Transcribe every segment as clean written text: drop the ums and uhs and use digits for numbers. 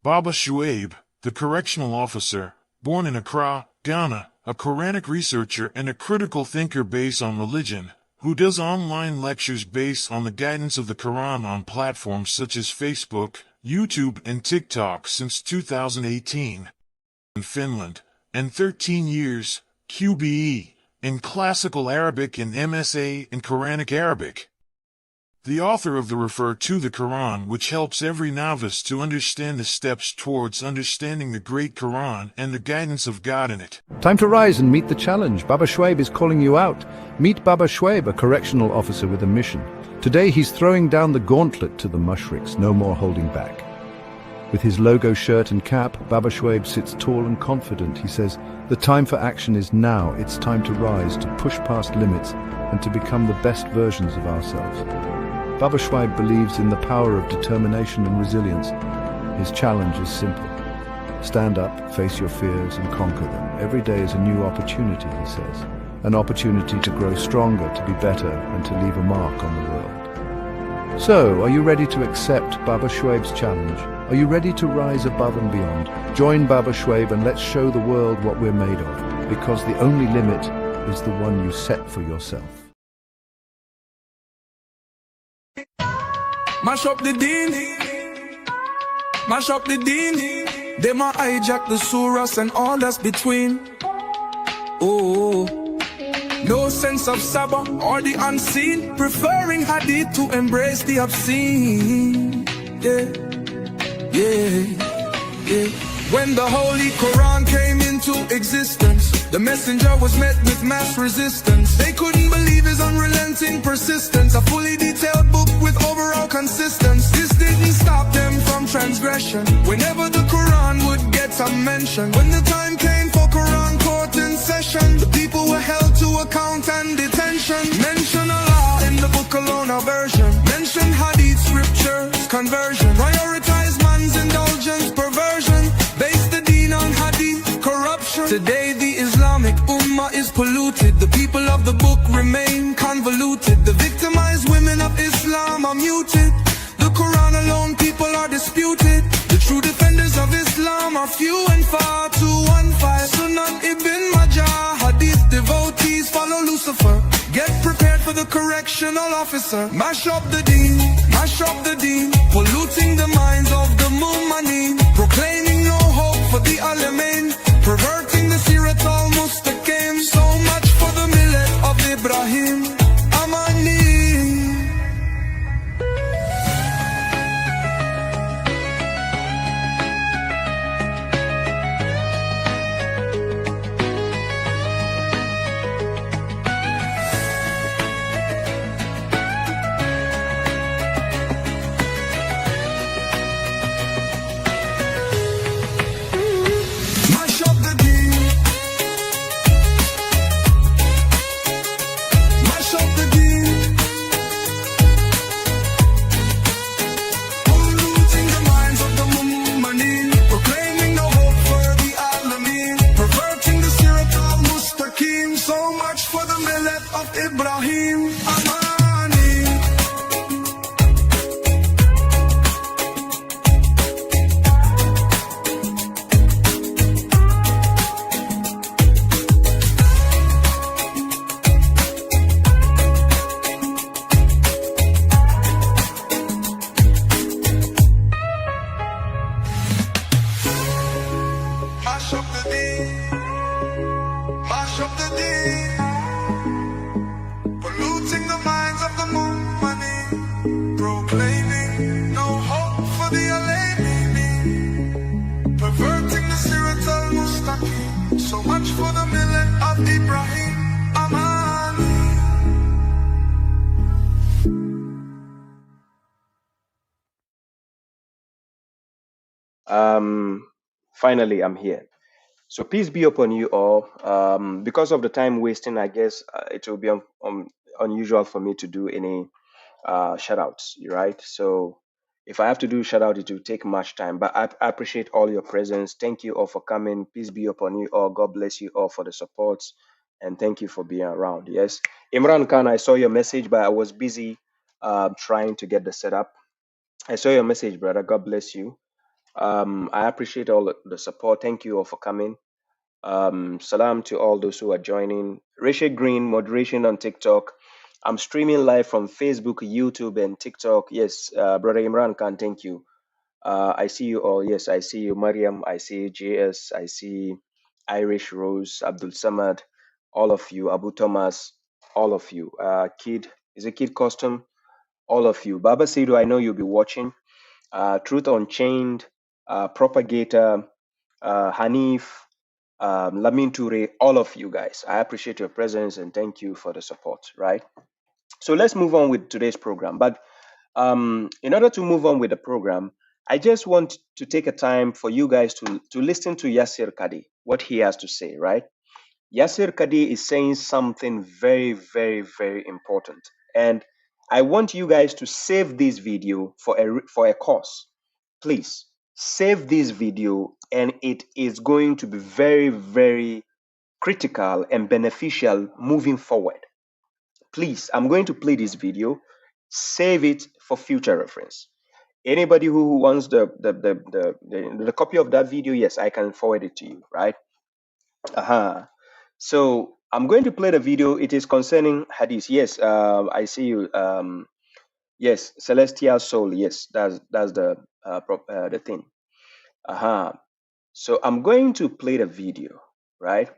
Baba Shuaib, the correctional officer, born in Accra, Ghana, a Quranic researcher and a critical thinker based on religion, who does online lectures based on the guidance of the Quran on platforms such as Facebook, YouTube and TikTok since 2018. In Finland, and 13 years, QBE, in Classical Arabic and MSA in Quranic Arabic. The author of the Refer to the Quran, which helps every novice to understand the steps towards understanding the Great Quran and the guidance of God in it. Time to rise and meet the challenge. Baba Shuaib is calling you out. Meet Baba Shuaib, a correctional officer with a mission. Today he's throwing down the gauntlet to the mushriks, no more holding back. With his logo shirt and cap, Baba Shuaib sits tall and confident. He says, the time for action is now. It's time to rise, to push past limits, and to become the best versions of ourselves. Baba Shuaib believes in the power of determination and resilience. His challenge is simple. Stand up, face your fears, and conquer them. Every day is a new opportunity, he says. An opportunity to grow stronger, to be better, and to leave a mark on the world. So, are you ready to accept Baba Shuaib's challenge? Are you ready to rise above and beyond? Join Baba Shuaib and let's show the world what we're made of, because the only limit is the one you set for yourself. Mash up the deen, mash up the deen. They might hijack the surahs and all that's between. Oh, no sense of sabah or the unseen, preferring hadith to embrace the obscene. Yeah, yeah, yeah. When the Holy Quran came into existence, the messenger was met with mass resistance. They couldn't believe his unrelenting persistence. A fully detailed book with overall consistency. This didn't stop them from transgression. Whenever the Quran would get some mention. When the time came for Quran court in session, the people were held to account and detention. Mention Allah in the book alone, a version. Mention hadith, scriptures, conversion. Prioritize man's indulgence, perversion. Base the deen on hadith, corruption. Today the Islamic ummah is polluted. The people of the book remain convoluted. The victimized women of Islam are muted. The Quran alone people are disputed. The true defenders of Islam are few and far to one five. Sunan ibn Majah, hadith devotees follow Lucifer. Get prepared for the correctional officer. Mash up the deen, mash up the deen. Polluting the minds of the mu'mineen. Proclaiming no hope for the alamin. Perverting the sirat al-mustaqim. So much for the millet of Ibrahim. Amani. Finally, I'm here. So peace be upon you all. Because of the time wasting, I guess it will be unusual for me to do any shout outs, right? So if I have to do shout out, it will take much time, but I appreciate all your presence. Thank you all for coming. Peace be upon you all. God bless you all for the support, and thank you for being around. Yes, Imran Khan, I saw your message, but I was busy trying to get the setup. I saw your message, brother. God bless you. I appreciate all the support. Thank you all for coming. Salam to all those who are joining. Rachel Green, moderation on TikTok. I'm streaming live from Facebook, YouTube, and TikTok. Yes, Brother Imran Khan, thank you. I see you all. Yes, I see you, Mariam. I see JS. I see Irish Rose, Abdul Samad, all of you, Abu Thomas, all of you. Kid, is a Kid Custom? All of you. Baba Sidhu, I know you'll be watching. Truth Unchained, Propagator, Hanif, Lamin Toure, all of you guys. I appreciate your presence and thank you for the support, right? So let's move on with today's program. But in order to move on with the program, I just want to take a time for you guys to listen to Yasir Qadhi, what he has to say, right? Yasir Qadhi is saying something very, very, very important. And I want you guys to save this video for a cause. Please save this video, and it is going to be very, very critical and beneficial moving forward. Please, I'm going to play this video. Save it for future reference. Anybody who wants the copy of that video, yes, I can forward it to you, right? So I'm going to play the video. It is concerning Hadith. Yes, I see you. Yes, celestial soul. Yes, that's the thing. So I'm going to play the video, right?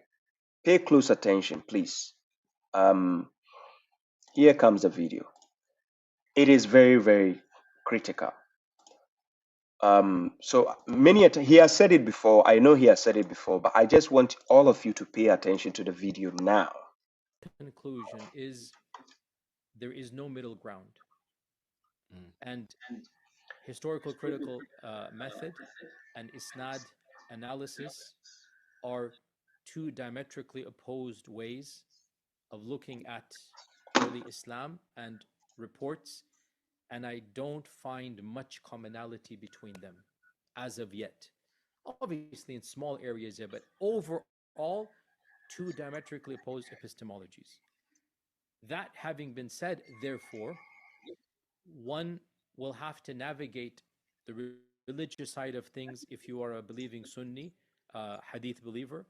Pay close attention, please. Here comes the video. It is very, very critical. So he has said it before. I know he has said it before, but I just want all of you to pay attention to the video now. Conclusion is there is no middle ground. And historical critical method and isnad analysis are two diametrically opposed ways of looking at early Islam and reports, and I don't find much commonality between them as of yet. Obviously, in small areas, yeah, but overall, two diametrically opposed epistemologies. That having been said, therefore, one will have to navigate the religious side of things if you are a believing Sunni, Hadith believer,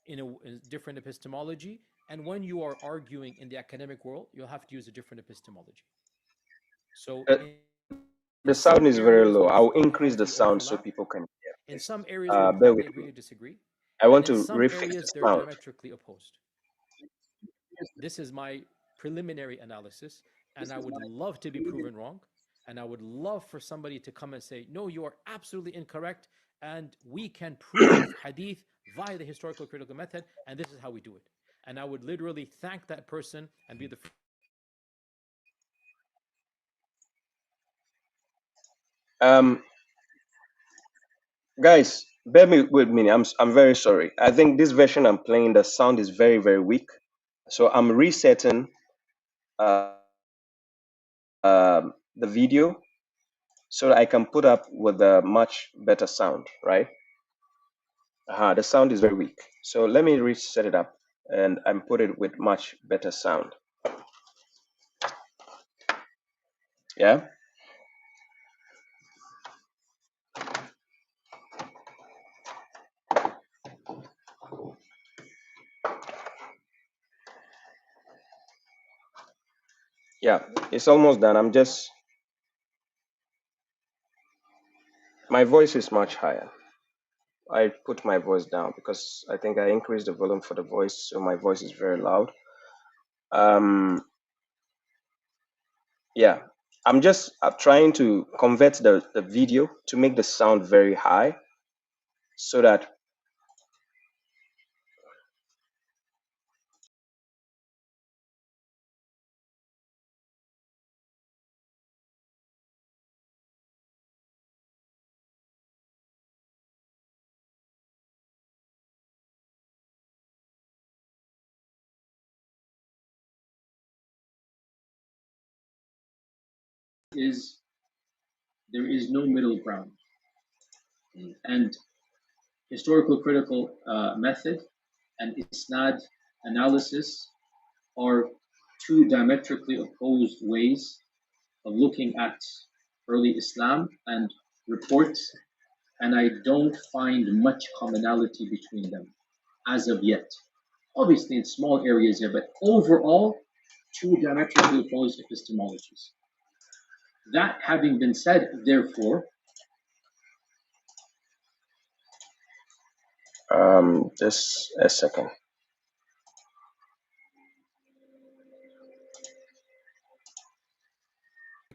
in a different epistemology. And when you are arguing in the academic world, you'll have to use a different epistemology. So the sound is very low. I'll increase the sound so people can hear. In some areas, we probably agree to disagree. I want and to in some refix areas, the they're sound. diametrically opposed. This is my preliminary analysis, and I would love to be proven wrong. And I would love for somebody to come and say, no, you are absolutely incorrect, and we can prove hadith via the historical critical method, and this is how we do it. And I would literally thank that person and be the Guys, bear with me. I'm very sorry. I think this version I'm playing, the sound is very, very weak. So I'm resetting the video so that I can put up with a much better sound, right? The sound is very weak. So let me reset it up and put it with much better sound. Yeah. Yeah, it's almost done. My voice is much higher. I put my voice down because I think I increased the volume for the voice, so my voice is very loud. Yeah, I'm just trying to convert the video to make the sound very high so that there is no middle ground. And historical critical method and isnad analysis are two diametrically opposed ways of looking at early Islam and reports, and I don't find much commonality between them as of yet. Obviously, in small areas here, but overall, two diametrically opposed epistemologies. That having been said, therefore, just a second.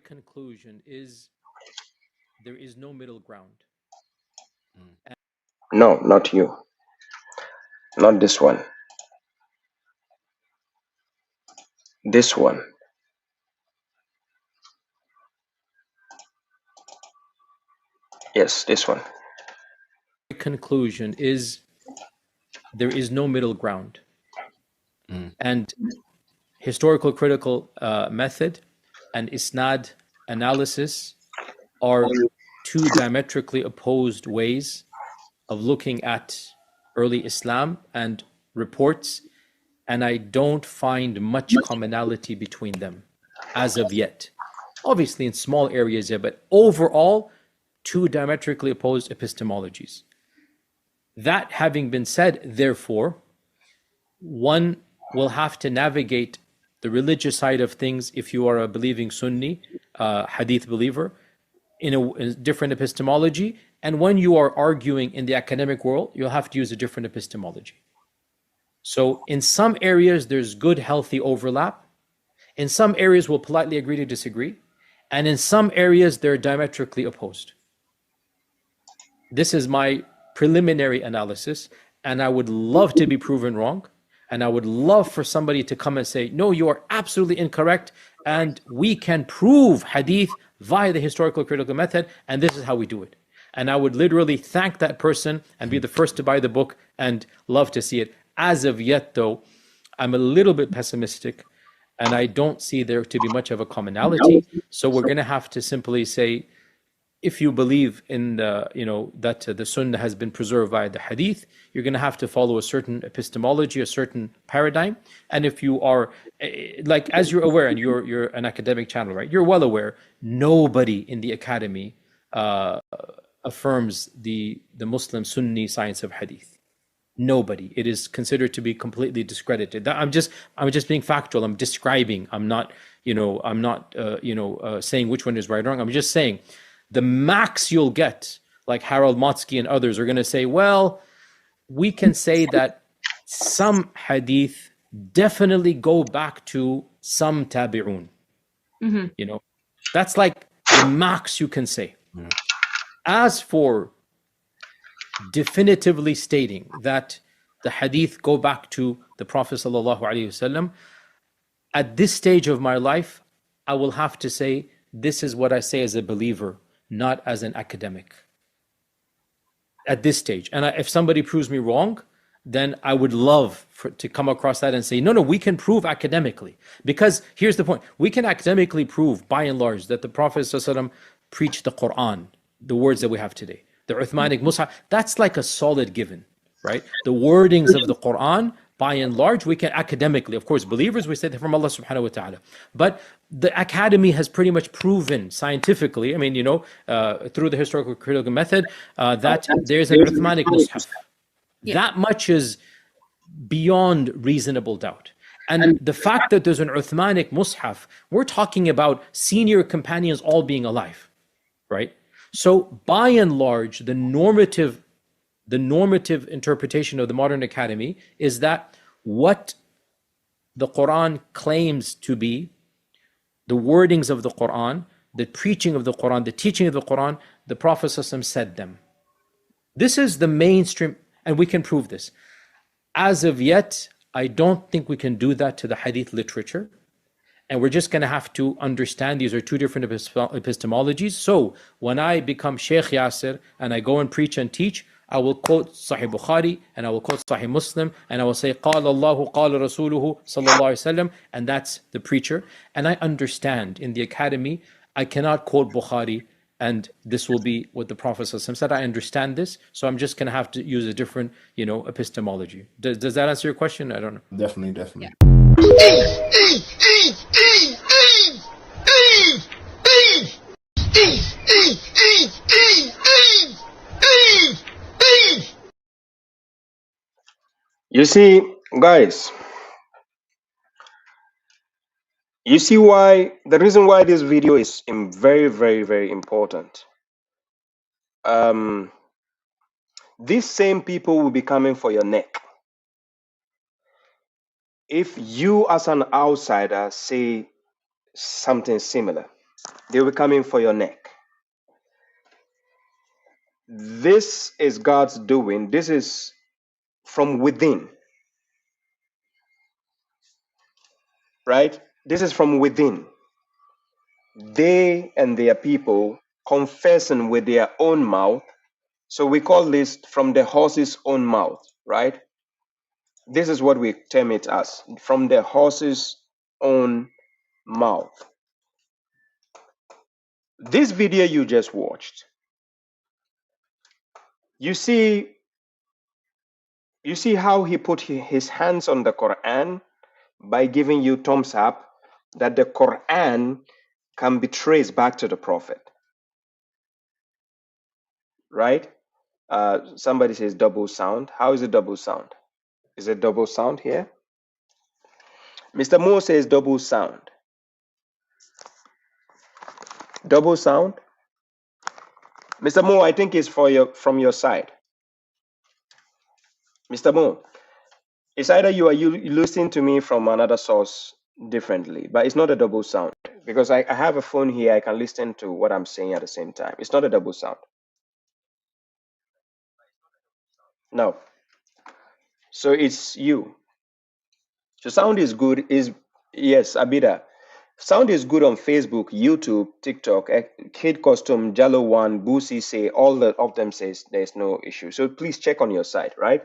Conclusion is there is no middle ground. No, not you. Not this one. This one. Yes, this one. Conclusion is there is no middle ground. And historical critical method and isnad analysis are two diametrically opposed ways of looking at early Islam and reports, and I don't find much commonality between them as of yet. Obviously in small areas here, but overall, two diametrically opposed epistemologies. That having been said, therefore, one will have to navigate the religious side of things if you are a believing Sunni, Hadith believer, in a different epistemology. And when you are arguing in the academic world, you'll have to use a different epistemology. So in some areas, there's good, healthy overlap. In some areas, we'll politely agree to disagree. And in some areas, they're diametrically opposed. This is my preliminary analysis, and I would love to be proven wrong. And I would love for somebody to come and say, no, you are absolutely incorrect. And we can prove hadith via the historical critical method. And this is how we do it. And I would literally thank that person and be the first to buy the book and love to see it. As of yet, though, I'm a little bit pessimistic and I don't see there to be much of a commonality. So we're going to have to simply say, if you believe in the, that the Sunnah has been preserved by the Hadith, you're going to have to follow a certain epistemology, a certain paradigm. And if you are, like, as you're aware, and you're an academic channel, right? You're well aware, nobody in the academy affirms the Muslim Sunni science of Hadith. Nobody. It is considered to be completely discredited. I'm just being factual. I'm describing. I'm not, saying which one is right or wrong. I'm just saying. The max you'll get, like Harold Motsky and others, are going to say, well, we can say that some hadith definitely go back to some tabi'un. That's like the max you can say. As for definitively stating that the hadith go back to the Prophet ﷺ, at this stage of my life, I will have to say, this is what I say as a believer, not as an academic at this stage. And if somebody proves me wrong, then I would love to come across that and say, no, we can prove academically. Because here's the point. We can academically prove, by and large, that the Prophet ﷺ preached the Quran, the words that we have today. The Uthmanic Mus'haf, that's like a solid given, right? The wordings of the Quran, by and large, we can academically, of course, believers, we say that from Allah subhanahu wa ta'ala. But the academy has pretty much proven scientifically, through the historical critical method, that there's an Uthmanic Mus'haf. That much is beyond reasonable doubt. And the fact that there's an Uthmanic Mus'haf, we're talking about senior companions all being alive, right? So by and large, the normative interpretation of the modern academy is that what the Quran claims to be, the wordings of the Quran, the preaching of the Quran, the teaching of the Quran, the Prophet ﷺ said them. This is the mainstream, and we can prove this. As of yet, I don't think we can do that to the hadith literature. And we're just going to have to understand these are two different epistemologies. So when I become Sheikh Yasir and I go and preach and teach, I will quote Sahih Bukhari and I will quote Sahih Muslim and I will say قال الله قال رسوله صلى الله عليه وسلم, and that's the preacher. And I understand in the academy I cannot quote Bukhari and this will be what the Prophet ﷺ said. I understand this, so I'm just going to have to use a different, epistemology. Does that answer your question? I don't know. Definitely. You see, guys, you see why the reason why this video is very, very, very important. These same people will be coming for your neck if you, as an outsider, say something similar. They will be coming for your neck. This is God's doing. This is from within, right? This is from within. They and their people confessing with their own mouth. So we call this from the horse's own mouth, right? This is what we term it as, from the horse's own mouth. This video you just watched, you see how he put his hands on the Quran by giving you thumbs up that the Quran can be traced back to the Prophet, right? Somebody says double sound. How is it double sound? Is it double sound here? Mr. Moore says double sound. Double sound. Mr. Moore, I think it's from your side. Mr. Moore, it's either you listening to me from another source differently, but it's not a double sound because I have a phone here. I can listen to what I'm saying at the same time. It's not a double sound. No. So it's you. So sound is good. Yes, Abida. Sound is good on Facebook, YouTube, TikTok, Kid Custom, Jello One, Boosie say, all of them says there's no issue. So please check on your side, right?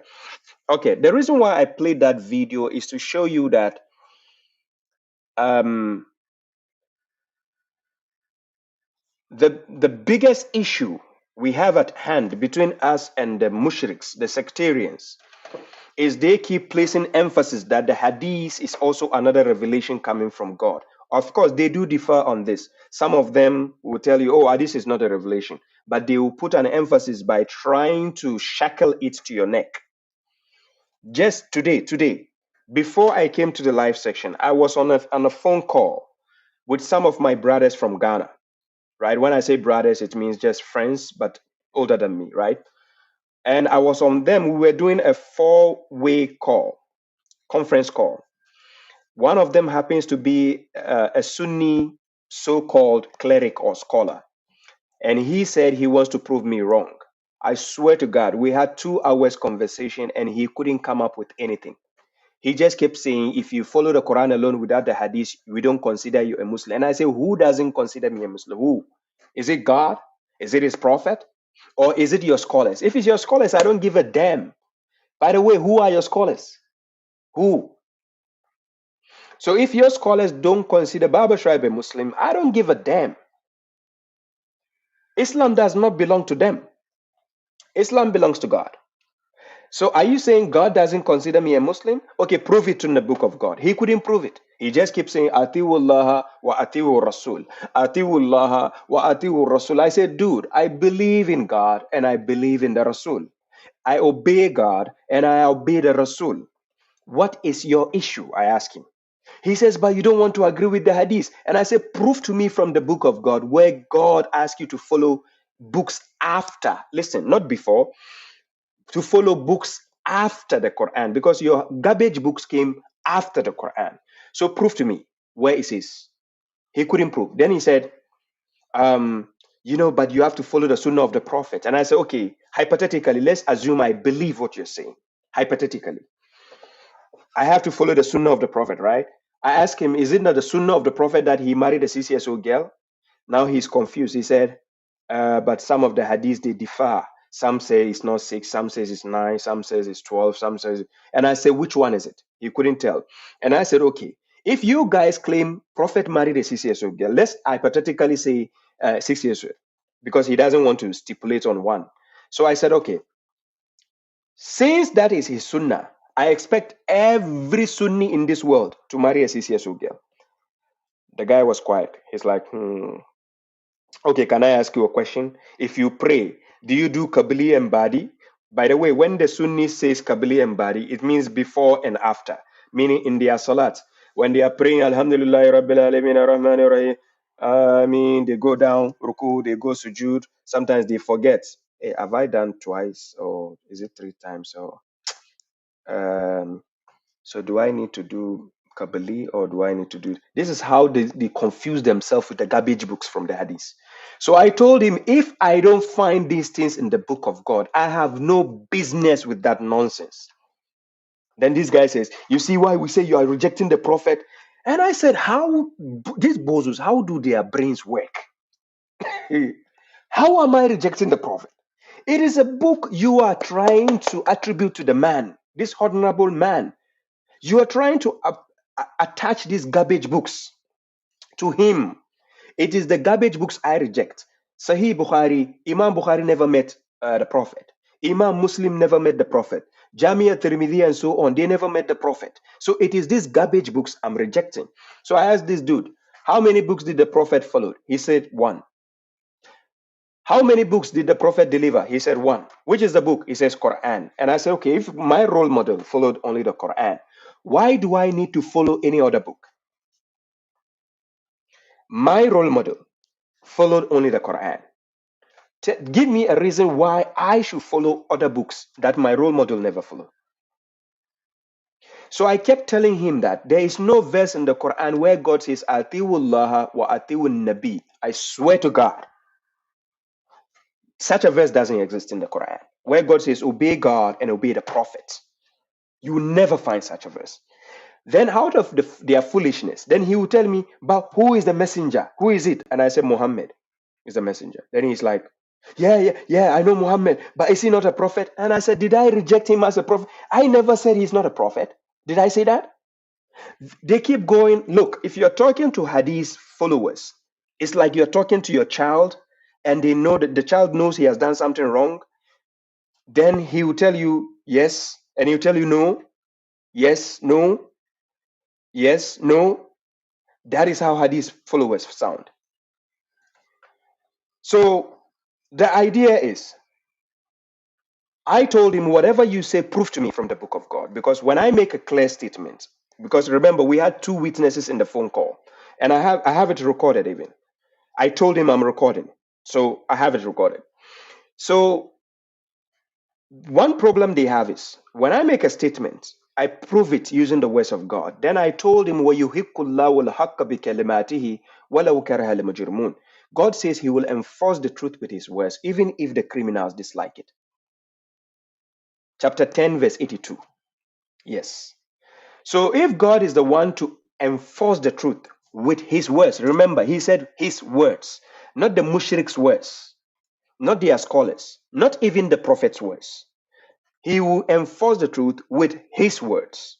Okay, the reason why I played that video is to show you that the biggest issue we have at hand between us and the mushriks, the sectarians, is they keep placing emphasis that the hadith is also another revelation coming from God. Of course, they do differ on this. Some of them will tell you, oh, this is not a revelation, but they will put an emphasis by trying to shackle it to your neck. Just today, before I came to the live section, I was on a phone call with some of my brothers from Ghana, right? When I say brothers, it means just friends, but older than me, right? And I was on them. We were doing a 4-way call, conference call. One of them happens to be a Sunni so-called cleric or scholar. And he said he wants to prove me wrong. I swear to God, we had 2 hours conversation and he couldn't come up with anything. He just kept saying, if you follow the Quran alone without the hadith, we don't consider you a Muslim. And I say, who doesn't consider me a Muslim? Who? Is it God? Is it his prophet? Or is it your scholars? If it's your scholars, I don't give a damn. By the way, who are your scholars? Who? So if your scholars don't consider Baba Shuaib a Muslim, I don't give a damn. Islam does not belong to them. Islam belongs to God. So are you saying God doesn't consider me a Muslim? Okay, prove it in the book of God. He couldn't prove it. He just keeps saying, Atiwullaha wa atiwu Rasul. Atiwullaha wa atiwu Rasul. I said, dude, I believe in God and I believe in the Rasul. I obey God and I obey the Rasul. What is your issue? I ask him. He says, but you don't want to agree with the hadith. And I say, prove to me from the book of God where God asks you to follow books after. Listen, not before. To follow books after the Quran, because your garbage books came after the Quran. So prove to me where it is. He couldn't prove. Then he said, but you have to follow the sunnah of the Prophet. And I said, okay, hypothetically, let's assume I believe what you're saying. Hypothetically, I have to follow the sunnah of the Prophet, right? I asked him, is it not the sunnah of the Prophet that he married a 6-year-old girl? Now he's confused. He said, but some of the hadiths, they differ. Some say it's not 6, some says it's 9, some says it's 12, some says... And I said, which one is it? He couldn't tell. And I said, okay, if you guys claim Prophet married a 6-year-old girl, let's hypothetically say 6 years old, because he doesn't want to stipulate on one. So I said, okay, since that is his sunnah, I expect every Sunni in this world to marry a 6-year-old girl. The guy was quiet. He's like, okay, can I ask you a question? If you pray, do you do Kabili and Badi? By the way, when the Sunni says Kabili and Bari, it means before and after, meaning in their salat. When they are praying, Alhamdulillah, Rabbil Alameen, Ar-Rahman Ar-Rahim, they go down, ruku, they go sujud. Sometimes they forget. Hey, have I done twice or is it 3 times? Or so do I need to do Kabali or do I need to do? This is how they confuse themselves with the garbage books from the Hadith. So I told him, if I don't find these things in the book of God, I have no business with that nonsense. Then this guy says, you see why we say you are rejecting the prophet? And I said, how, these bozos, how do their brains work? How am I rejecting the prophet? It is a book you are trying to attribute to the man, this honorable man. You are trying to attach these garbage books to him. It is the garbage books I reject. Sahih Bukhari, Imam Bukhari never met the Prophet. Imam Muslim never met the Prophet. Jamia Tirmidhi and so on, they never met the Prophet. So it is these garbage books I'm rejecting. So I asked this dude, how many books did the Prophet follow? He said 1. How many books did the Prophet deliver? He said 1. Which is the book? He says Quran. And I said, okay, if my role model followed only the Quran, why do I need to follow any other book? My role model followed only the Quran. Give me a reason why I should follow other books that my role model never followed. So I kept telling him that there is no verse in the Quran where God says, Atiwullah wa atiwun nabi. I swear to God, such a verse doesn't exist in the Quran. Where God says, obey God and obey the Prophet. You will never find such a verse. Then out of their foolishness, then he will tell me, but who is the messenger? Who is it? And I said, Muhammad is the messenger. Then he's like, yeah, I know Muhammad, but is he not a prophet? And I said, did I reject him as a prophet? I never said he's not a prophet. Did I say that? They keep going. Look, if you're talking to Hadith followers, it's like you're talking to your child and they know that the child knows he has done something wrong. Then he will tell you yes, and he'll tell you no, yes, no, yes, no. That is how Hadith followers sound. So the idea is, I told him, whatever you say, prove to me from the book of God. Because when I make a clear statement, because remember, we had 2 witnesses in the phone call, and I have it recorded even. I told him I'm recording, so I have it recorded. So one problem they have is, when I make a statement, I prove it using the words of God. Then I told him, وَيُحِقُّ اللَّهُ الْحَقَّ بِكَلِمَاتِهِ وَلَوْ كَرَهَ الْمُجْرِمُونَ. God says he will enforce the truth with his words, even if the criminals dislike it. Chapter 10, verse 82. Yes. So if God is the one to enforce the truth with his words, remember, he said his words, not the mushrik's words, not their scholars, not even the prophet's words. He will enforce the truth with his words.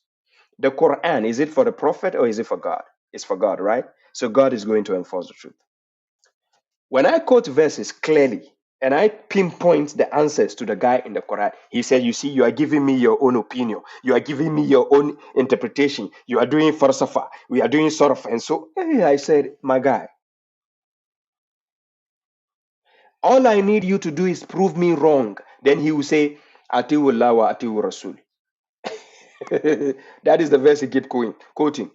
The Quran, is it for the prophet or is it for God? It's for God, right? So God is going to enforce the truth. When I quote verses clearly and I pinpoint the answers to the guy in the Quran, he said, you see, you are giving me your own opinion. You are giving me your own interpretation. You are doing falsafa. We are doing sort of. And so I said, my guy, all I need you to do is prove me wrong. Then he will say, Atiwullah wa atiwu Rasul. That is the verse he keep quoting.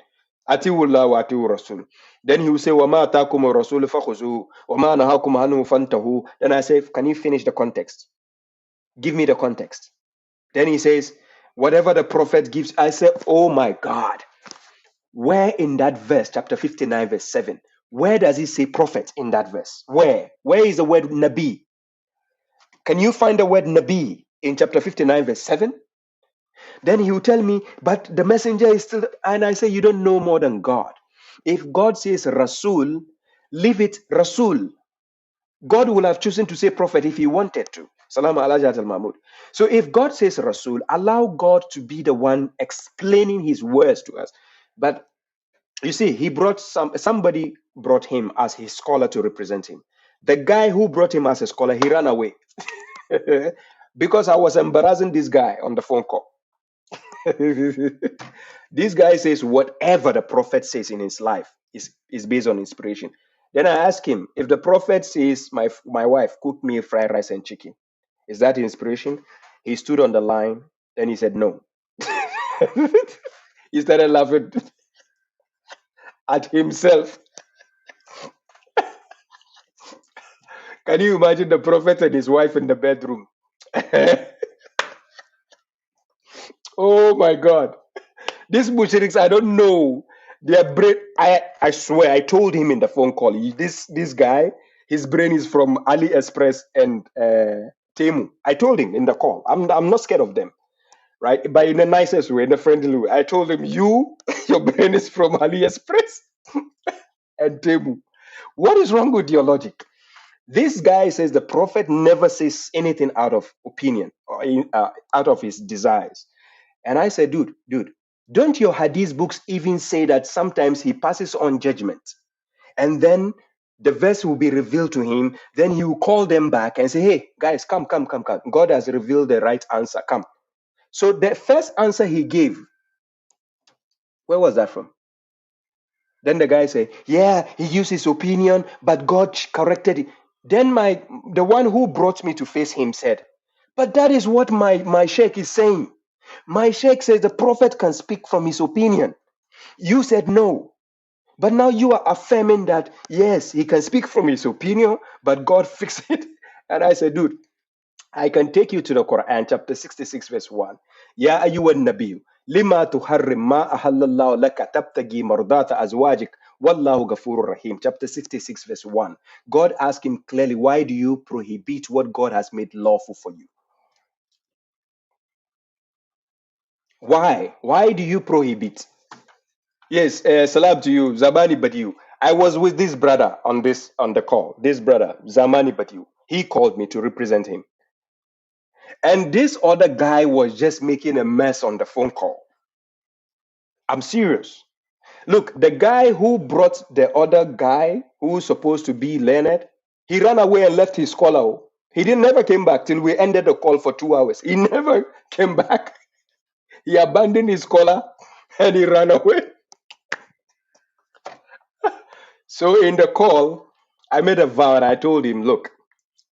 Atiwullah wa atiwu Rasul. Then he will say, Wama atakum Rasul fakhuzuhu, wama nahakum anhu fantahu. Then I say, can you finish the context? Give me the context. Then he says, whatever the prophet gives. I say, oh my God. Where in that verse, chapter 59, verse 7, where does he say prophet in that verse? Where? Where is the word Nabi? Can you find the word Nabi in chapter 59, verse 7? Then he will tell me, but the messenger is still, and I say, you don't know more than God. If God says Rasul, leave it Rasul. God would have chosen to say prophet if he wanted to. Salam alaikum al-Mahmud. So if God says Rasul, allow God to be the one explaining his words to us. But you see, he brought somebody brought him as his scholar to represent him. The guy who brought him as a scholar, he ran away. Because I was embarrassing this guy on the phone call. This guy says whatever the prophet says in his life is based on inspiration. Then I asked him, if the prophet says, my wife cook me fried rice and chicken, is that inspiration? He stood on the line, then he said no. He started laughing at himself. Can you imagine the prophet and his wife in the bedroom? Oh my God. These mushriks, I don't know. Their brain, I swear, I told him in the phone call, this guy, his brain is from AliExpress and Temu. I told him in the call. I'm not scared of them, right? But in the nicest way, in the friendly way. I told him, your brain is from AliExpress and Temu. What is wrong with your logic? This guy says the prophet never says anything out of opinion or out of his desires. And I said, dude, don't your hadith books even say that sometimes he passes on judgment and then the verse will be revealed to him, then he will call them back and say, hey, guys, come. God has revealed the right answer, come. So the first answer he gave, where was that from? Then the guy said, yeah, he used his opinion, but God corrected it. Then the one who brought me to face him said, but that is what my sheikh is saying. My sheikh says the prophet can speak from his opinion. You said no. But now you are affirming that, yes, he can speak from his opinion, but God fixed it. And I said, dude, I can take you to the Quran, chapter 66, verse 1. Ya ayyuhan nabiyyu, lima tuharrim ma ahallallahu laka tabtagi mardata azwajik, wallahu ghafurur rahim. Chapter 66, verse 1. God asked him clearly, why do you prohibit what God has made lawful for you? Why? Why do you prohibit? Yes, salam to you, Zamani Badiu. I was with this brother on the call. This brother, Zamani Badiu. He called me to represent him. And this other guy was just making a mess on the phone call. I'm serious. Look, the guy who brought the other guy who's supposed to be learned, he ran away and left his scholar. He never came back till we ended the call for 2 hours. He never came back. He abandoned his scholar and he ran away. So in the call, I made a vow and I told him, look,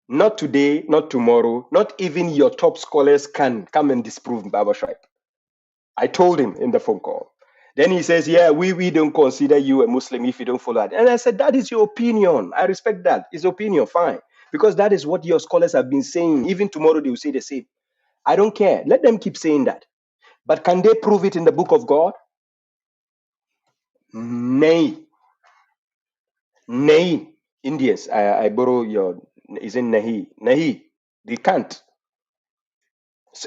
not today, not tomorrow, not even your top scholars can come and disprove Baba Shraib. I told him in the phone call. Then he says, yeah, we don't consider you a Muslim if you don't follow that. And I said, that is your opinion. I respect that. It's opinion, fine. Because that is what your scholars have been saying. Even tomorrow they will say the same. I don't care. Let them keep saying that. But can they prove it in the book of God? Nay. Indians, I borrow your, is in Nahi. Nahi. They can't.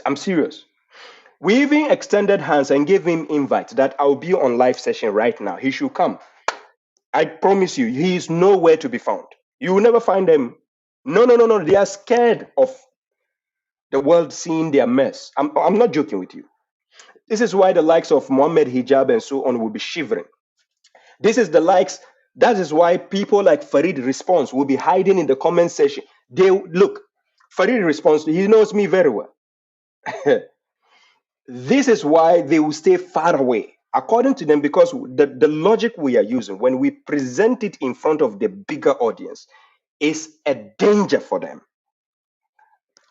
I'm serious. We even extended hands and gave him invite that I'll be on live session right now. He should come. I promise you, he is nowhere to be found. You will never find them. No. They are scared of the world seeing their mess. I'm not joking with you. This is why the likes of Muhammad Hijab and so on will be shivering. This is the likes. That is why people like Farid Response will be hiding in the comment section. They look, Farid Response, he knows me very well. This is why they will stay far away, according to them, because the logic we are using, when we present it in front of the bigger audience, is a danger for them.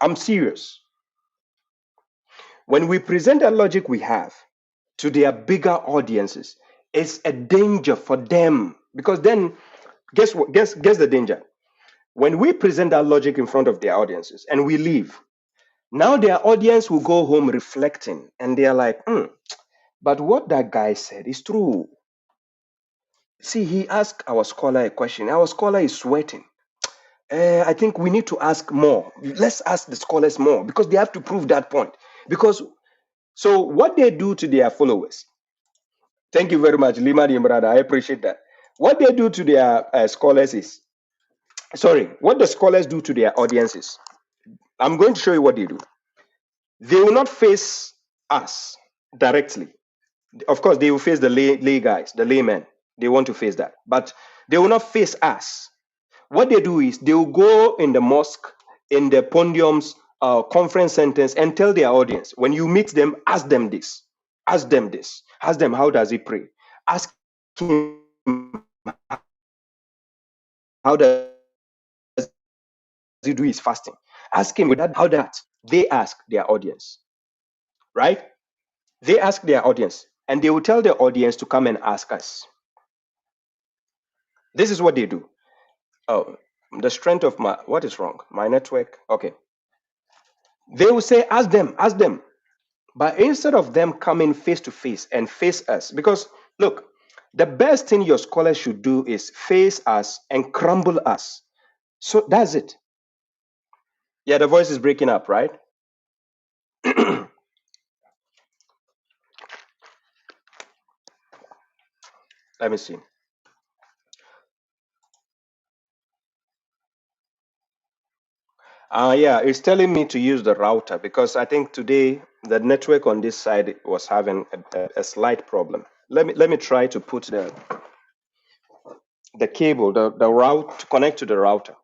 I'm serious. When we present the logic we have to their bigger audiences, it's a danger for them. Because then, guess what? Guess the danger. When we present our logic in front of their audiences and we leave, now their audience will go home reflecting and they're like, but what that guy said is true. See, he asked our scholar a question. Our scholar is sweating. I think we need to ask more. Let's ask the scholars more because they have to prove that point. So what they do to their followers, thank you very much, Lima Imrada. I appreciate that. What they do to their scholars is, what the scholars do to their audiences. I'm going to show you what they do. They will not face us directly. Of course, they will face the lay guys, the laymen. They want to face that. But they will not face us. What they do is they will go in the mosque, in the podiums, conference centers, and tell their audience, when you meet them, ask them this. Ask them this. Ask them, how does he pray? Ask him, how does he do his fasting? Ask him, how that? They ask their audience, right? They ask their audience, and they will tell their audience to come and ask us. This is what they do. Oh, the strength of my, what is wrong? My network? Okay. They will say, ask them, ask them. But instead of them coming face to face and face us, because look, the best thing your scholars should do is face us and crumble us. So that's it. Yeah, the voice is breaking up, right? Let me see. Yeah, it's telling me to use the router because I think today the network on this side was having a slight problem. Let me try to put the cable, the route to connect to the router.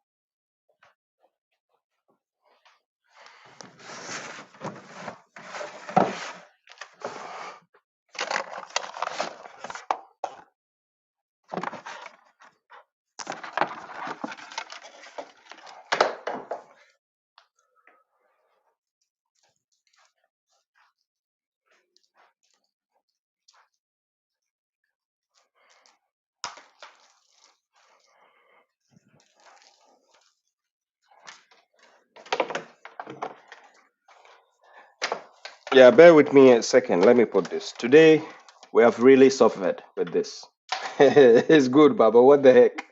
Yeah, bear with me a second. Let me put this. Today we have really suffered with this. It's good, Baba. What the heck?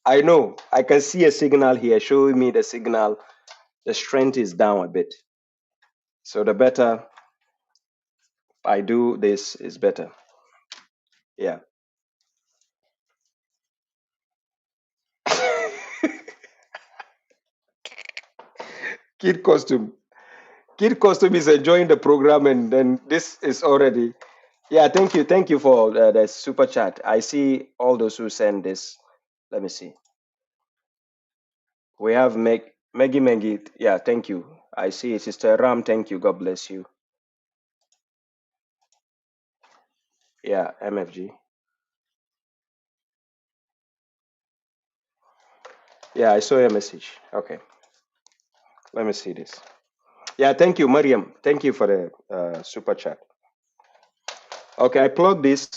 I know. I can see a signal here showing me the signal. The strength is down a bit. So the better I do this is better. Yeah. Kid costume. Kid costume is enjoying the program, and then this is already. Yeah, thank you for the super chat. I see all those who send this. Let me see. We have Maggie. Yeah, thank you. I see Sister Ram. Thank you. God bless you. Yeah, MFG. Yeah, I saw your message. Okay, let me see this. Yeah, thank you, Mariam. Thank you for the super chat. Okay, I plug this.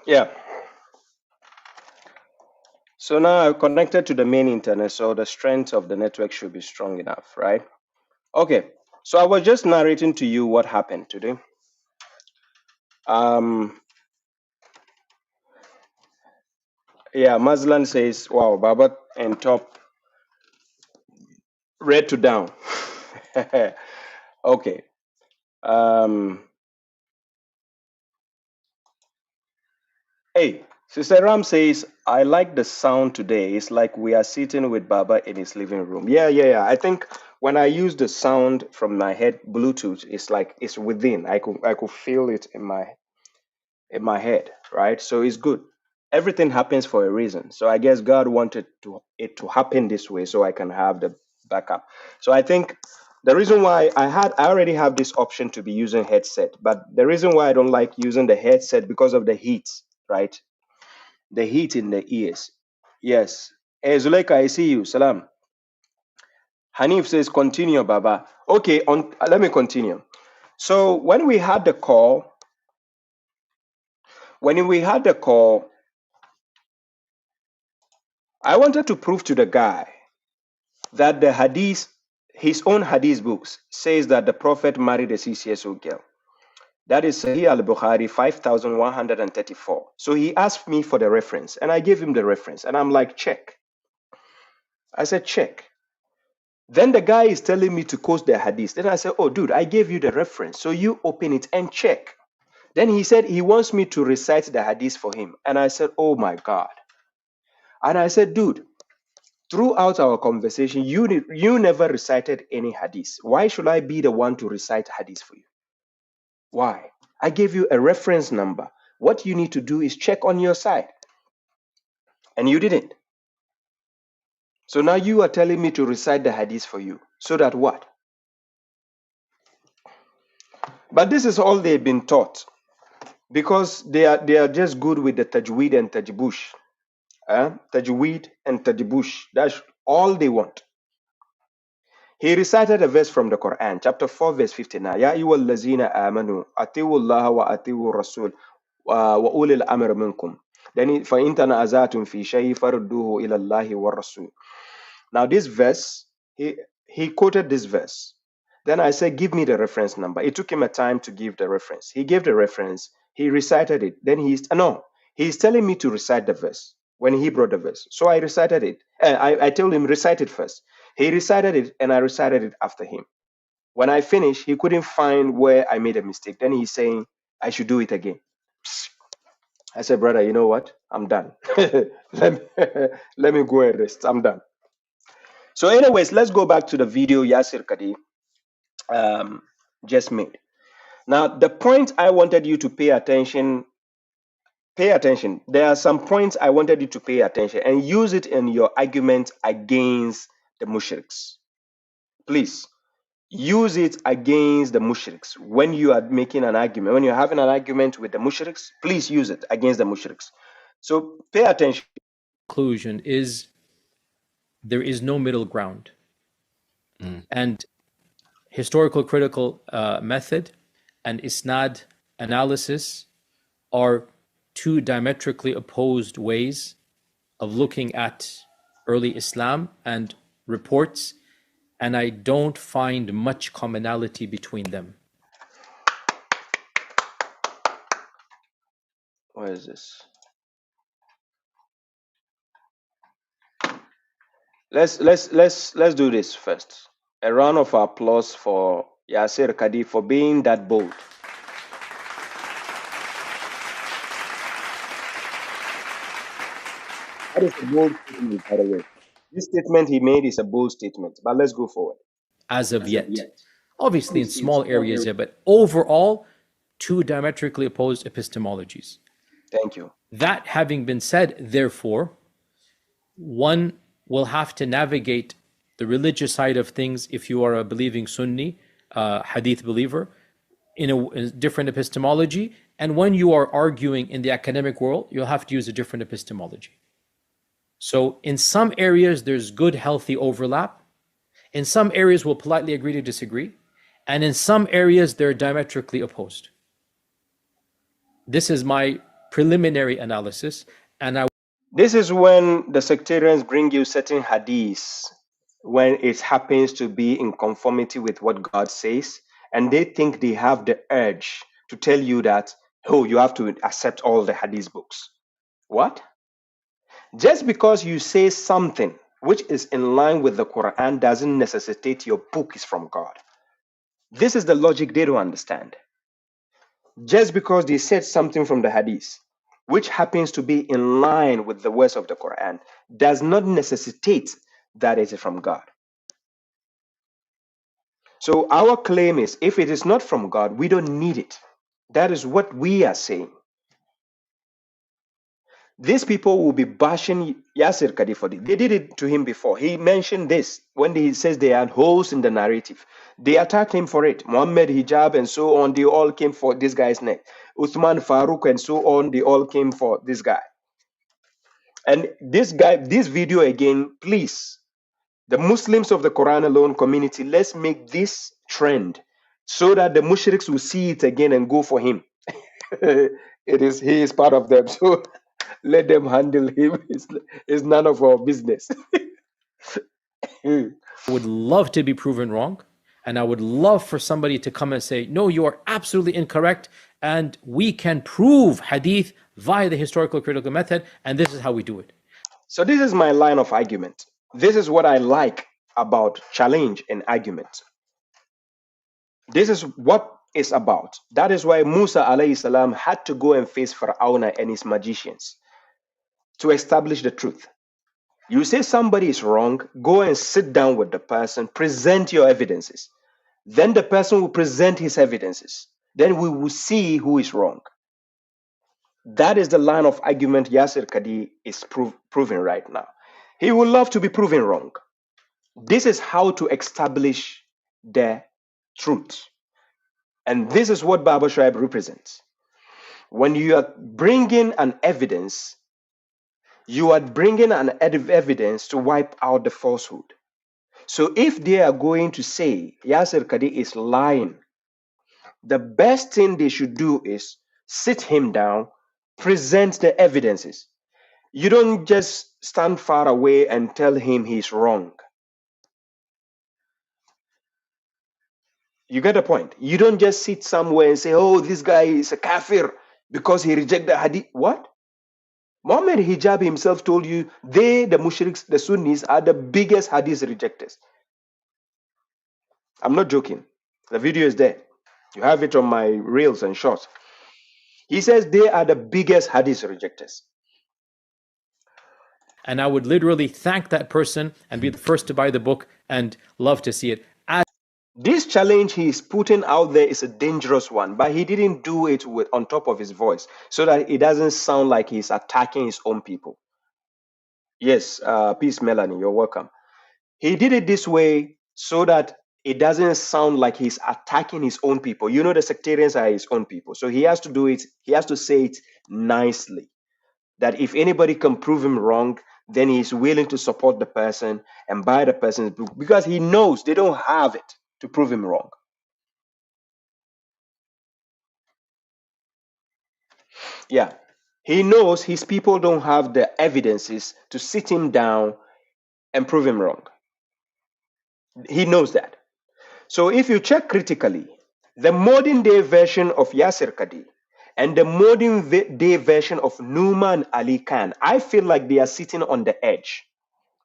Yeah. So now I've connected to the main internet, so the strength of the network should be strong enough, right? Okay. So I was just narrating to you what happened today. Yeah, Mazlan says, wow, Baba and top red to down. Okay. Hey, Sister Ram says, I like the sound today. It's like we are sitting with Baba in his living room. Yeah. I think when I use the sound from my head, Bluetooth, it's like it's within. I could feel it in my head, right? So it's good. Everything happens for a reason. So I guess God wanted it to happen this way so I can have the backup. So I think the reason why I already have this option to be using headset, but the reason why I don't like using the headset because of the heat, right? The heat in the ears. Yes. Hey, Zuleika, I see you. Salam. Hanif says, continue, Baba. Okay, let me continue. So when we had the call, I wanted to prove to the guy that the hadith, his own hadith books, says that the prophet married a 6 years old girl. That is Sahih al-Bukhari 5134. So he asked me for the reference and I gave him the reference and I'm like, check. I said, check. Then the guy is telling me to quote the hadith. Then I said, oh, dude, I gave you the reference. So you open it and check. Then he said he wants me to recite the hadith for him. And I said, oh my God. And I said, dude, throughout our conversation, you never recited any hadith. Why should I be the one to recite hadith for you? Why? I gave you a reference number. What you need to do is check on your side. And you didn't. So now you are telling me to recite the hadith for you. So that what? But this is all they've been taught. Because they are just good with the tajweed and tajbush. Tajweed and tajbush. That's all they want. He recited a verse from the Quran, chapter 4, verse 59. Ya ayyuhal lazina amanu, atiwu Allah wa atiwu Rasul, wa ulil amr minkum. Then, فَإِن تَنَازَعْتُمْ فِي شَيْءٍ فَرُدُّوهُ إِلَى اللَّهِ وَالرَّسُولِ. Now this verse, he quoted this verse. Then I said, give me the reference number. It took him a time to give the reference. He gave the reference. He recited it. Then he's telling me to recite the verse when he brought the verse. So I recited it. I told him, recite it first. He recited it and I recited it after him. When I finished, he couldn't find where I made a mistake. Then he's saying, I should do it again. I said, brother, you know what? I'm done. let me go and rest. I'm done. So anyways, let's go back to the video Yasir Qadhi just made. Now, the point I wanted you to pay attention. There are some points I wanted you to pay attention and use it in your argument against the mushriks. Please, use it against the mushriks. When you are making an argument, when you're having an argument with the mushriks, please use it against the mushriks. So pay attention. Conclusion is there is no middle ground. And historical critical method and isnad analysis are two diametrically opposed ways of looking at early Islam and reports, and I don't find much commonality between them. What is this? Let's do this first. A round of applause for Yasir Qadhi for being that bold. That is a bold statement, by the way. This statement he made is a bold statement, but let's go forward. As of yet. Obviously in small areas, yeah, but overall, two diametrically opposed epistemologies. Thank you. That having been said, therefore, one will have to navigate the religious side of things if you are a believing Sunni, Hadith believer, in a different epistemology. And when you are arguing in the academic world, you'll have to use a different epistemology. So in some areas, there's good, healthy overlap. In some areas, we'll politely agree to disagree. And in some areas, they're diametrically opposed. This is my preliminary analysis. And this is when the sectarians bring you certain hadiths when it happens to be in conformity with what God says, and they think they have the urge to tell you that, oh, you have to accept all the hadith books. What? Just because you say something which is in line with the Quran doesn't necessitate your book is from God. This is the logic they don't understand. Just because they said something from the hadith which happens to be in line with the words of the Quran does not necessitate that it is from God. So our claim is, if it is not from God, we don't need it. That is what we are saying. These people will be bashing Yasir Qadhi for this. They did it to him before. He mentioned this when he says they had holes in the narrative. They attacked him for it. Muhammad Hijab and so on, they all came for this guy's neck. Uthman Farooq and so on, they all came for this guy. And this guy, this video again, please, the Muslims of the Quran alone community, let's make this trend so that the mushriks will see it again and go for him. He is part of them. So let them handle him. It's none of our business. would love to be proven wrong. And I would love for somebody to come and say, no, you are absolutely incorrect. And we can prove hadith via the historical critical method. And this is how we do it. So this is my line of argument. This is what I like about challenge and argument. This is what it's about. That is why Musa alayhi salam had to go and face Pharaoh and his magicians to establish the truth. You say somebody is wrong, go and sit down with the person, present your evidences. Then the person will present his evidences. Then we will see who is wrong. That is the line of argument Yasir Qadhi is proving right now. He would love to be proven wrong. This is how to establish the truth. And this is what Baba Shuaib represents. When you are bringing an evidence, you are bringing an evidence to wipe out the falsehood. So if they are going to say Yasir Qadhi is lying, the best thing they should do is sit him down, present the evidences. You don't just stand far away and tell him he's wrong. You get the point? You don't just sit somewhere and say, oh, this guy is a kafir because he rejected the hadith. What? Muhammad Hijab himself told you they, the mushriks, the Sunnis, are the biggest hadith rejectors. I'm not joking. The video is there. You have it on my reels and shorts. He says they are the biggest hadith rejectors. And I would literally thank that person and be the first to buy the book and love to see it. This challenge he is putting out there is a dangerous one, but he didn't do it with on top of his voice so that it doesn't sound like he's attacking his own people. Yes, peace, Melanie, you're welcome. He did it this way so that it doesn't sound like he's attacking his own people. You know, the sectarians are his own people. So he has to do it, he has to say it nicely. That if anybody can prove him wrong, then he's willing to support the person and buy the person's book because he knows they don't have it to prove him wrong. Yeah, he knows his people don't have the evidences to sit him down and prove him wrong. He knows that. So if you check critically, the modern day version of Yasir Qadhi and the modern day version of Numan Ali Khan, I feel like they are sitting on the edge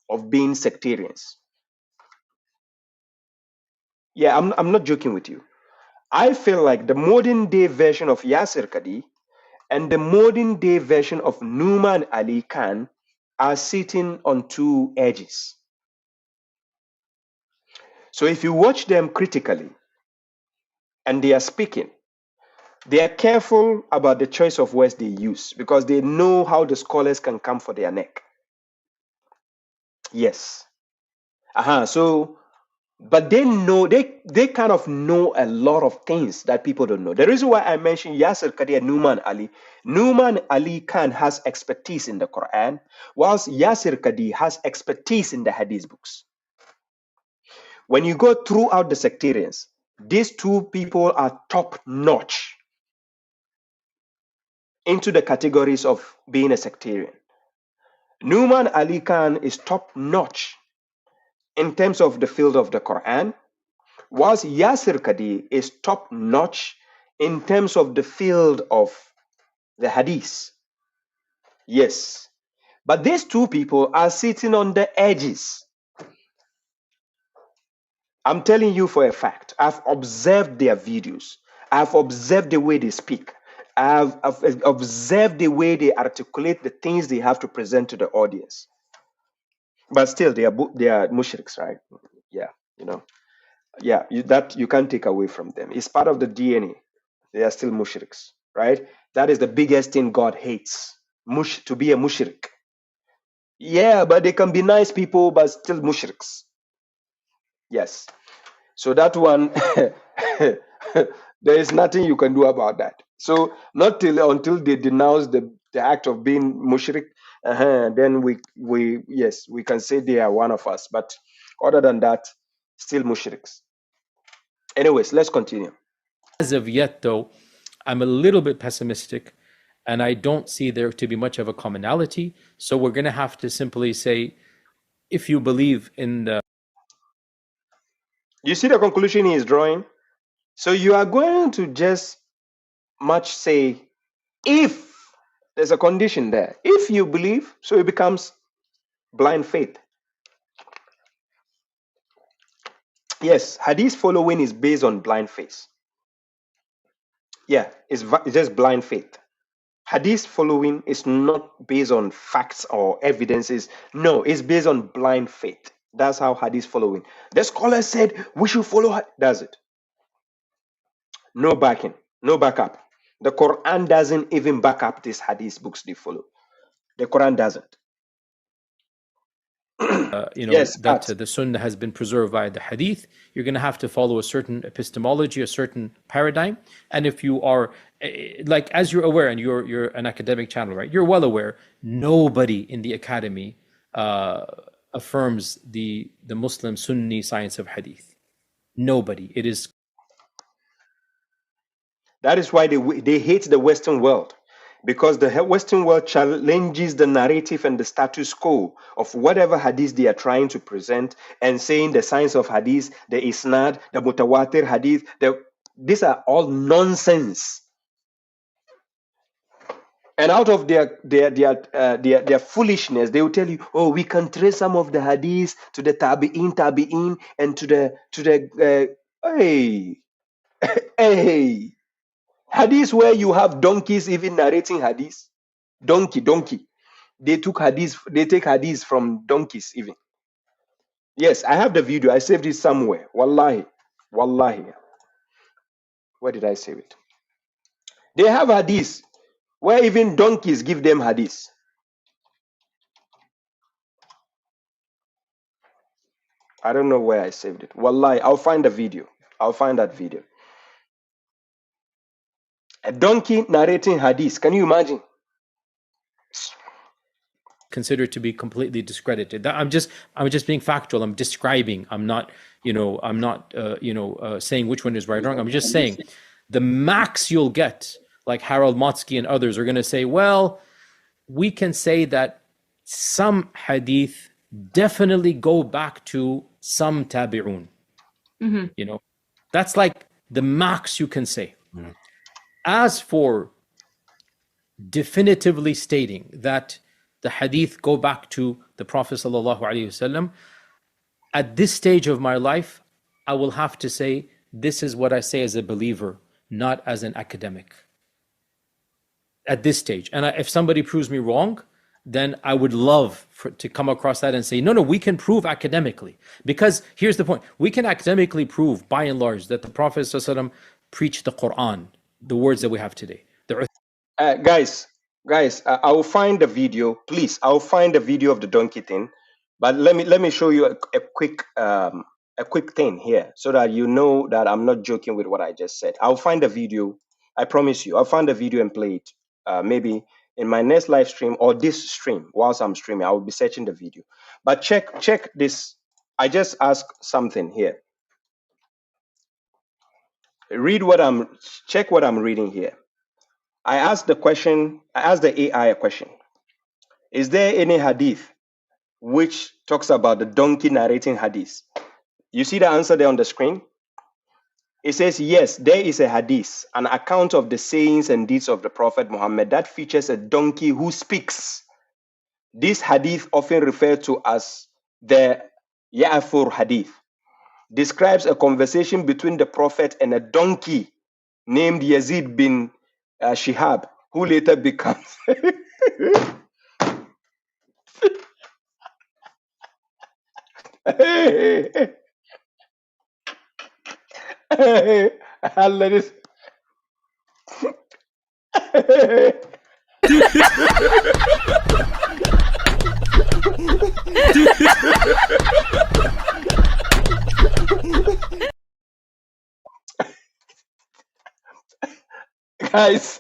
of being sectarians. Yeah, I'm not joking with you. I feel like the modern day version of Yasir Qadhi and the modern day version of Numan Ali Khan are sitting on two edges. So if you watch them critically and they are speaking, they are careful about the choice of words they use because they know how the scholars can come for their neck. Yes. So, but they know, they kind of know a lot of things that people don't know. The reason why I mentioned Yasir Qadhi and Numan Ali Khan has expertise in the Quran, whilst Yasir Qadhi has expertise in the Hadith books. When you go throughout the sectarians, these two people are top notch into the categories of being a sectarian. Numan Ali Khan is top notch in terms of the field of the Quran, whilst Yasir Qadhi is top notch in terms of the field of the Hadith. Yes. But these two people are sitting on the edges. I'm telling you for a fact. I've observed their videos. I've observed the way they speak. I've observed the way they articulate the things they have to present to the audience. But still, they are mushriks, right? Yeah, you know. Yeah, that you can't take away from them. It's part of the DNA. They are still mushriks, right? That is the biggest thing God hates. To be a mushrik. Yeah, but they can be nice people, but still mushriks. Yes. So that one, there is nothing you can do about that. So not until they denounce the act of being mushrik, then we can say they are one of us. But other than that, still mushriks. Anyways, let's continue. As of yet, though, I'm a little bit pessimistic, and I don't see there to be much of a commonality. So we're going to have to simply say, if you believe in the You see the conclusion he is drawing? So you are going to just much say, if there's a condition there, if you believe, so it becomes blind faith. Yes, hadith following is based on blind faith. Yeah, it's just blind faith. Hadith following is not based on facts or evidences. No, it's based on blind faith. That's how hadith following. The scholar said we should follow. Does it? No backing, no backup. The Quran doesn't even back up these hadith books they follow. The Quran doesn't. Yes, that the Sunnah has been preserved by the Hadith, you're going to have to follow a certain epistemology, a certain paradigm. And if you are, like, as you're aware, and you're an academic channel, right? You're well aware, nobody in the academy affirms the Muslim Sunni science of Hadith. Nobody. It is. That is why they hate the Western world, because the Western world challenges the narrative and the status quo of whatever hadith they are trying to present, and saying the science of hadith, the isnad, the mutawatir hadith, these are all nonsense. And out of their foolishness, they will tell you, "Oh, we can trace some of the hadiths to the tabi'in, and to the hey, hey." Hadith where you have donkeys even narrating hadith. Donkey. They take hadith from donkeys even. Yes, I have the video. I saved it somewhere. Wallahi. Where did I save it? They have hadith where even donkeys give them hadith. I don't know where I saved it. Wallahi, I'll find the video. I'll find that video. A donkey narrating hadith. Can you imagine? Considered to be completely discredited. I'm just being factual. I'm describing. I'm not saying which one is right or wrong. I'm just saying the max you'll get, like Harold Motsky and others are going to say, well, we can say that some hadith definitely go back to some tabi'un. Mm-hmm. That's like the max you can say. Mm-hmm. As for definitively stating that the hadith go back to the Prophet sallallahu alaihi wasallam, at this stage of my life, I will have to say this is what I say as a believer, not as an academic. At this stage, and if somebody proves me wrong, then I would love to come across that and say, no, we can prove academically. Because here's the point: we can academically prove, by and large, that the Prophet sallallahu alaihi wasallam preached the Quran, the words that we have today. Guys, I will find the video, please. I'll find the video of the donkey thing, but let me show you a quick thing here, so that you know that I'm not joking with what I just said. I'll find the video. I promise you, I'll find the video and play it. Maybe in my next live stream or this stream, whilst I'm streaming, I will be searching the video. But check this. I just asked something here. Check what I'm reading here. I asked the AI a question. Is there any hadith which talks about the donkey narrating hadith? You see the answer there on the screen? It says, yes, there is a hadith, an account of the sayings and deeds of the Prophet Muhammad that features a donkey who speaks. This hadith, often referred to as the Ya'fur hadith, describes a conversation between the Prophet and a donkey named Yazid bin Shihab, who later becomes guys,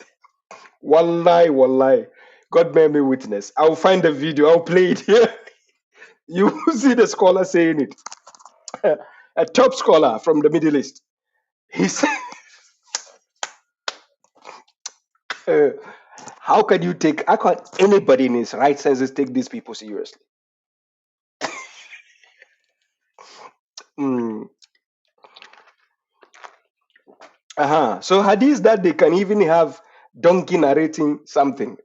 wallahi, God bear me witness. I'll find the video. I'll play it here. You see the scholar saying it. A top scholar from the Middle East. He said, how can anybody in his right senses take these people seriously? So hadith that they can even have donkey narrating something.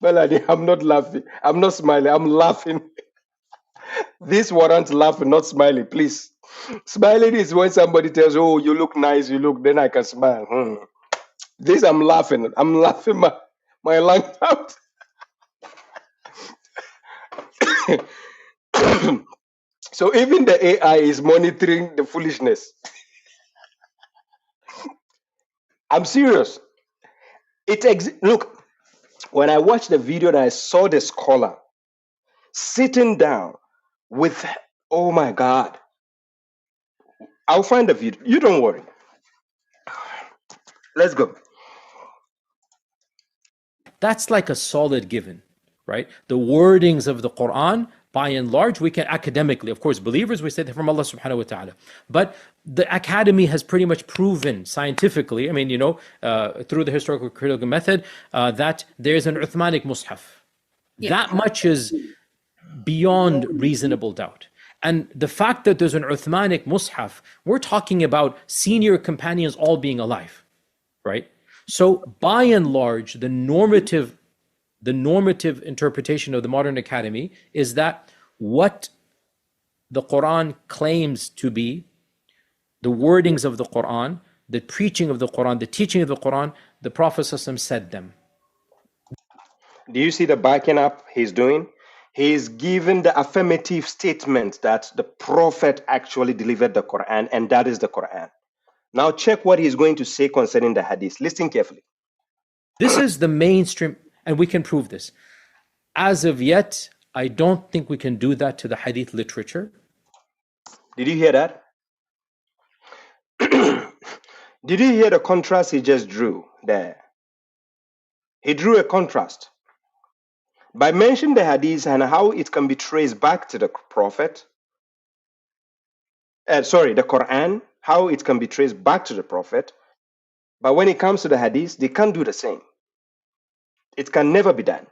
Melody, I'm not laughing. I'm not smiling. I'm laughing. This warrants laughing, not smiling, please. Smiling is when somebody tells, "Oh, you look nice, you look," then I can smile. This I'm laughing. I'm laughing my lungs out. So even the AI is monitoring the foolishness. I'm serious. Look, when I watched the video and I saw the scholar sitting down with, oh my God, I'll find the video. You don't worry. Let's go. That's like a solid given, right? The wordings of the Quran, by and large, we can academically, of course, believers, we say that from Allah subhanahu wa ta'ala. But the academy has pretty much proven scientifically, I mean, through the historical critical method, that there's an Uthmanic Mus'haf. That much is beyond reasonable doubt. And the fact that there's an Uthmanic Mus'haf, we're talking about senior companions all being alive, right? So by and large, the normative interpretation of the modern academy is that what the Quran claims to be, the wordings of the Quran, the preaching of the Quran, the teaching of the Quran, the Prophet ﷺ said them. Do you see the backing up he's doing? He's given the affirmative statement that the Prophet actually delivered the Quran, and that is the Quran. Now check what he's going to say concerning the Hadith. Listen carefully. This is the mainstream, and we can prove this. As of yet, I don't think we can do that to the Hadith literature. Did you hear that? Did you hear the contrast he just drew there? He drew a contrast. By mentioning the Hadith and how it can be traced back to the Prophet, the Quran, how it can be traced back to the Prophet, but when it comes to the Hadith, they can't do the same. It can never be done.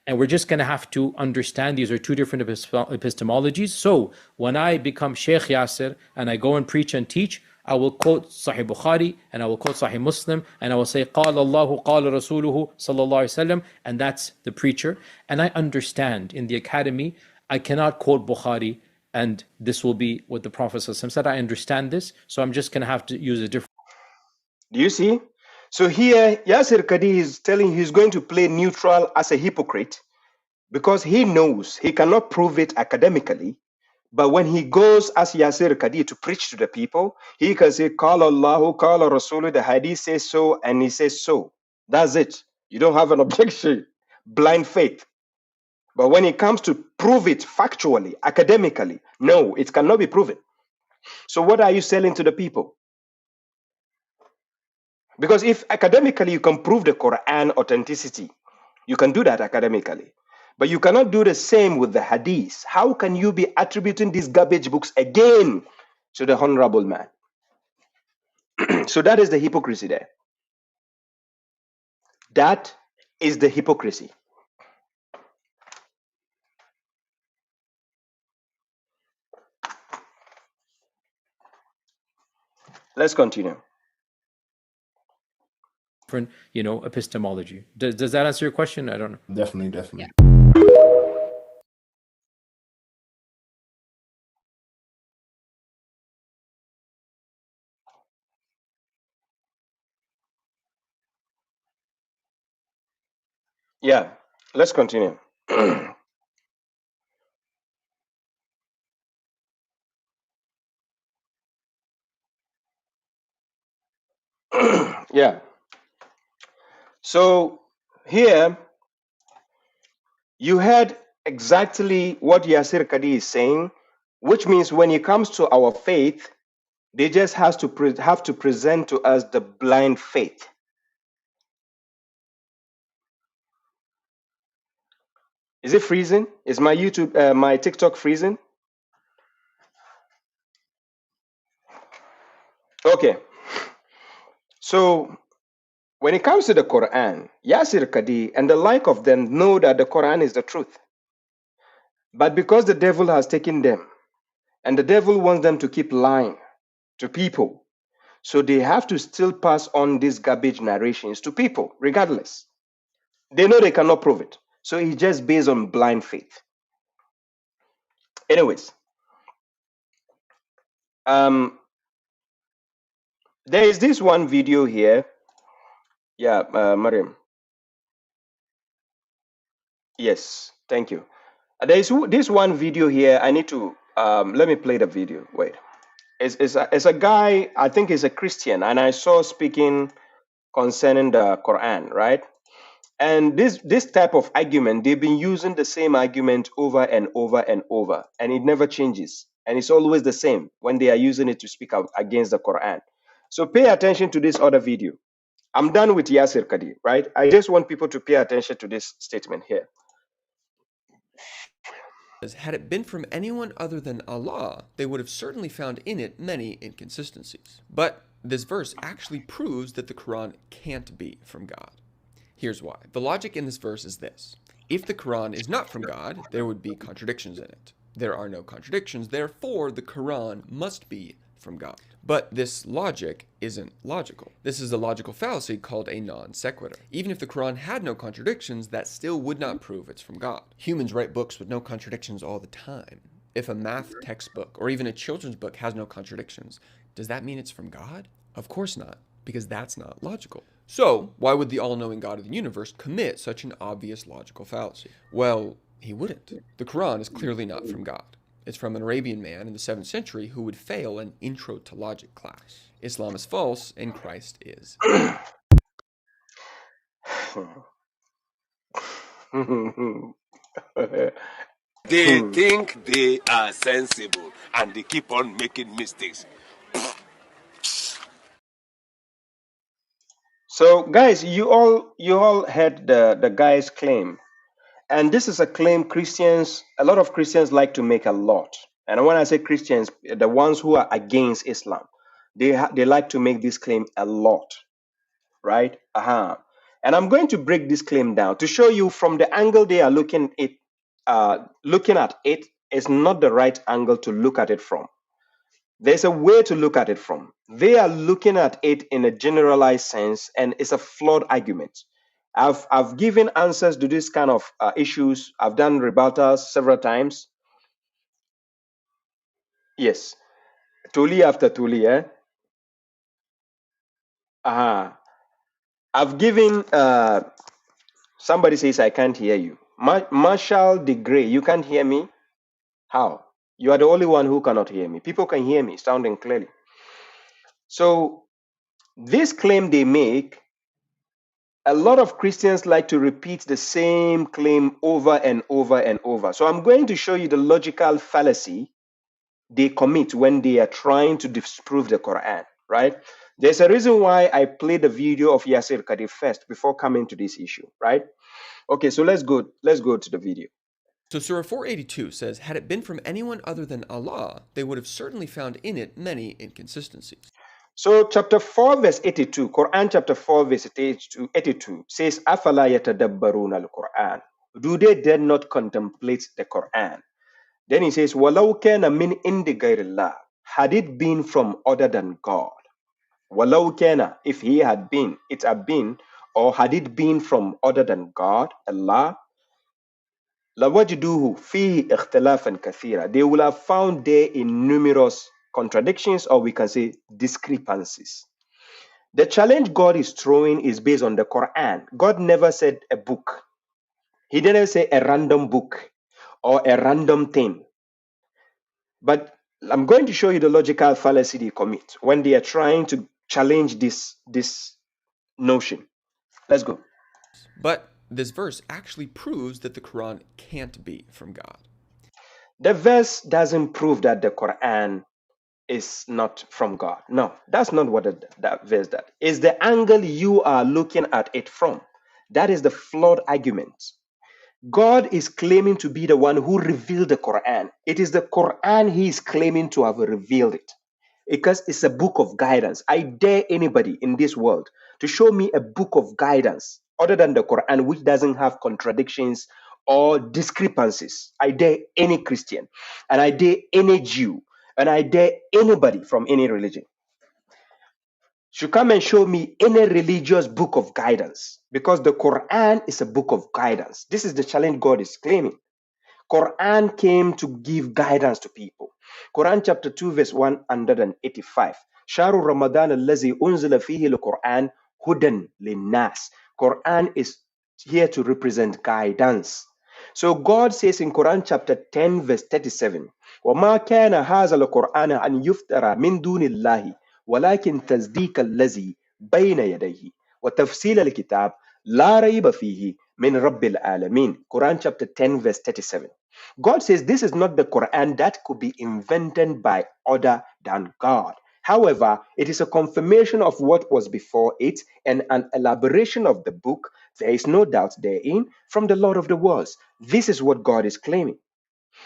And we're just going to have to understand these are two different epistemologies. So when I become Sheikh Yasir and I go and preach and teach, I will quote Sahih Bukhari and I will quote Sahih Muslim and I will say قال الله قال رسوله صلى الله عليه وسلم, and that's the preacher. And I understand in the academy I cannot quote Bukhari and this will be what the Prophet said. I understand this, so I'm just going to have to use a different. Do you see? So here, Yasir Qadhi is telling he's going to play neutral as a hypocrite because he knows he cannot prove it academically. But when he goes as Yasir Qadhi to preach to the people, he can say, Qala Allahu, Qala Rasulu, the Hadith says so, and he says so. That's it. You don't have an objection. Blind faith. But when it comes to prove it factually, academically, no, it cannot be proven. So what are you selling to the people? Because if academically you can prove the Quran authenticity, you can do that academically. But you cannot do the same with the Hadith. How can you be attributing these garbage books again to the honorable man? So that is the hypocrisy there. That is the hypocrisy. Let's continue. Different, epistemology. Does that answer your question? I don't know. Definitely. Yeah, let's continue. Yeah. So here you heard exactly what Yasir Qadhi is saying, which means when it comes to our faith, they just have to present to us the blind faith. Is it freezing? Is my my TikTok freezing? Okay. So When it comes to the Quran, Yasir, Qadhi, and the like of them know that the Quran is the truth. But because the devil has taken them, and the devil wants them to keep lying to people, so they have to still pass on these garbage narrations to people, regardless. They know they cannot prove it. So it's just based on blind faith. Anyways, there is this one video here. Yeah, Mariam. Yes, thank you. There is this one video here. I need to let me play the video. Wait, it's a guy. I think he's a Christian, and I saw speaking concerning the Quran, right? And this type of argument, they've been using the same argument over and over and over, and it never changes. And it's always the same when they are using it to speak out against the Quran. So pay attention to this other video. I'm done with Yasir, Qadhi, right? I just want people to pay attention to this statement here. Had it been from anyone other than Allah, they would have certainly found in it many inconsistencies. But this verse actually proves that the Quran can't be from God. Here's why. The logic in this verse is this. If the Quran is not from God, there would be contradictions in it. There are no contradictions, therefore the Quran must be from God. But this logic isn't logical. This is a logical fallacy called a non sequitur. Even if the Quran had no contradictions, that still would not prove it's from God. Humans write books with no contradictions all the time. If a math textbook or even a children's book has no contradictions, does that mean it's from God? Of course not, because that's not logical. So, why would the all-knowing God of the universe commit such an obvious logical fallacy? Well, he wouldn't. The Quran is clearly not from God. It's from an Arabian man in the 7th century who would fail an intro to logic class. Islam is false and Christ is. They think they are sensible and they keep on making mistakes. So guys, you all heard the guy's claim. And this is a claim a lot of Christians like to make a lot. And when I say Christians, the ones who are against Islam, they like to make this claim a lot, right? And I'm going to break this claim down to show you from the angle they are looking at it is not the right angle to look at it from. There's a way to look at it from. They are looking at it in a generalized sense, and it's a flawed argument. I've given answers to this kind of issues. I've done rebuttals several times. Yes, Tuli after Tuli, eh? I've given. Somebody says I can't hear you. Marshall de Grey, you can't hear me. How? You are the only one who cannot hear me. People can hear me, sounding clearly. So this claim they make. A lot of Christians like to repeat the same claim over and over and over. So I'm going to show you the logical fallacy they commit when they are trying to disprove the Quran, right? There's a reason why I played the video of Yasir Qadhi first before coming to this issue, right? Okay, so let's go to the video. So Surah 482 says, had it been from anyone other than Allah, they would have certainly found in it many inconsistencies. So chapter 4 verse 82, Quran chapter 4 verse 82 says, Afala yatadabbaruna al-Quran. Do they dare not contemplate the Quran? Then he says, Walau kana min indi ghayrillah. Had it been from other than God. Walau kana, if he had been, it had been, or had it been from other than God, Allah, lawajiduhu fihi ikhtilafan kathira. They will have found there in numerous contradictions, or we can say discrepancies. The challenge God is throwing is based on the Quran. God never said a book. He didn't say a random book or a random thing. But I'm going to show you the logical fallacy they commit when they are trying to challenge this notion. Let's go. But this verse actually proves that the Quran can't be from God. The verse doesn't prove that the Quran is not from God. No, that's not what that verse does. It's the angle you are looking at it from. That is the flawed argument. God is claiming to be the one who revealed the Quran. It is the Quran he is claiming to have revealed it. because it's a book of guidance. I dare anybody in this world to show me a book of guidance other than the Quran which doesn't have contradictions or discrepancies. I dare any Christian, and I dare any Jew, and I dare anybody from any religion should come and show me any religious book of guidance, because the Quran is a book of guidance. This is the challenge God is claiming. Quran came to give guidance to people. Quran chapter 2 verse 185. Sharu Ramadan allazi unzila fihi al-Quran hudan linnas. Quran is here to represent guidance. So God says in Quran chapter 10 verse 37, وَمَا كَانَ هَذَا الْقُرْآنَ أَنْ يُفْتَرَى مِنْ دُونِ اللَّهِ وَلَكِنْ تَصْدِيقَ الَّذِي بَيْنَ يَدَيْهِ وَتَفْصِيلَ الْكِتَابِ لَا رَيْبَ فِيهِ مِنْ رَبِّ الْعَالَمِينَ. Quran chapter 10 verse 37. God says this is not the Quran that could be invented by other than God. However, it is a confirmation of what was before it and an elaboration of the book. There is no doubt therein from the Lord of the worlds. This is what God is claiming.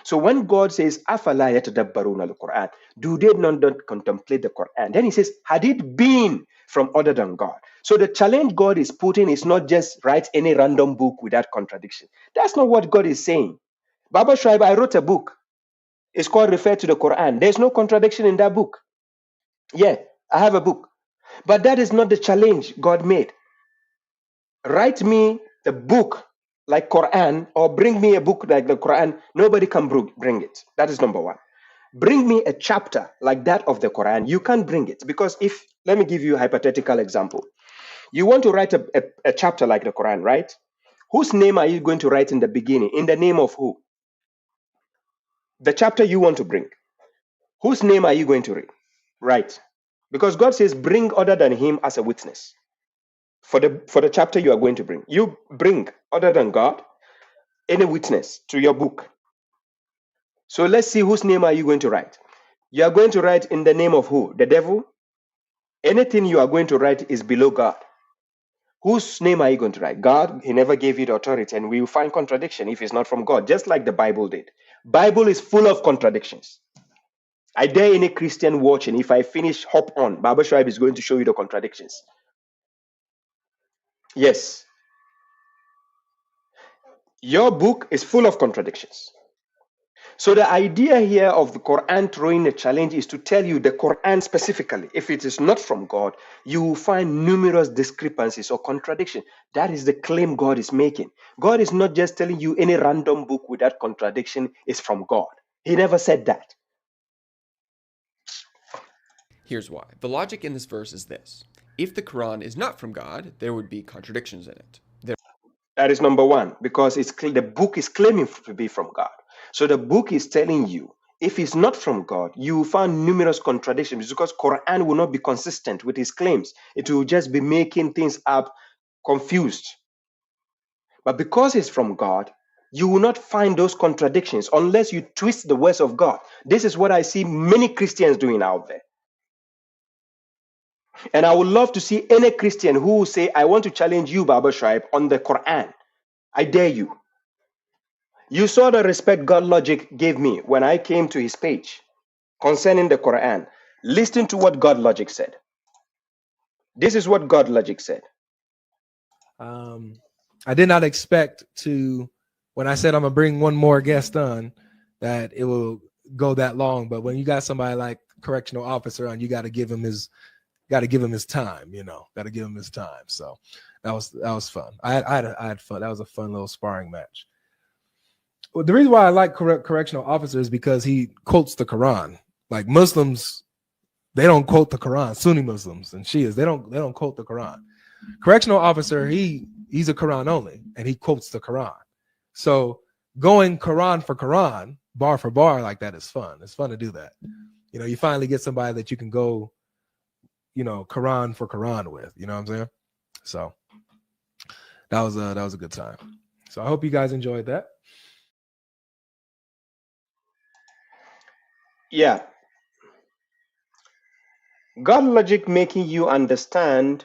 So when God says, "Afala yatadabbaruna al-Quran," do they not contemplate the Quran? Then he says, had it been from other than God. So the challenge God is putting is not just write any random book without contradiction. That's not what God is saying. Baba Shuaib, I wrote a book. It's called Refer to the Quran. There's no contradiction in that book. Yeah, I have a book. But that is not the challenge God made. Write me the book like Quran, or bring me a book like the Quran. Nobody can bring it. That is number one. Bring me a chapter like that of the Quran. You can't bring it, because if, let me give you a hypothetical example. You want to write a chapter like the Quran, right? Whose name are you going to write in the beginning? In the name of who? The chapter you want to bring. Whose name are you going to read? Right. Because God says, bring other than him as a witness. For the chapter you are going to bring. You bring other than God any witness to your book. So let's see, whose name are you going to write? You are going to write in the name of who? The devil? Anything you are going to write is below God. Whose name are you going to write? God, he never gave you the authority, and we will find contradiction if it's not from God, just like the Bible did. Bible is full of contradictions. I dare any Christian watching, if I finish, hop on. Baba Shuaib is going to show you the contradictions. Yes. Your book is full of contradictions. So the idea here of the Quran throwing a challenge is to tell you the Quran specifically, if it is not from God, you will find numerous discrepancies or contradictions. That is the claim God is making. God is not just telling you any random book without contradiction is from God. He never said that. Here's why. The logic in this verse is this. If the Quran is not from God, there would be contradictions in it. That is number one, because the book is claiming to be from God. So the book is telling you, if it's not from God, you will find numerous contradictions, because Quran will not be consistent with his claims. It will just be making things up, confused. But because it's from God, you will not find those contradictions unless you twist the words of God. This is what I see many Christians doing out there. And I would love to see any Christian who will say, I want to challenge you, Baba Shuaib, on the Quran. I dare you. You saw the respect God Logic gave me when I came to his page concerning the Quran. Listen to what God Logic said. This is what God Logic said. I did not expect to, when I said I'm going to bring one more guest on, that it will go that long. But when you got somebody like correctional officer on, you got to give him his time, got to give him his time. So that was fun. I had fun. That was a fun little sparring match. Well, the reason why I like correctional officer is because he quotes the Quran. Like Muslims, they don't quote the Quran. Sunni Muslims and Shias, they don't quote the Quran. Correctional officer, he's a Quran only, and he quotes the Quran. So going Quran for Quran, bar for bar like that is fun. It's fun to do that. You finally get somebody that you can go, Quran for Quran with. You know what I'm saying? So that was a good time. So I hope you guys enjoyed that. Yeah. God Logic making you understand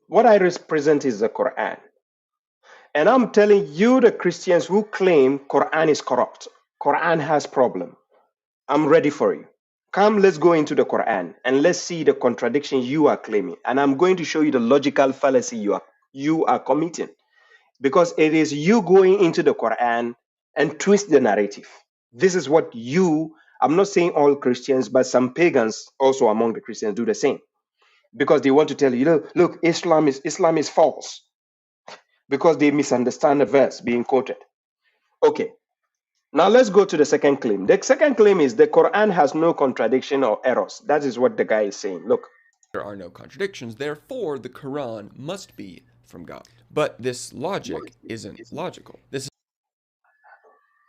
what I represent is the Quran. And I'm telling you, the Christians who claim Quran is corrupt, Quran has problem. I'm ready for you. Come, let's go into the Quran and let's see the contradiction you are claiming. And I'm going to show you the logical fallacy you are committing. Because it is you going into the Quran and twist the narrative. This is what I'm not saying all Christians, but some pagans also among the Christians do the same. Because they want to tell you, look, Islam is false. Because they misunderstand the verse being quoted. Okay, now let's go to the second claim. The second claim is the Quran has no contradiction or errors. That is what the guy is saying. Look. There are no contradictions, therefore the Quran must be from God. But this logic isn't logical.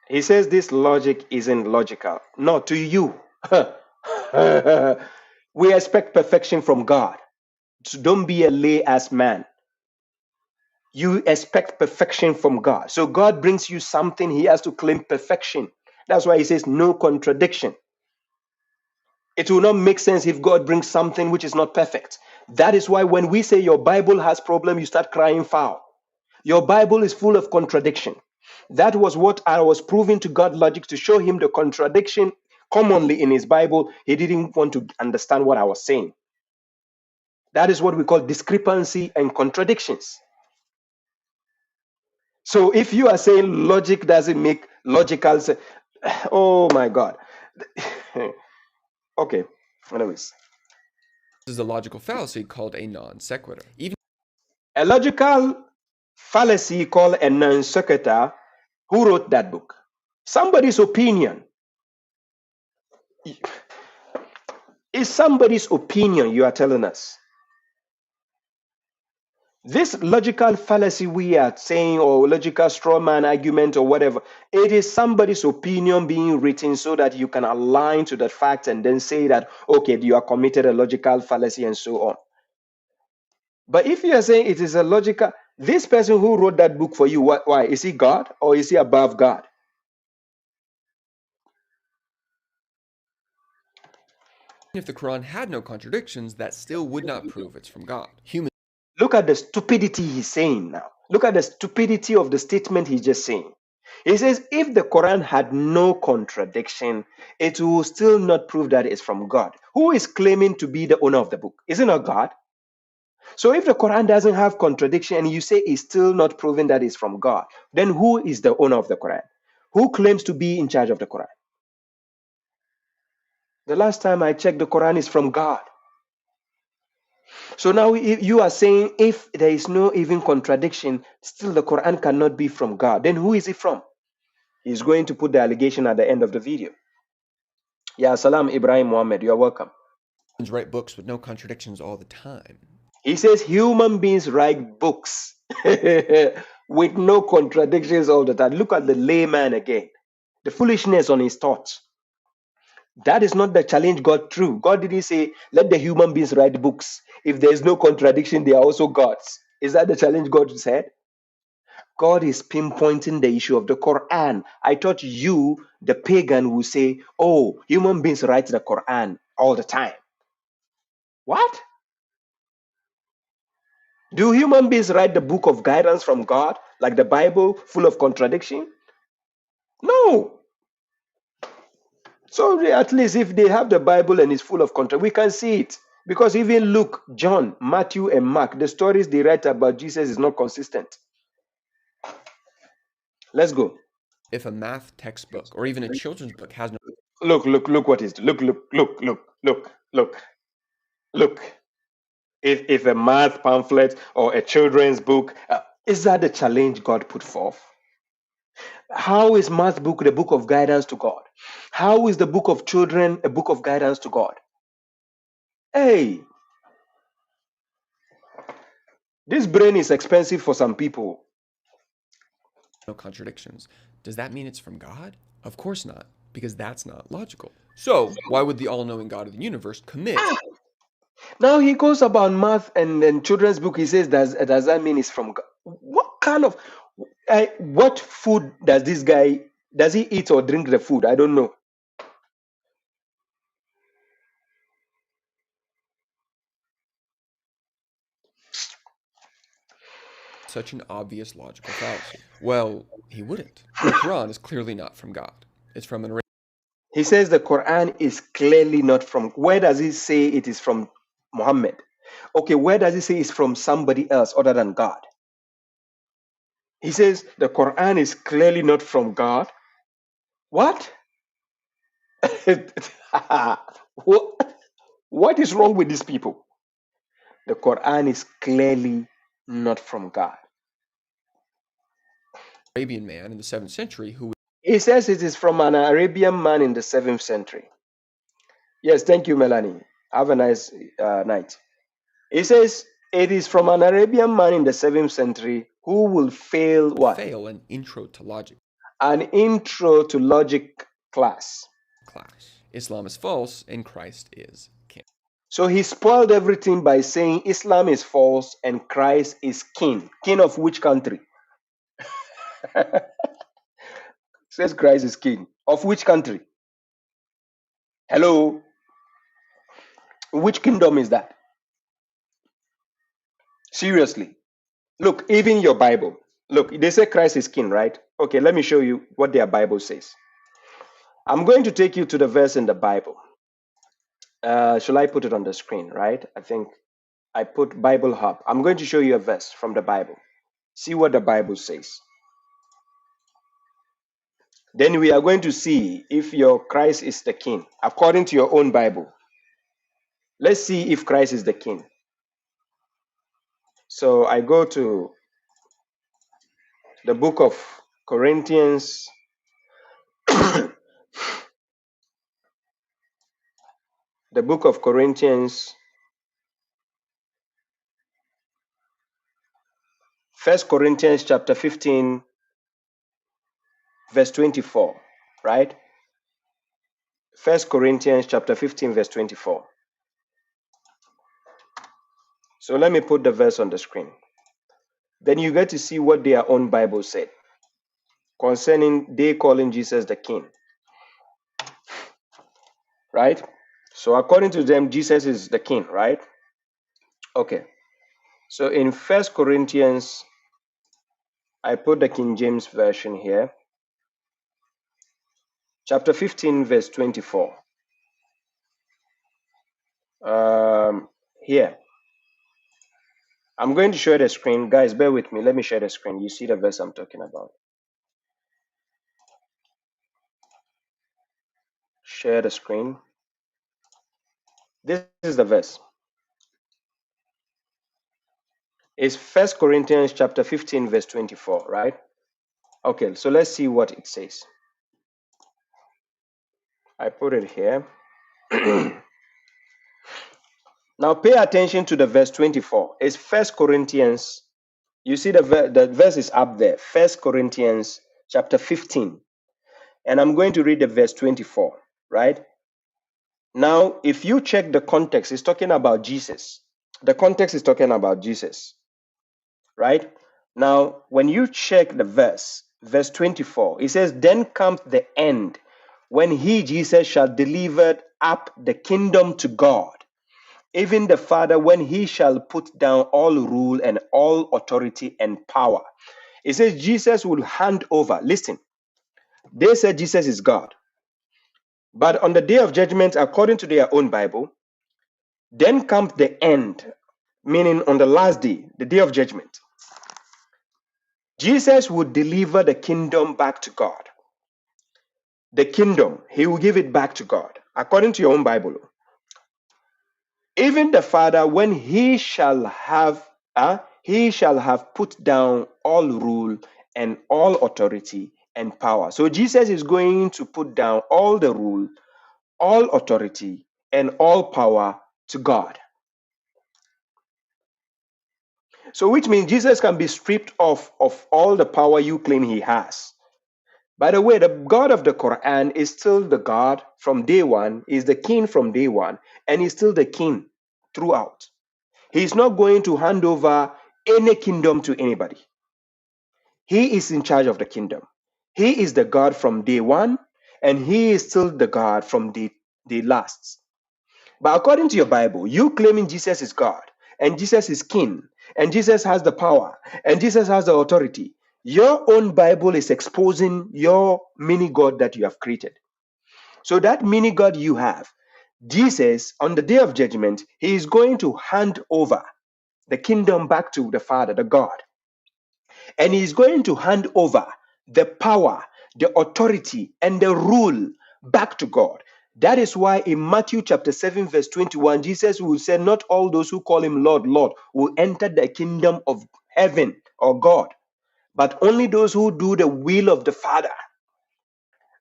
He says this logic isn't logical. No, to you. We expect perfection from God. So don't be a lay-ass man. You expect perfection from God. So God brings you something, he has to claim perfection. That's why he says no contradiction. It will not make sense if God brings something which is not perfect. That is why when we say your Bible has problem, you start crying foul. Your Bible is full of contradiction. That was what I was proving to God logic to show him the contradiction commonly in his Bible. He didn't want to understand what I was saying. That is what we call discrepancy and contradictions. So if you are saying logic doesn't make logical sense, oh my God. Okay, anyways. This is a logical fallacy called a non sequitur. A logical fallacy called a non sequitur. Who wrote that book? Somebody's opinion. It's somebody's opinion you are telling us. This logical fallacy we are saying, or logical straw man argument or whatever, it is somebody's opinion being written so that you can align to the fact and then say that, okay, you are committed a logical fallacy and so on. But if you are saying it is a logical, this person who wrote that book for you, why? Is he God or is he above God? If the Quran had no contradictions, that still would not prove it's from God. Look at the stupidity he's saying now. Look at the stupidity of the statement he's just saying. He says, if the Quran had no contradiction, it will still not prove that it's from God. Who is claiming to be the owner of the book? Is it not God? So if the Quran doesn't have contradiction and you say it's still not proven that it's from God, then who is the owner of the Quran? Who claims to be in charge of the Quran? The last time I checked, the Quran is from God. So now you are saying if there is no even contradiction, still the Quran cannot be from God. Then who is it from? He's going to put the allegation at the end of the video. Ya salam Ibrahim Muhammad, you are welcome. Humans write books with no contradictions all the time. He says human beings write books with no contradictions all the time. Look at the layman again. The foolishness on his thoughts. That is not the challenge God threw. God didn't say, let the human beings write books. If there is no contradiction, they are also gods. Is that the challenge God said? God is pinpointing the issue of the Quran. I thought you, the pagan, would say, oh, human beings write the Quran all the time. What? Do human beings write the book of guidance from God, like the Bible, full of contradiction? No. So at least if they have the Bible and it's full of contradiction, we can see it. Because even Luke, John, Matthew, and Mark, the stories they write about Jesus is not consistent. Let's go. If a math textbook or even a children's book has no... Look what is... Look. If a math pamphlet or a children's book, is that the challenge God put forth? How is math book the book of guidance to God? How is the book of children a book of guidance to God? Hey, this brain is expensive for some people. No contradictions. Does that mean it's from God? Of course not, because that's not logical. So why would the all-knowing God of the universe commit? Now he goes about math and children's book. He says, does that mean it's from God? What kind of... what food does this guy, does he eat or drink the food? I don't know. Such an obvious logical fallacy. Well, he wouldn't. The Quran is clearly not from God. It's from an... He says the Quran is clearly not from. Where does he say it is from Muhammad? Okay, where does he say it's from somebody else other than God? He says the Quran is clearly not from God. What? What is wrong with these people? The Quran is clearly not from God. Arabian man in the 7th century who He says it is from an Arabian man in the 7th century. Yes, thank you, Melanie. Have a nice night. He says it is from an Arabian man in the 7th century who will fail what? fail an intro to logic An intro to logic class. Islam is false and Christ is king. So he spoiled everything by saying Islam is false and Christ is king. King of which country? Says Christ is king. Of which country? Hello? Which kingdom is that? Seriously. Look, even your Bible. Look, they say Christ is king, right? Okay, let me show you what their Bible says. I'm going to take you to the verse in the Bible. Shall I put it on the screen, right? I think I put Bible Hub. I'm going to show you a verse from the Bible. See what the Bible says. Then we are going to see if your Christ is the king, according to your own Bible. Let's see if Christ is the king. So I go to the book of Corinthians. The book of Corinthians. 1 Corinthians chapter 15, verse 24, right? 1 Corinthians chapter 15, verse 24. So let me put the verse on the screen. Then you get to see what their own Bible said concerning they calling Jesus the king. Right? So according to them, Jesus is the king, right? Okay. So in 1 Corinthians, I put the King James Version here. Chapter 15, verse 24. Here. I'm going to share the screen. Guys, bear with me. Let me share the screen. You see the verse I'm talking about. Share the screen. This is the verse. It's 1 Corinthians chapter 15, verse 24, right? Okay, so let's see what it says. I put it here. Now pay attention to the verse 24. It's 1 Corinthians. You see the verse is up there. 1 Corinthians chapter 15. And I'm going to read the verse 24, right? Now, if you check the context, it's talking about Jesus. The context is talking about Jesus, right? Now, when you check the verse 24, it says, then comes the end, when he, Jesus, shall deliver up the kingdom to God, even the Father, when he shall put down all rule and all authority and power. It says Jesus will hand over. Listen, they said Jesus is God. But on the day of judgment, according to their own Bible, then comes the end, meaning on the last day, the day of judgment. Jesus would deliver the kingdom back to God. The kingdom, he will give it back to God, according to your own Bible. Even the Father, when he shall have put down all rule and all authority and power. So Jesus is going to put down all the rule, all authority, and all power to God. So which means Jesus can be stripped of all the power you claim he has. By the way, the God of the Quran is still the God from day one, is the king from day one, and he's still the king throughout. He's not going to hand over any kingdom to anybody. He is in charge of the kingdom. He is the God from day one, and he is still the God from the last. But according to your Bible, you claiming Jesus is God, and Jesus is king, and Jesus has the power, and Jesus has the authority. Your own Bible is exposing your mini God that you have created. So that mini God you have, Jesus, on the day of judgment, he is going to hand over the kingdom back to the Father, the God. And he is going to hand over the power, the authority, and the rule back to God. That is why in Matthew chapter 7, verse 21, Jesus will say, not all those who call him Lord, Lord will enter the kingdom of heaven or God, but only those who do the will of the Father.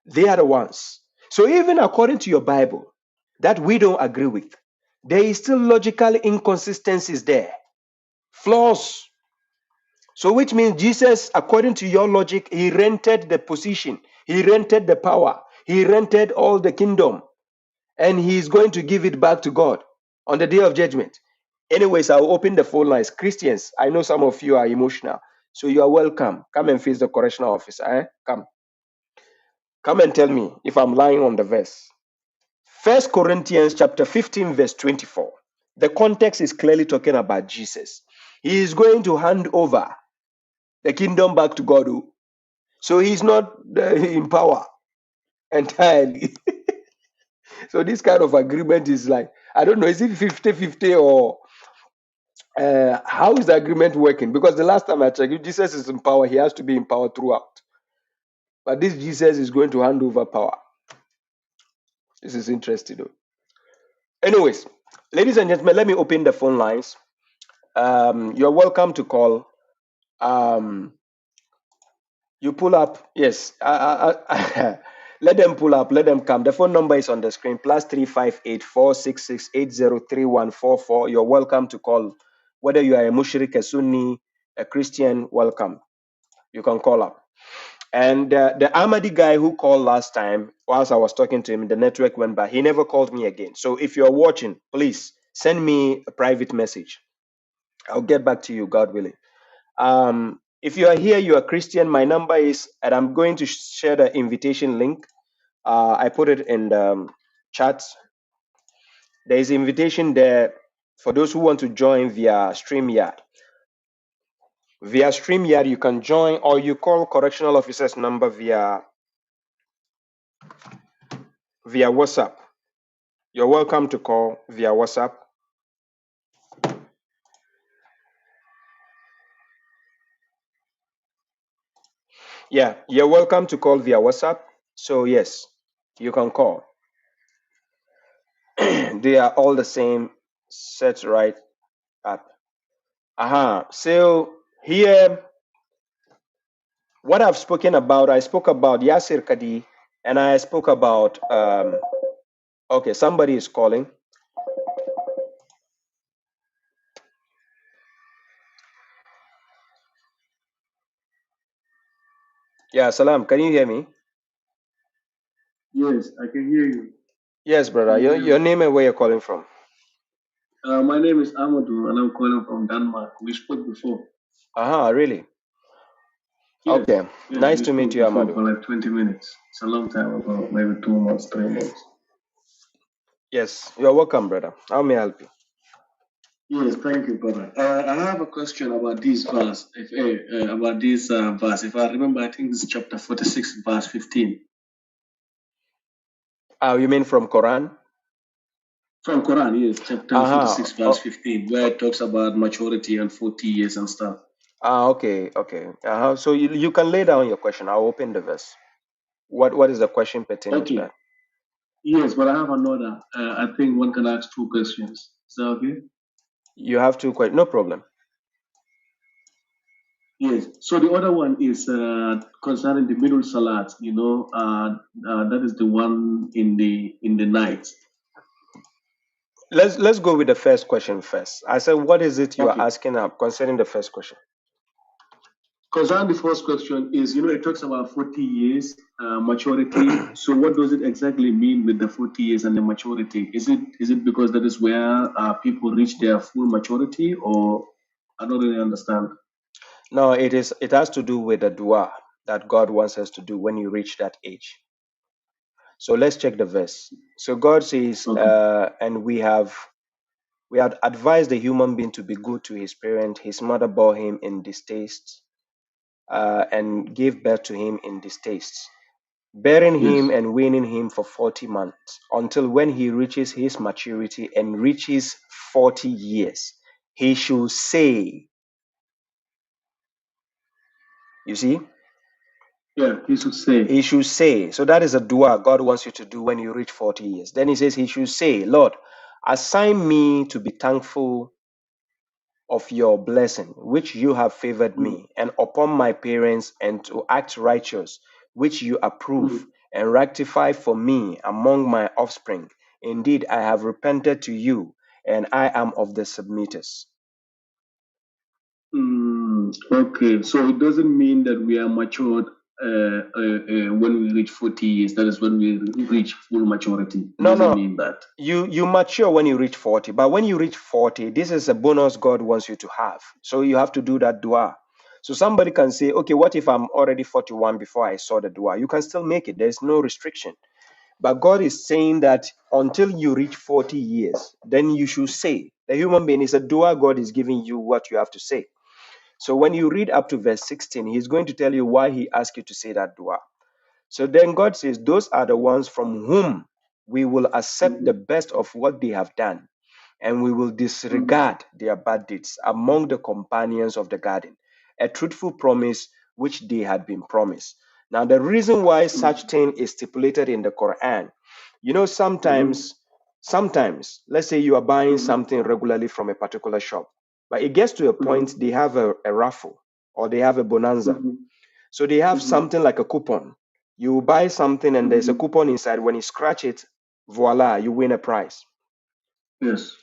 They are the ones. So even according to your Bible, that we don't agree with, there is still logical inconsistencies there, flaws. So which means Jesus, according to your logic, he rented the position, he rented the power, he rented all the kingdom, and he is going to give it back to God on the day of judgment. Anyways, I'll open the phone lines. Christians, I know some of you are emotional, so you are welcome. Come and face the correctional officer. Come and tell me if I'm lying on the verse. First Corinthians chapter 15, verse 24. The context is clearly talking about Jesus. He is going to hand over the kingdom back to God. So he's not in power entirely. So this kind of agreement is like, I don't know, is it 50-50 or how is the agreement working? Because the last time I checked, if Jesus is in power, he has to be in power throughout. But this Jesus is going to hand over power. This is interesting though. Anyways, ladies and gentlemen, let me open the phone lines. You're welcome to call. You pull up. Yes. Let them pull up. Let them come. The phone number is on the screen. +358-466-803144. You're welcome to call. Whether you are a Mushrik, a Sunni, a Christian, welcome. You can call up. And the Ahmadi guy who called last time, whilst I was talking to him, the network went by. He never called me again. So if you're watching, please send me a private message. I'll get back to you, God willing. If you are here, you are Christian, my number is, and I'm going to share the invitation link. I put it in the chat. There is invitation there for those who want to join via StreamYard. Via StreamYard, you can join, or you call correctional officer's number via WhatsApp. You're welcome to call via WhatsApp. Yeah, you're welcome to call via WhatsApp. So yes, you can call. They are all the same, set right up. So here, what I've spoken about, I spoke about Yasir Qadhi, and I spoke about, okay, somebody is calling. Yeah, Salam, can you hear me? Yes, I can hear you. Yes, brother. Your name and where you're calling from? My name is Amadou, and I'm calling from Denmark. We spoke before. Really? Yes, Okay. yes, Nice to meet you, Amadou. For like 20 minutes. It's a long time ago, maybe 2 months, 3 months. Yes, you're welcome, brother. How may I help you? Yes, thank you, brother. I have a question about this verse. If I remember, I think this is chapter 46, verse 15. You mean from Quran? From Quran, yes, chapter 46, verse 15, where it talks about maturity and 40 years and stuff. Okay. So you can lay down your question. I'll open the verse. What is the question pertaining to that? Yes, but I have another. I think one can ask 2 questions. Is that okay? You have 2 questions. No problem. Yes. So the other one is concerning the middle salat. That is the one in the night. Let's go with the first question first. I said, what is it you are asking up concerning the first question? Concerning the first question is, it talks about 40 years maturity. So what does it exactly mean with the 40 years and the maturity? Is it because that is where people reach their full maturity, or I don't really understand? No, it has to do with the dua that God wants us to do when you reach that age. So let's check the verse. So God says, and we had advised the human being to be good to his parent. His mother bore him in distaste and gave birth to him in distaste. bearing Yes. him and weaning him for 40 months, until when he reaches his maturity and reaches 40 years, he should say, you see, Yeah, he should say. he should say. So that is a dua God wants you to do when you reach 40 years. Then he says he should say, Lord, assign me to be thankful of your blessing, which you have favored me, and upon my parents, and to act righteous, which you approve, and rectify for me among my offspring. Indeed, I have repented to you, and I am of the submitters. Okay, so it doesn't mean that we are matured when we reach 40 years. That is when we reach full maturity. It doesn't mean that. You mature when you reach 40, but when you reach 40, this is a bonus God wants you to have. So you have to do that dua. So somebody can say, okay, what if I'm already 41 before I saw the dua? You can still make it. There's no restriction. But God is saying that until you reach 40 years, then you should say. The human being is a dua. God is giving you what you have to say. So when you read up to verse 16, he's going to tell you why he asked you to say that dua. So then God says, those are the ones from whom we will accept the best of what they have done, and we will disregard their bad deeds among the companions of the garden, a truthful promise which they had been promised. Now, the reason why such thing is stipulated in the Quran, you know, sometimes, let's say you are buying something regularly from a particular shop, but it gets to a point they have a raffle or they have a bonanza. So they have something like a coupon. You buy something and there's a coupon inside. When you scratch it, voila, you win a prize. Yes.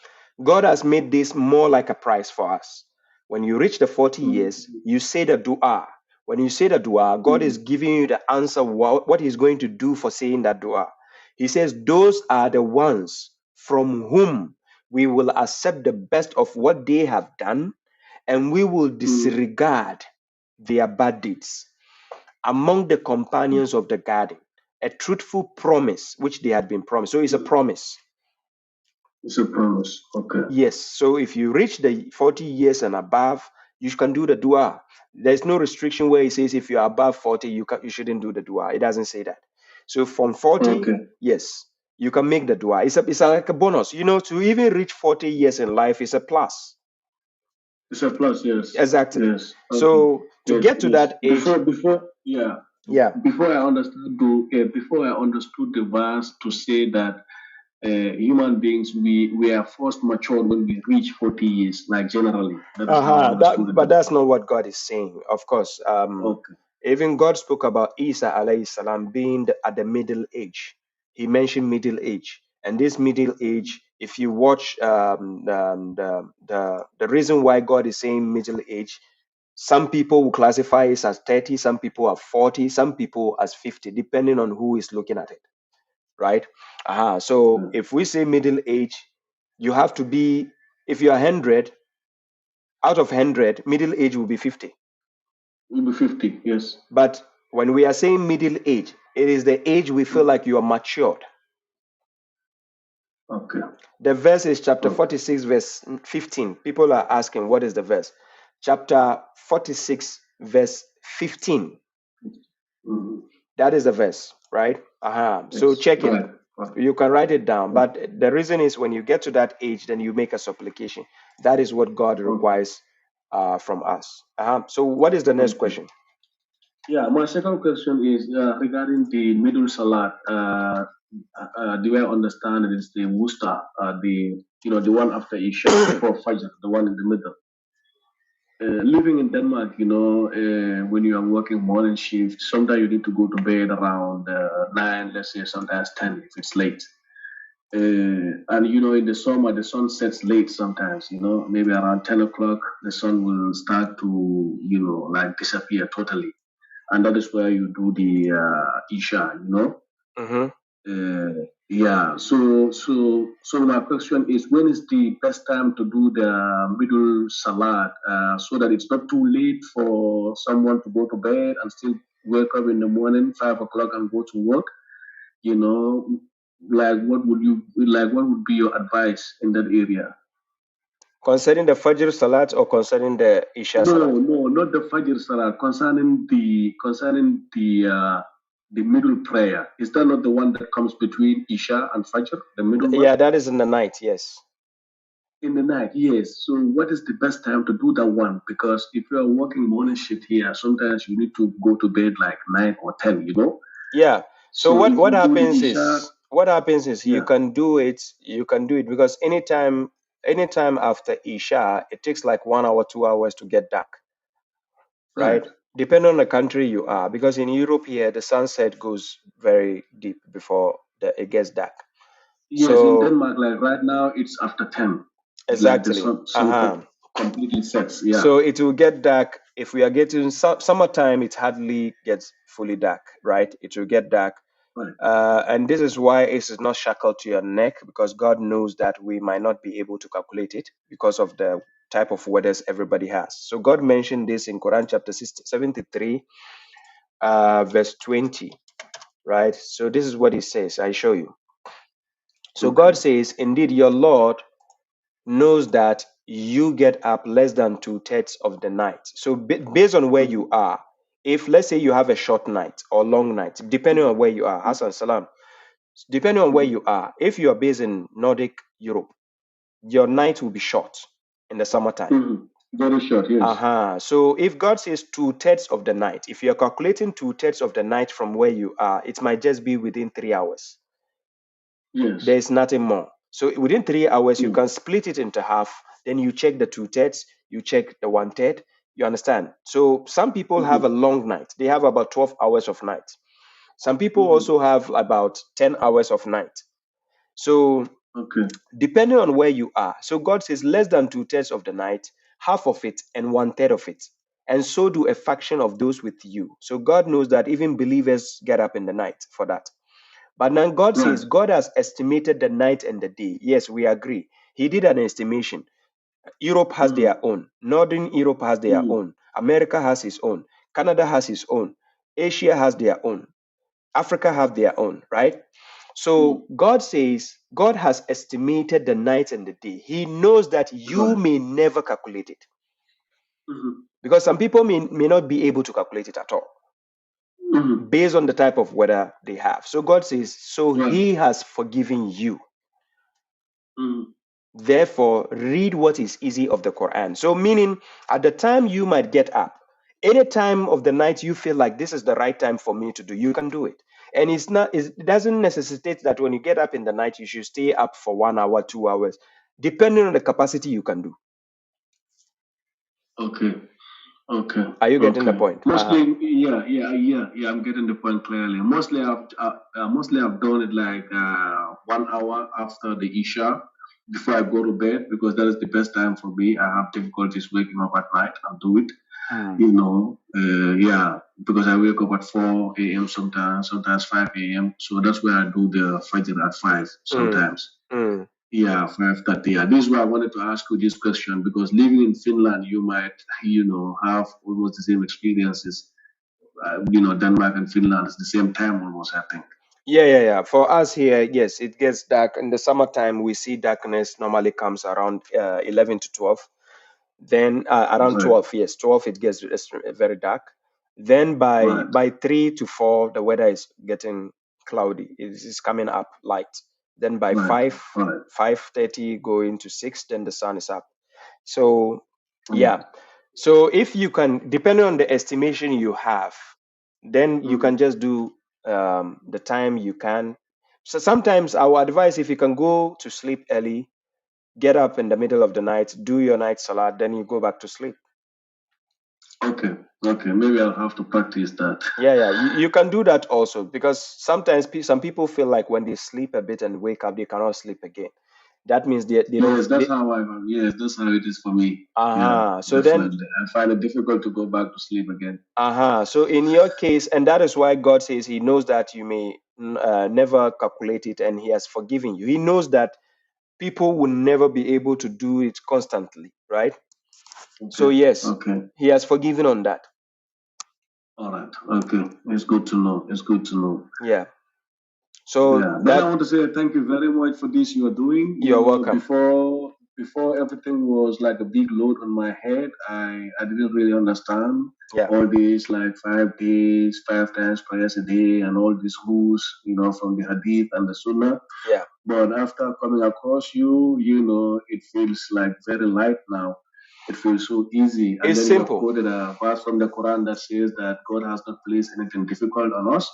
God has made this more like a prize for us. When you reach the 40 years, you say the dua. When you say the dua, God is giving you the answer what he's going to do for saying that dua. He says, those are the ones from whom we will accept the best of what they have done, and we will disregard their bad deeds among the companions of the garden, a truthful promise which they had been promised. So it's a promise. It's a promise. Okay. Yes. So if you reach the 40 years and above, you can do the dua. There's no restriction where it says if you're above 40, you shouldn't do the dua. It doesn't say that. So from 40, yes, you can make the dua. It's like a bonus. You know, to even reach 40 years in life is a plus. It's a plus, yes. Exactly. Yes. Okay. So to get to that age, before I understood the verse to say that human beings we are first matured when we reach 40 years, like generally. That is how I understood it. But that's not what God is saying. Of course, even God spoke about Isa alayhi salam being at the middle age. He mentioned middle age, and this middle age, if you watch the reason why God is saying middle age, some people will classify it as 30, some people are 40, some people as 50, depending on who is looking at it, right? So if we say middle age, you have to be, if you are 100, out of 100, middle age will be 50. Will be 50, yes. But when we are saying middle age, it is the age we feel like you are matured. Okay. The verse is chapter 46, verse 15. People are asking, what is the verse? Chapter 46, verse 15. That is the verse, right? So check it. You can write it down. But the reason is when you get to that age, then you make a supplication. That is what God requires from us. So what is the next question? Yeah, my second question is regarding the middle salat. The way I understand it is the wusta, the one after Isha before Fajr, the one in the middle. Living in Denmark, when you are working morning shift, sometimes you need to go to bed around 9, let's say sometimes 10 if it's late. And in the summer, the sun sets late sometimes, maybe around 10 o'clock, the sun will start to, like disappear totally. And that is where you do the Isha, So my question is, when is the best time to do the middle salat, so that it's not too late for someone to go to bed and still wake up in the morning, 5 o'clock, and go to work? What would be your advice in that area? Concerning the Fajr Salat or concerning the Isha Salat? No, not the Fajr Salat. Concerning the the middle prayer. Is that not the one that comes between Isha and Fajr, the middle one? Yeah, that is in the night, yes. In the night, yes. So what is the best time to do that one? Because if you are working morning shift here, sometimes you need to go to bed like 9 or 10, you know? Yeah. So So if what you do the happens Isha, is you yeah, can do it because anytime after Isha, it takes like 1 hour, 2 hours to get dark, right? right. Depending on the country you are, because in Europe here the sunset goes very deep before it gets dark. Yes, in So Denmark, like right now, it's after 10. Like the exactly. sun completely sets, yeah. So it will get dark. If we are getting summertime, it hardly gets fully dark, right? It will get dark. Right. And this is why it is not shackled to your neck, because God knows that we might not be able to calculate it because of the type of weathers everybody has. So God mentioned this in Quran chapter 73, verse 20, right? So this is what he says. I show you. So Okay. God says, indeed, your Lord knows that you get up less than 2/3 of the night. So based on where you are, if let's say you have a short night or long night, depending on where you are, Hassan Salam, depending on where you are, if you are based in Nordic Europe, your night will be short in the summertime. Very short, yes. So if God says 2/3 of the night, if you're calculating 2/3 of the night from where you are, it might just be within 3 hours. Yes. There's nothing more. So within 3 hours, you can split it into half. Then you check the 2/3, you check the 1/3. You understand? So some people have a long night. They have about 12 hours of night. Some people also have about 10 hours of night. So depending on where you are. So God says less than 2/3 of the night, half of it, and 1/3 of it. And so do a fraction of those with you. So God knows that even believers get up in the night for that. But now God says God has estimated the night and the day. Yes, we agree. He did an estimation. Europe has their own. Northern Europe has their own. America has his own. Canada has his own. Asia has their own. Africa have their own, right? So God says God has estimated the night and the day. He knows that you may never calculate it. Because some people may not be able to calculate it at all. Based on the type of weather they have. So God says, so he has forgiven you. Therefore, read what is easy of the Quran. So meaning, at the time you might get up, any time of the night you feel like this is the right time for me to do, you can do it. And it doesn't necessitate that when you get up in the night, you should stay up for 1 hour, 2 hours, depending on the capacity you can do. Okay. Are you getting the point? Mostly, I'm getting the point clearly. Mostly, I've done it like 1 hour after the Isha before I go to bed, because that is the best time for me. I have difficulties waking up at night. I'll do it. Because I wake up at 4 a.m. sometimes 5 a.m. So that's where I do the Fajr at 5 sometimes. 5:30. Yeah, this is why I wanted to ask you this question, because living in Finland, you might, have almost the same experiences. Denmark and Finland is the same time almost, I think. Yeah. For us here, yes, it gets dark. In the summertime, we see darkness normally comes around 11 to 12. Then around 12, yes, 12, it gets very dark. Then by 3 to 4, the weather is getting cloudy. It is coming up light. Then by 5:30, going to 6, then the sun is up. So, So if you can, depending on the estimation you have, then you can just do the time you can. So sometimes I would advise, if you can go to sleep early, get up in the middle of the night, do your night salat, then you go back to sleep. Okay. Maybe I'll have to practice that. You can do that also, because sometimes some people feel like when they sleep a bit and wake up, they cannot sleep again. That means they don't. Yes, that's how it is for me. So then I find it difficult to go back to sleep again. So in your case, and that is why God says he knows that you may never calculate it, and he has forgiven you. He knows that people will never be able to do it constantly, right? So yes, he has forgiven on that. All right. Okay. It's good to know. Yeah. So then I want to say thank you very much for this you are doing. You're welcome. before everything was like a big load on my head. I didn't really understand Yeah. all these like 5 days, 5 times prayers a day, and all these rules, from the Hadith and the Sunnah. Yeah. But after coming across you, it feels like very light now. It feels so easy. And It's then you have simple. quoted a verse from the Quran that says that God has not placed anything difficult on us.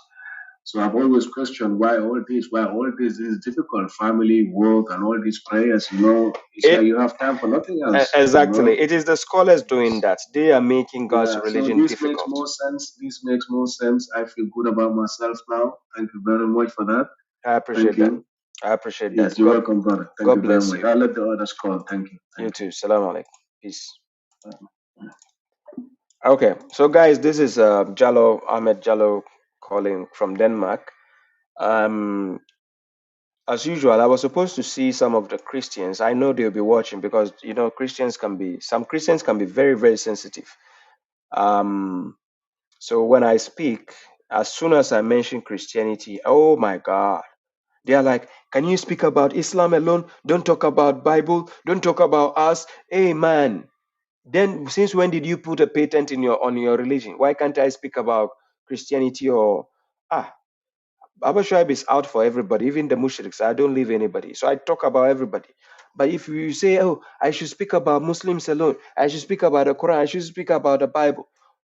So I've always questioned why all this is difficult, family, work, and all these prayers. It's like you have time for nothing else. Exactly. It is the scholars doing that. They are making God's Yeah. So religion this makes difficult. more sense. This makes more sense. I feel good about myself now. Thank you very much for that. I appreciate Thank that. you. I appreciate Yes, that. you're God, welcome, brother. Thank God you very bless much. you. I'll let the others call. Thank you. You too. Salam alaikum. Peace. Okay. So guys, this is Ahmed Jallo calling from Denmark. As usual, I was supposed to see some of the Christians. I know they'll be watching because some Christians can be very, very sensitive. So when I speak, as soon as I mention Christianity, oh my God, they are like, can you speak about Islam alone? Don't talk about Bible. Don't talk about us. Hey man, then since when did you put a patent on your religion? Why can't I speak about Christianity or Baba Shoaib is out for everybody, even the mushriks. I don't leave anybody. So I talk about everybody. But if you say, oh, I should speak about Muslims alone, I should speak about the Quran, I should speak about the Bible.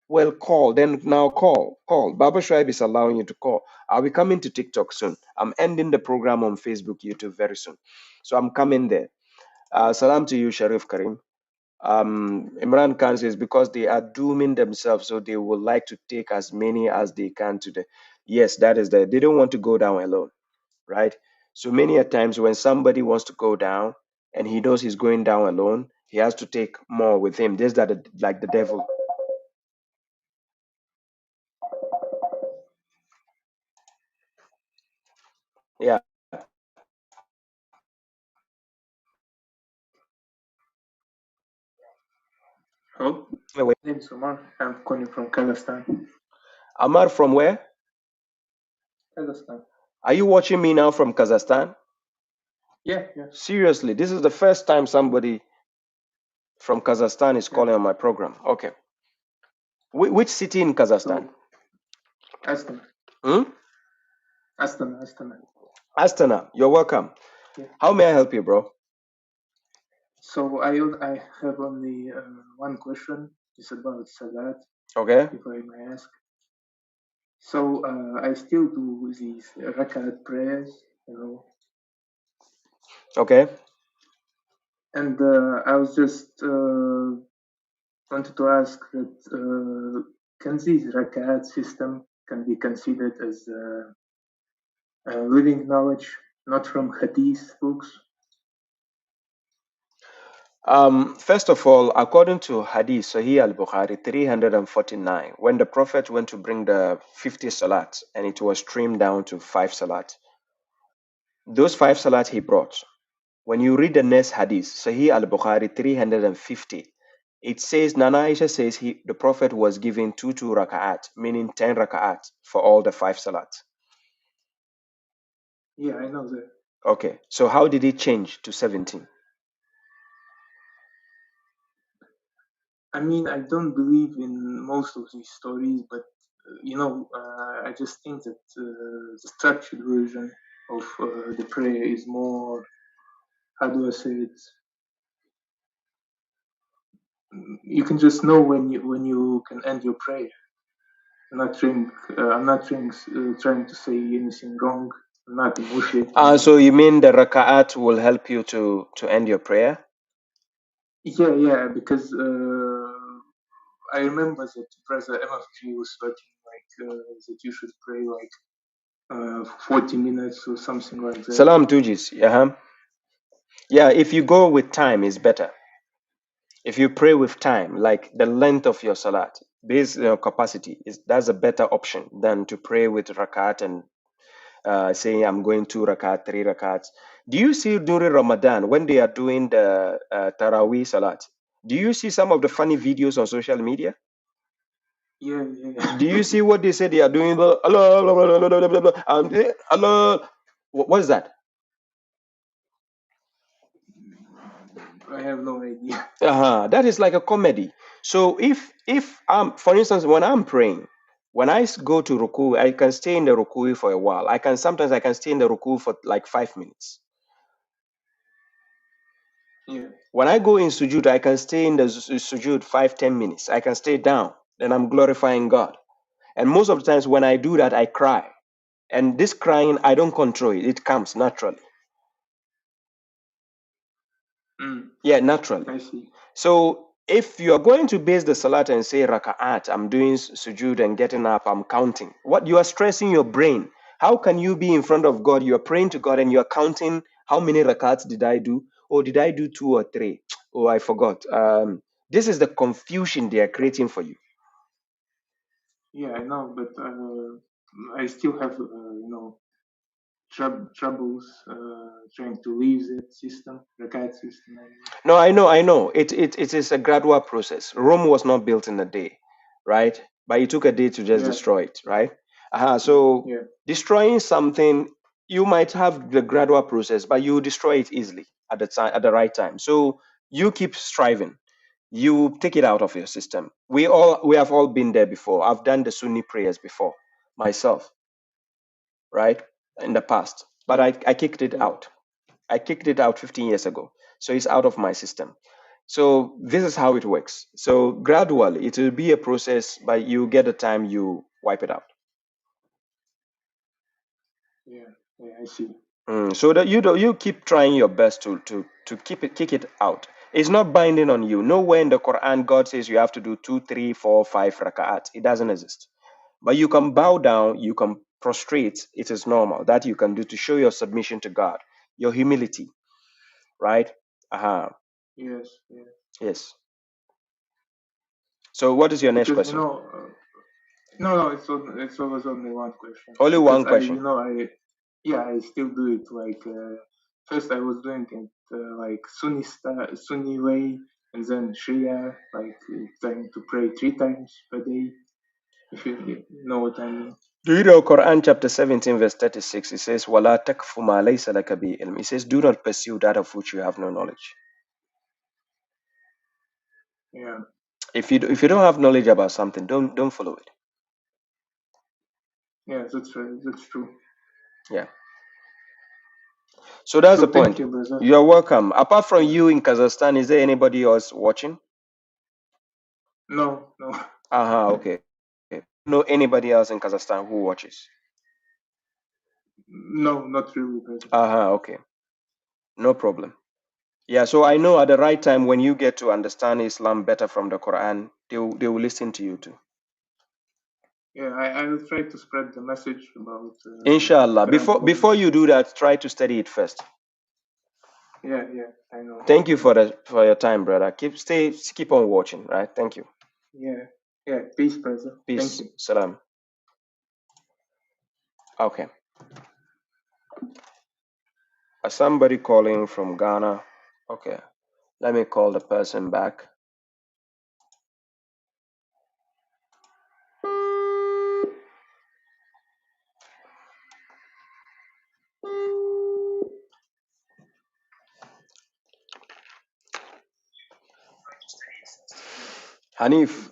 Well, call. Then now call. Baba Shoaib is allowing you to call. I'll be coming to TikTok soon. I'm ending the program on Facebook, YouTube very soon. So I'm coming there. Salam to you, Sharif Karim. Imran Khan says because they are dooming themselves, so they would like to take as many as they can today. Yes, that is they don't want to go down alone, right? So many a times when somebody wants to go down and he knows he's going down alone, he has to take more with him. Just that like the devil. Yeah. Hello, Anyway, my name is Omar. I'm calling from Kazakhstan. Amar from where? Kazakhstan. Are you watching me now from Kazakhstan? Yeah. Seriously, this is the first time somebody from Kazakhstan is calling on my program. Okay. Which city in Kazakhstan? So, Astana. Hmm? Astana. Astana, you're welcome. Yeah. How may I help you, bro? So I have only one question. It's about Salat, Okay. if I may ask. So I still do these rakat prayers, Okay. And I was just wanted to ask that can this rakat system can be considered as living knowledge, not from Hadith books? First of all, according to Hadith Sahih al-Bukhari 349, when the Prophet went to bring the 50 salat and it was trimmed down to 5 salat, those 5 salat he brought. When you read the next Hadith, Sahih al-Bukhari 350, it says, Nana Aisha says the Prophet was giving 2 raka'at, meaning 10 raka'at for all the 5 salat. Yeah, I know that. Okay, so how did it change to 17? I mean, I don't believe in most of these stories, but I just think that the structured version of the prayer is more. How do I say it? You can just know when you can end your prayer. I'm not trying to say anything wrong. I'm not a mushrik. So you mean the raka'at will help you to end your prayer? Yeah, because I remember that Brother MFG was talking that you should pray 40 minutes or something like that. Salam Tujis. Yeah, if you go with time, it's better. If you pray with time, like the length of your salat, based on your capacity, that's a better option than to pray with rakat and saying I'm going 2 rakat, 3 rakats. Do you see during Ramadan when they are doing the Taraweeh salat? Do you see some of the funny videos on social media? Yeah. Do you see what they say they are doing? Allah. What is that? I have no idea. That is like a comedy. So if for instance, when I'm praying, when I go to ruku, I can stay in the ruku for a while. I can stay in the ruku for like 5 minutes. Yeah. When I go in sujud, I can stay in the sujud 5-10 minutes. I can stay down, then I'm glorifying God. And most of the times when I do that, I cry. And this crying, I don't control it. It comes naturally. Yeah, naturally. I see. So if you are going to base the salat and say raka'at, I'm doing sujud and getting up, I'm counting. What you are stressing your brain. How can you be in front of God? You are praying to God and you are counting how many rak'ats did I do? Or did I do 2 or 3? Oh, I forgot. This is the confusion they are creating for you. Yeah, I know, but I still have, troubles trying to leave that system, the guide system. No, I know. It is a gradual process. Rome was not built in a day, right? But it took a day to just destroy it, right? So destroying something, you might have the gradual process, but you destroy it easily at the right time. So you keep striving. You take it out of your system. We have all been there before. I've done the Sunni prayers before myself, right? In the past. But I kicked it out. I kicked it out 15 years ago. So it's out of my system. So this is how it works. So gradually, it will be a process, but you get the time, you wipe it out. Yeah, I see. So that you keep trying your best to kick it out. It's not binding on you. Nowhere in the Quran God says you have to do 2, 3, 4, 5 rak'at. It doesn't exist. But you can bow down, you can prostrate. It is normal that you can do to show your submission to God, your humility, right? Yes. Yes. So what is your next Because, question? No, it's always only one question. Only Because one question. I still do it. Like first, I was doing it like Sunni way, and then Shia, like trying to pray 3 times per day. If you know what I mean. Do you know Quran chapter 17 verse 36? It says, "Wala takfu ma laysa laka bi ilm." It says, "Do not pursue that of which you have no knowledge." Yeah. If you don't have knowledge about something, don't follow it. Yeah, that's true. Yeah. So that's the point. Thank you, brother. You're welcome. Apart from you in Kazakhstan, is there anybody else watching? No. Okay. Know anybody else in Kazakhstan who watches? No, not really, brother. Okay. No problem. Yeah, so I know at the right time when you get to understand Islam better from the Quran, they will listen to you too. Yeah, I will try to spread the message about. Inshallah. Before you do that, try to study it first. Yeah, I know. Thank you for your time, brother. Keep on watching, right? Thank you. Yeah. Peace, brother. Peace. Thank you. Salam. Okay. Somebody calling from Ghana. Okay. Let me call the person back. Hanif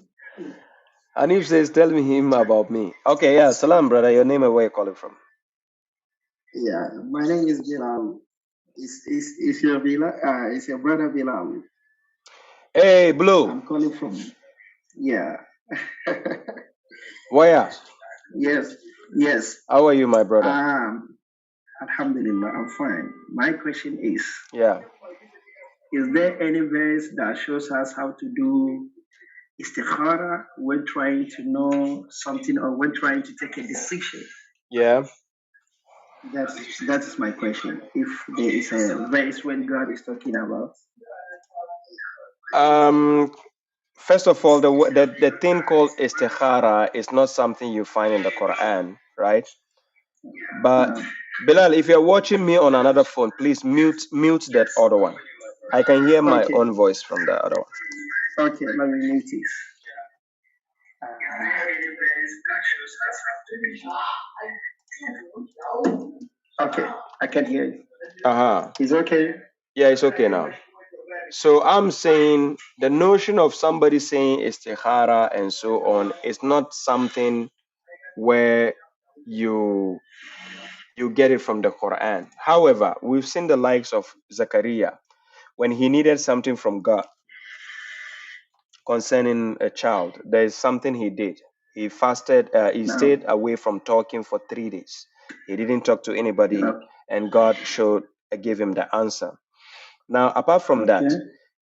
says, tell me him about me. Okay, yeah. Salam, brother. Your name and where you calling from? Yeah, my name is Bilal. Is your Bilal? Is your brother Bilal? Hey, Blue. I'm calling from. Yeah. Where? Yes. How are you, my brother? Alhamdulillah, I'm fine. My question is. Yeah. Is there any verse that shows us how to do istikhara when trying to know something or when trying to take a decision? Yeah. That is my question. If there is a verse when God is talking about. First of all, the thing called istikhara is not something you find in the Quran, right? But Bilal, if you're watching me on another phone, please mute that other one. I can hear my own voice from the other one. Okay, let me mute it. Okay, I can hear you. Uh-huh. Is okay? Yeah, it's okay now. So I'm saying the notion of somebody saying istikhara and so on is not something where you get it from the Quran. However, we've seen the likes of Zachariah when he needed something from God concerning a child. There is something he did. He fasted. He No. stayed away from talking for 3 days. He didn't talk to anybody, Okay. and God gave him the answer. Now, apart from that, Okay.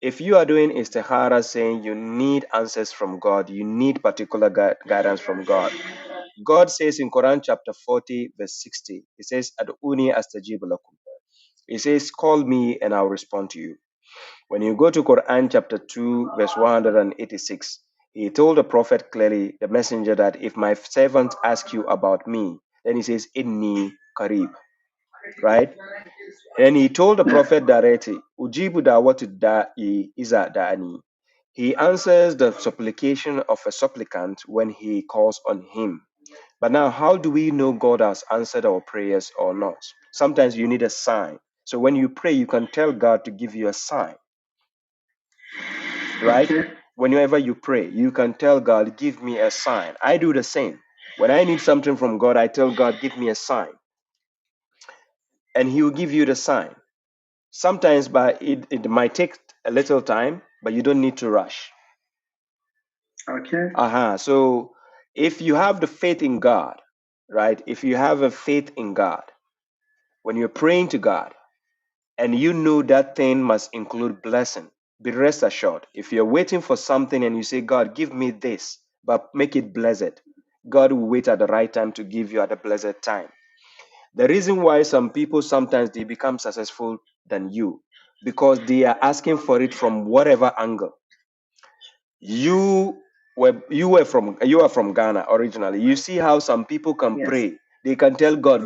if you are doing istikhara saying you need answers from God, you need particular guidance from God. God says in Quran chapter 40, verse 60, He says, Ad'uni astajib lakum. He says, call me and I'll respond to you. When you go to Quran chapter 2, verse 186, he told the prophet clearly, the messenger, that if my servant ask you about me, then he says, Inni Qarib, right? And he told the prophet directly, Ujibu da'watu da'i iza da'ani. He answers the supplication of a supplicant when he calls on him. But now, how do we know God has answered our prayers or not? Sometimes you need a sign. So when you pray, you can tell God to give you a sign, right? Okay. Whenever you pray, you can tell God, give me a sign. I do the same. When I need something from God, I tell God, give me a sign. And he will give you the sign. Sometimes it might take a little time, but you don't need to rush. Okay. So if you have the faith in God, right? If you have a faith in God, when you're praying to God, and you know that thing must include blessing, be rest assured. If you're waiting for something and you say, God, give me this, but make it blessed, God will wait at the right time to give you at the blessed time. The reason why some people sometimes they become successful than you, because they are asking for it from whatever angle. You are from Ghana originally. You see how some people can Yes. pray. They can tell God,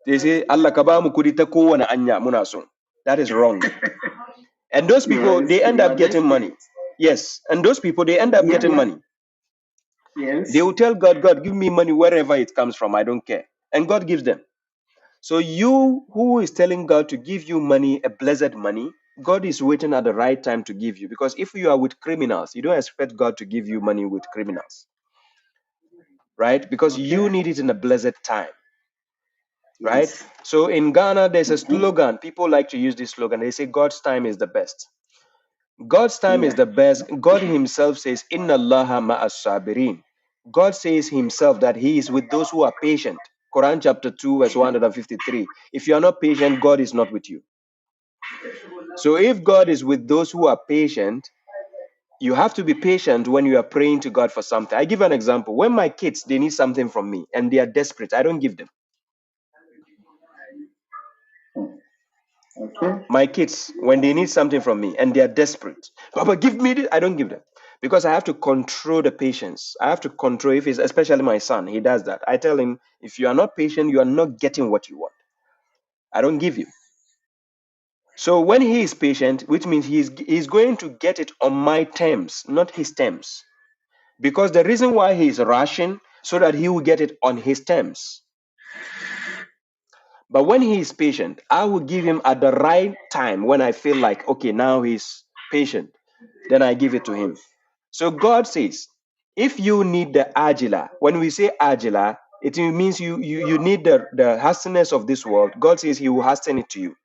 they say Allah kabamu kudita kowane anya muna so. That is wrong. And those people Yes. they end You up are getting money. desperate. Yes. And those people they end up Yeah. getting Yeah. money. They Yes. will tell God, give me money wherever it comes from. I don't care. And God gives them. So you who is telling God to give you money, a blessed money, God is waiting at the right time to give you. Because if you are with criminals, you don't expect God to give you money with criminals, right? Because you Okay. need it in a blessed time, right? Yes. So in Ghana, there's a Mm-hmm. slogan. People like to use this slogan. They say God's time is the best. God's time is Yeah. the best. God himself says, Inna Allaha ma'as sabirin. God says himself that he is with those who are patient. Quran chapter 2, verse 153. If you are not patient, God is not with you. So if God is with those who are patient, you have to be patient when you are praying to God for something. I give an example. When my kids, they need something from me and they are desperate, I don't give them. Okay. My kids, when they need something from me and they are desperate, Papa, give me this, I don't give them. Because I have to control the patience. I have to control, if it's especially my son, he does that. I tell him, if you are not patient, you are not getting what you want. I don't give you. So when he is patient, which means he's going to get it on my terms, not his terms. Because the reason why he is rushing, so that he will get it on his terms. But when he is patient, I will give him at the right time when I feel like, okay, now he's patient. Then I give it to him. So God says, if you need the agila, when we say agila, it means you need the harshness of this world. God says he will hasten it to you.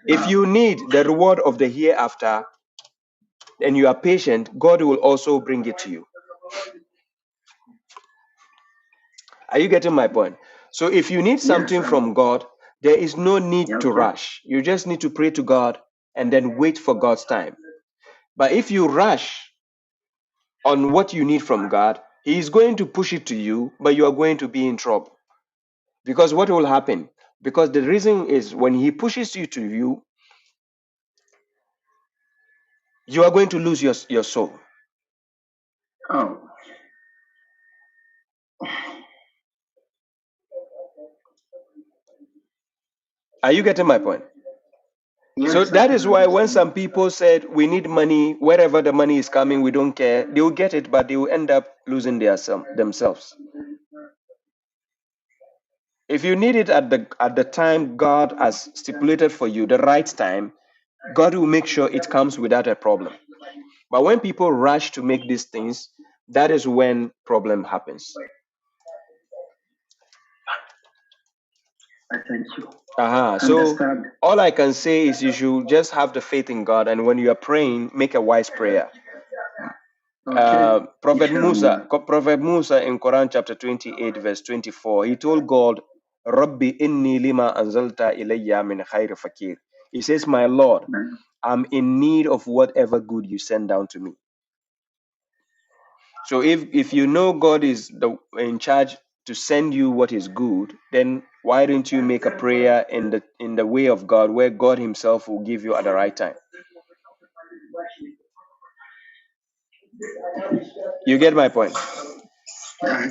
If you need the reward of the hereafter and you are patient, God will also bring it to you. Are you getting my point? So if you need Yes. something from God, there is no need to Okay. rush. You just need to pray to God and then wait for God's time. But if you rush on what you need from God, He is going to push it to you, but you are going to be in trouble. Because what will happen? Because the reason is when He pushes you to you, you are going to lose your soul. Oh. Are you getting my point? So Yes, I that can is why when understand. some people said we need money, wherever the money is coming, we don't care, they will get it, but they will end up losing themselves. If you need it at the time God has stipulated for you, the right time, God will make sure it comes without a problem. But when people rush to make these things, that is when problem happens. I thank you. So Understand. all I can say is you should just have the faith in God, and when you are praying, make a wise prayer. Okay. Prophet Inshallah. Musa in Quran chapter 28 verse 24, he told God, Rabbi inni lima anzalta ilayya min khayri fakir. He says, my Lord, I'm in need of whatever good you send down to me. So if you know God is in charge to send you what is good, then why don't you make a prayer in the way of God, where God himself will give you at the right time? You get my point?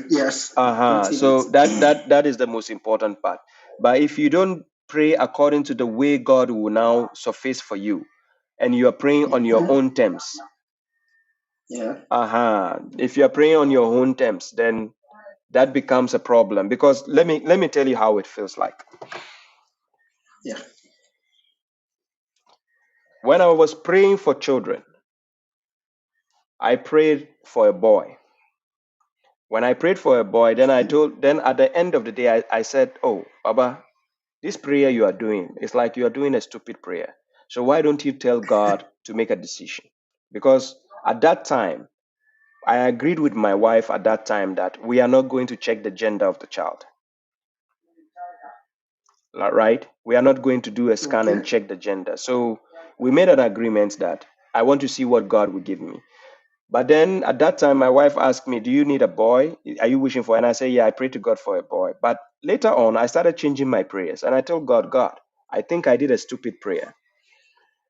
Yes. So that is the most important part. But if you don't pray according to the way God will now surface for you, and you are praying on your own terms, if you are praying on your own terms, then that becomes a problem. Because let me tell you how it feels like. Yeah. When I was praying for children, I prayed for a boy. When I prayed for a boy, then at the end of the day, I said, oh, Baba, this prayer you are doing, it's like you are doing a stupid prayer. So why don't you tell God to make a decision? Because at that time, I agreed with my wife at that time that we are not going to check the gender of the child. Right? We are not going to do a scan and check the gender. So we made an agreement that I want to see what God will give me. But then at that time, my wife asked me, do you need a boy? Are you wishing for? And I said, yeah, I pray to God for a boy. But later on, I started changing my prayers. And I told God, God, I think I did a stupid prayer.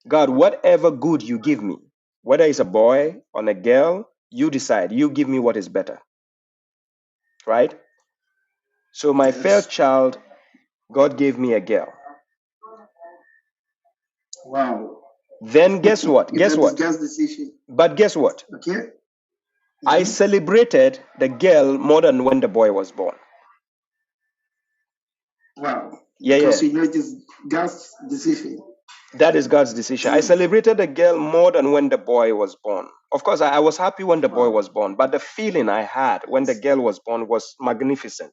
God, whatever good you give me, whether it's a boy or a girl, you decide. You give me what is better. Right? So my first child, God gave me a girl. Wow. Then guess what? Guess what? God's decision. But guess what? Okay. I celebrated the girl more than when the boy was born. Wow. Yeah. Because you know it is God's decision. That is God's decision. I celebrated the girl more than when the boy was born. Of course, I was happy when the boy was born, but the feeling I had when the girl was born was magnificent.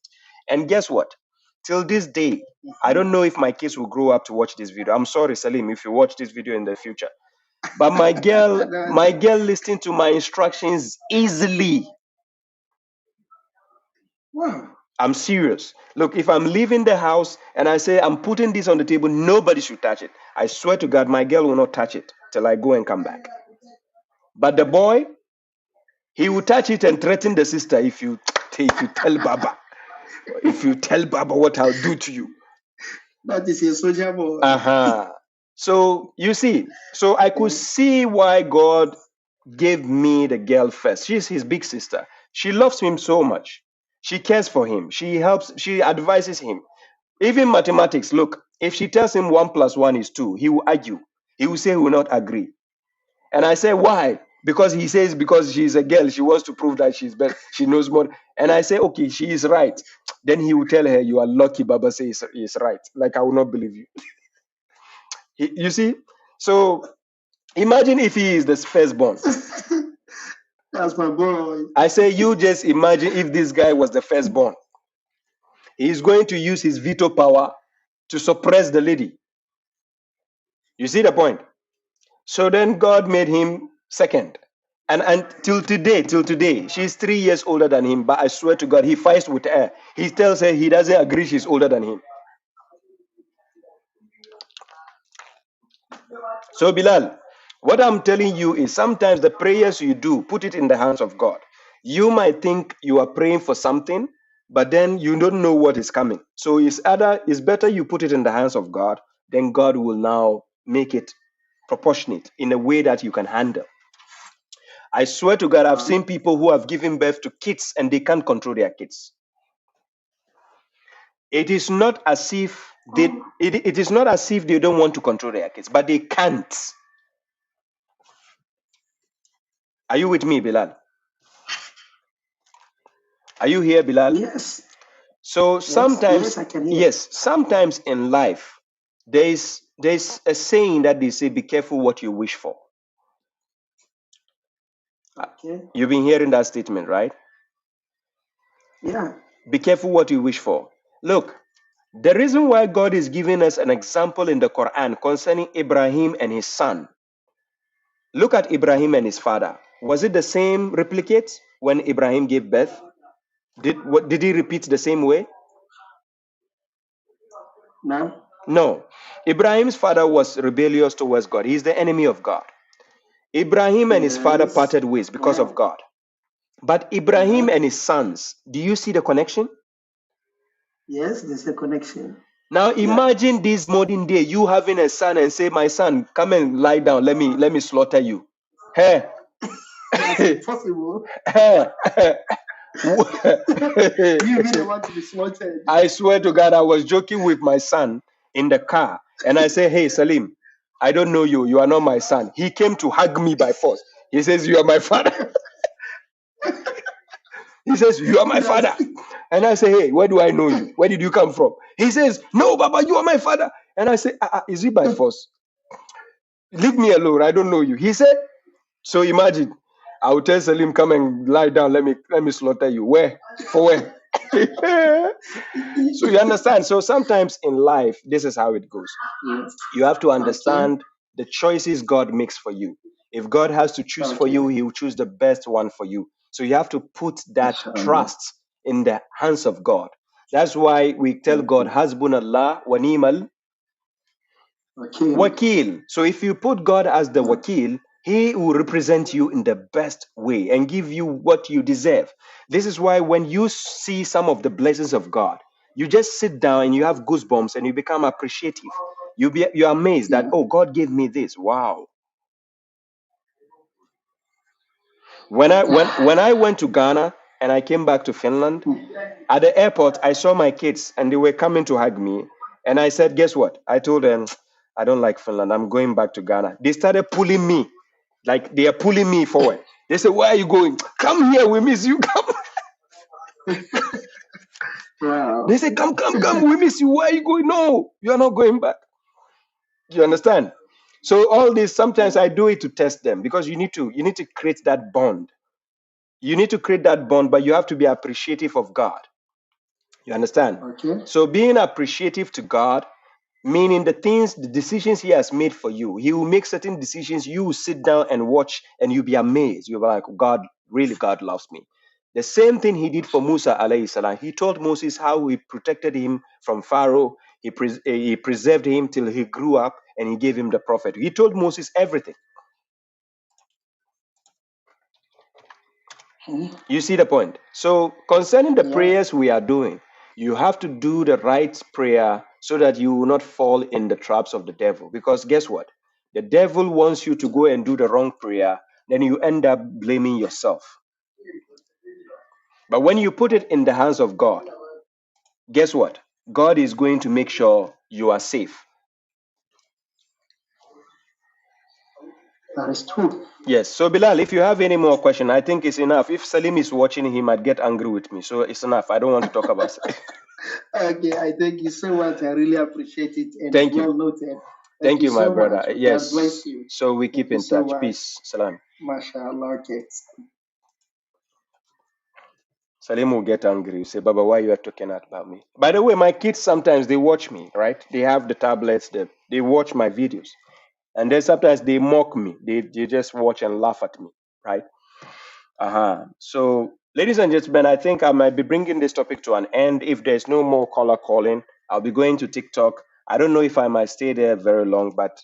And guess what? Till this day, I don't know if my kids will grow up to watch this video. I'm sorry, Salim, if you watch this video in the future. But my girl listened to my instructions easily. Wow. I'm serious. Look, if I'm leaving the house and I say I'm putting this on the table, nobody should touch it. I swear to God, my girl will not touch it till I go and come back. But the boy, he will touch it and threaten the sister if you tell Baba. If you tell Baba what I'll do to you. That is a soldier boy. So you see, so I could see why God gave me the girl first. She's his big sister. She loves him so much. She cares for him. She helps, she advises him. Even mathematics, look, if she tells him 1 + 1 is 2, he will argue. He will say he will not agree. And I say, why? Because he says because she's a girl, she wants to prove that she's better, she knows more. And I say, okay, she is right. Then he will tell her, you are lucky Baba says is right. Like, I will not believe you. You see? So imagine if he is the firstborn. That's my boy. I say, you just imagine if this guy was the firstborn. He's going to use his veto power to suppress the lady. You see the point? So then God made him second. And till today, she's 3 years older than him. But I swear to God, he fights with her. He tells her he doesn't agree she's older than him. So Bilal, what I'm telling you is sometimes the prayers you do, put it in the hands of God. You might think you are praying for something, but then you don't know what is coming. So it's better you put it in the hands of God, then God will now make it proportionate in a way that you can handle. I swear to God, I've seen people who have given birth to kids and they can't control their kids. It is not as if it is not as if they don't want to control their kids, but they can't. Are you with me, Bilal? Are you here, Bilal? Yes. So sometimes, yes, I can hear. yes, sometimes in life, there's a saying that they say, "Be careful what you wish for." Okay. You've been hearing that statement, right? Yeah. Be careful what you wish for. Look, the reason why God is giving us an example in the Quran concerning Ibrahim and his son. Look at Ibrahim and his father. Was it the same replicate when Ibrahim gave birth? Did he repeat the same way? No. No. Ibrahim's father was rebellious towards God. He's the enemy of God. Ibrahim and his father Yes. parted ways because of God. But Ibrahim and his sons, do you see the connection? Yes, there's a connection. Now imagine this modern day, you having a son and say, "My son, come and lie down. Let me slaughter you." Hey. That's impossible. You really want to be slaughtered. I swear to God, I was joking with my son in the car, and I say, "Hey, Salim, I don't know you. You are not my son." He came to hug me by force. He says, "You are my father." He says, "You are my father." And I say, "Hey, where do I know you? Where did you come from?" He says, "No, Baba, you are my father." And I say, "Is it by force? Leave me alone. I don't know you." He said, so imagine, I will tell Salim, "Come and lie down. Let me slaughter you." Where? For where? So you understand. So sometimes in life, this is how it goes. Yes. You have to understand the choices God makes for you. If God has to choose for you, He will choose the best one for you. So you have to put that trust in the hands of God. That's why we tell God, "Hasbunallah wa ni'mal wakil." So if you put God as the wakil, He will represent you in the best way and give you what you deserve. This is why when you see some of the blessings of God, you just sit down and you have goosebumps and you become appreciative. You're amazed that, "Oh, God gave me this. Wow." When I went to Ghana and I came back to Finland, at the airport I saw my kids and they were coming to hug me, and I said, "Guess what?" I told them, "I don't like Finland. I'm going back to Ghana." They started pulling me, like they are pulling me forward. They said, "Where are you going? Come here, we miss you. Come." Wow. They said, come, we miss you. Where are you going?" "No, you are not going back." You understand? So all this, sometimes I do it to test them, because you need to create that bond. You need to create that bond, but you have to be appreciative of God. You understand? Okay. So being appreciative to God, meaning the decisions He has made for you. He will make certain decisions. You will sit down and watch, and you'll be amazed. You'll be like, "God, really, God loves me." The same thing He did for Musa alayhi salam. He told Moses how He protected him from Pharaoh. He preserved him till he grew up, and He gave him the prophet. He told Moses everything. You see the point? So concerning the prayers we are doing, you have to do the right prayer so that you will not fall in the traps of the devil. Because guess what? The devil wants you to go and do the wrong prayer, then you end up blaming yourself. But when you put it in the hands of God, guess what? God is going to make sure you are safe. That is true. Yes. So Bilal, if you have any more question, I think it's enough. If Salim is watching, he might get angry with me. So it's enough. I don't want to talk about it. Okay, I thank you so much. I really appreciate it, and Thank you. well noted. Thank you, my so brother. much. Yes. God bless you. So we keep Thank you in so touch. much. Peace. Salam. MashaAllah. Okay. Salim will get angry. You say, "Baba, why you are talking about me?" By the way, my kids sometimes they watch me, right? They have the tablets, they watch my videos. And then sometimes they mock me. They just watch and laugh at me, right? So, ladies and gentlemen, I think I might be bringing this topic to an end. If there's no more caller calling, I'll be going to TikTok. I don't know if I might stay there very long, but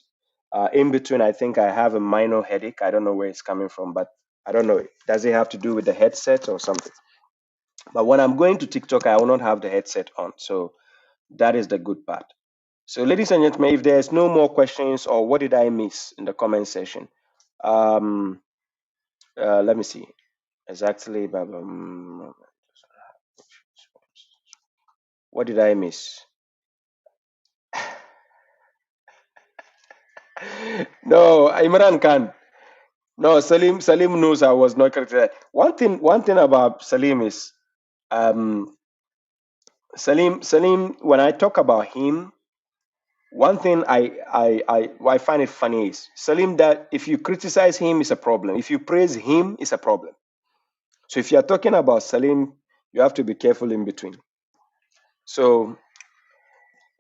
in between, I think I have a minor headache. I don't know where it's coming from, but I don't know. Does it have to do with the headset or something? But when I'm going to TikTok, I will not have the headset on. So that is the good part. So, ladies and gentlemen, if there's no more questions or what did I miss in the comment section, let me see. Exactly. What did I miss? No, Imran Khan. No, Salim knows I was not correct. One thing about Salim is Salim, when I talk about him, one thing I find it funny is Salim, that if you criticize him, it's a problem. If you praise him, it's a problem. So if you're talking about Salim, you have to be careful in between. So,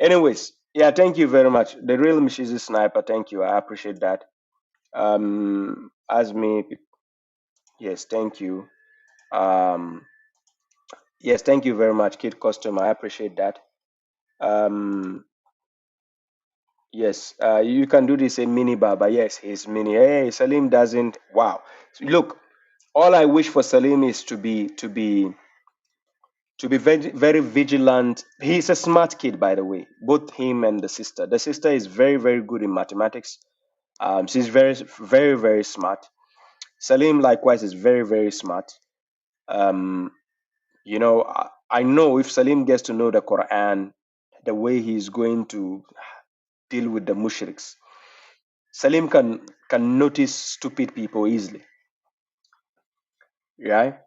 anyways, yeah, thank you very much. The real Mishizu Sniper, thank you. I appreciate that. Asmi, yes, thank you. Yes, thank you very much, Kid Costume. I appreciate that. Yes, you can do this in mini Baba. Yes, he's mini. Hey, Salim doesn't. Wow. Look, all I wish for Salim is to be very, very vigilant. He's a smart kid, by the way. Both him and the sister. The sister is very, very good in mathematics. She's very, very, very smart. Salim, likewise, is very, very smart. Um, I know if Salim gets to know the Quran, the way he's going to deal with the mushriks, Salim can notice stupid people easily. Right?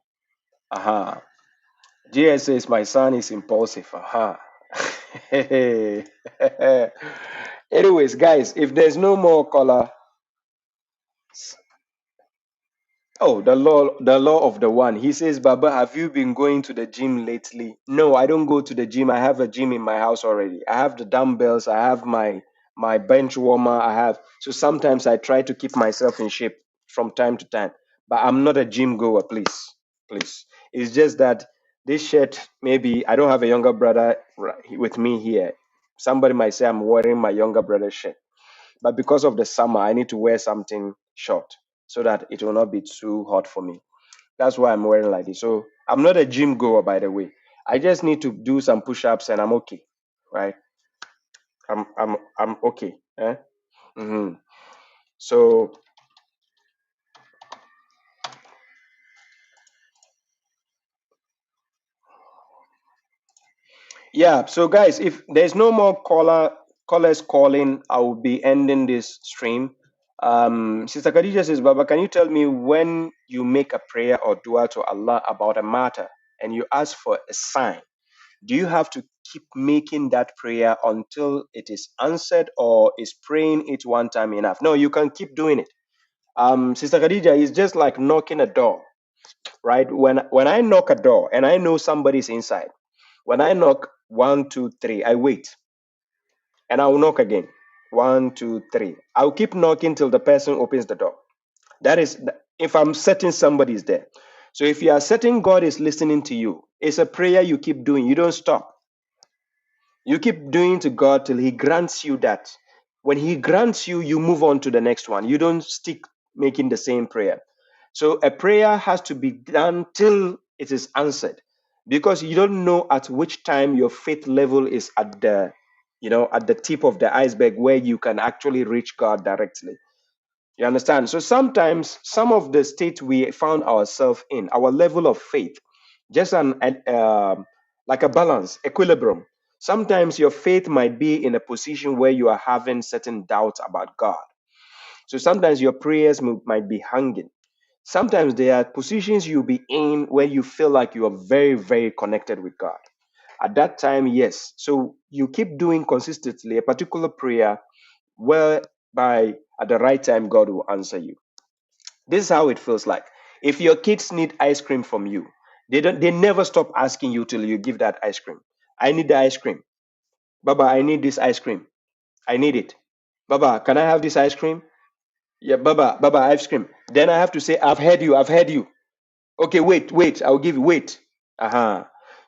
Aha. JS says my son is impulsive. Aha. Anyways, guys, if there's no more caller, oh, the law of the one. He says, Baba, have you been going to the gym lately? No, I don't go to the gym. I have a gym in my house already. I have the dumbbells. I have my bench warmer. So sometimes I try to keep myself in shape from time to time. But I'm not a gym goer, please. It's just that this shirt, maybe I don't have a younger brother with me here. Somebody might say I'm wearing my younger brother's shirt. But because of the summer, I need to wear something short so that it will not be too hot for me. That's why I'm wearing like this. So I'm not a gym goer, by the way. I just need to do some push-ups and I'm okay, right? I'm okay. Hmm. So yeah. So guys, if there's no more callers calling, I will be ending this stream. Sister Khadija says, Baba, can you tell me when you make a prayer or dua to Allah about a matter and you ask for a sign? Do you have to keep making that prayer until it is answered, or is praying it one time enough? No, you can keep doing it. Sister Khadija, is just like knocking a door, right? When I knock a door and I know somebody's inside, when I knock 1, 2, 3, I wait and I will knock again. 1, 2, 3. I'll keep knocking till the person opens the door. That is, if I'm certain somebody's there. So if you are certain God is listening to you, it's a prayer you keep doing. You don't stop. You keep doing to God till He grants you that. When He grants you, you move on to the next one. You don't stick making the same prayer. So a prayer has to be done till it is answered, because you don't know at which time your faith level is at the tip of the iceberg where you can actually reach God directly. You understand? So sometimes some of the state we found ourselves in, our level of faith, just like a balance, equilibrium. Sometimes your faith might be in a position where you are having certain doubts about God. So sometimes your prayers might be hanging. Sometimes there are positions you'll be in where you feel like you are very, very connected with God. At that time, yes. So you keep doing consistently a particular prayer whereby at the right time God will answer you. This is how it feels like. If your kids need ice cream from you, they never stop asking you till you give that ice cream. I need the ice cream. Baba, I need this ice cream. I need it. Baba, can I have this ice cream? Yeah, Baba, ice cream. Then I have to say, I've heard you. Okay, wait, I'll give you, wait.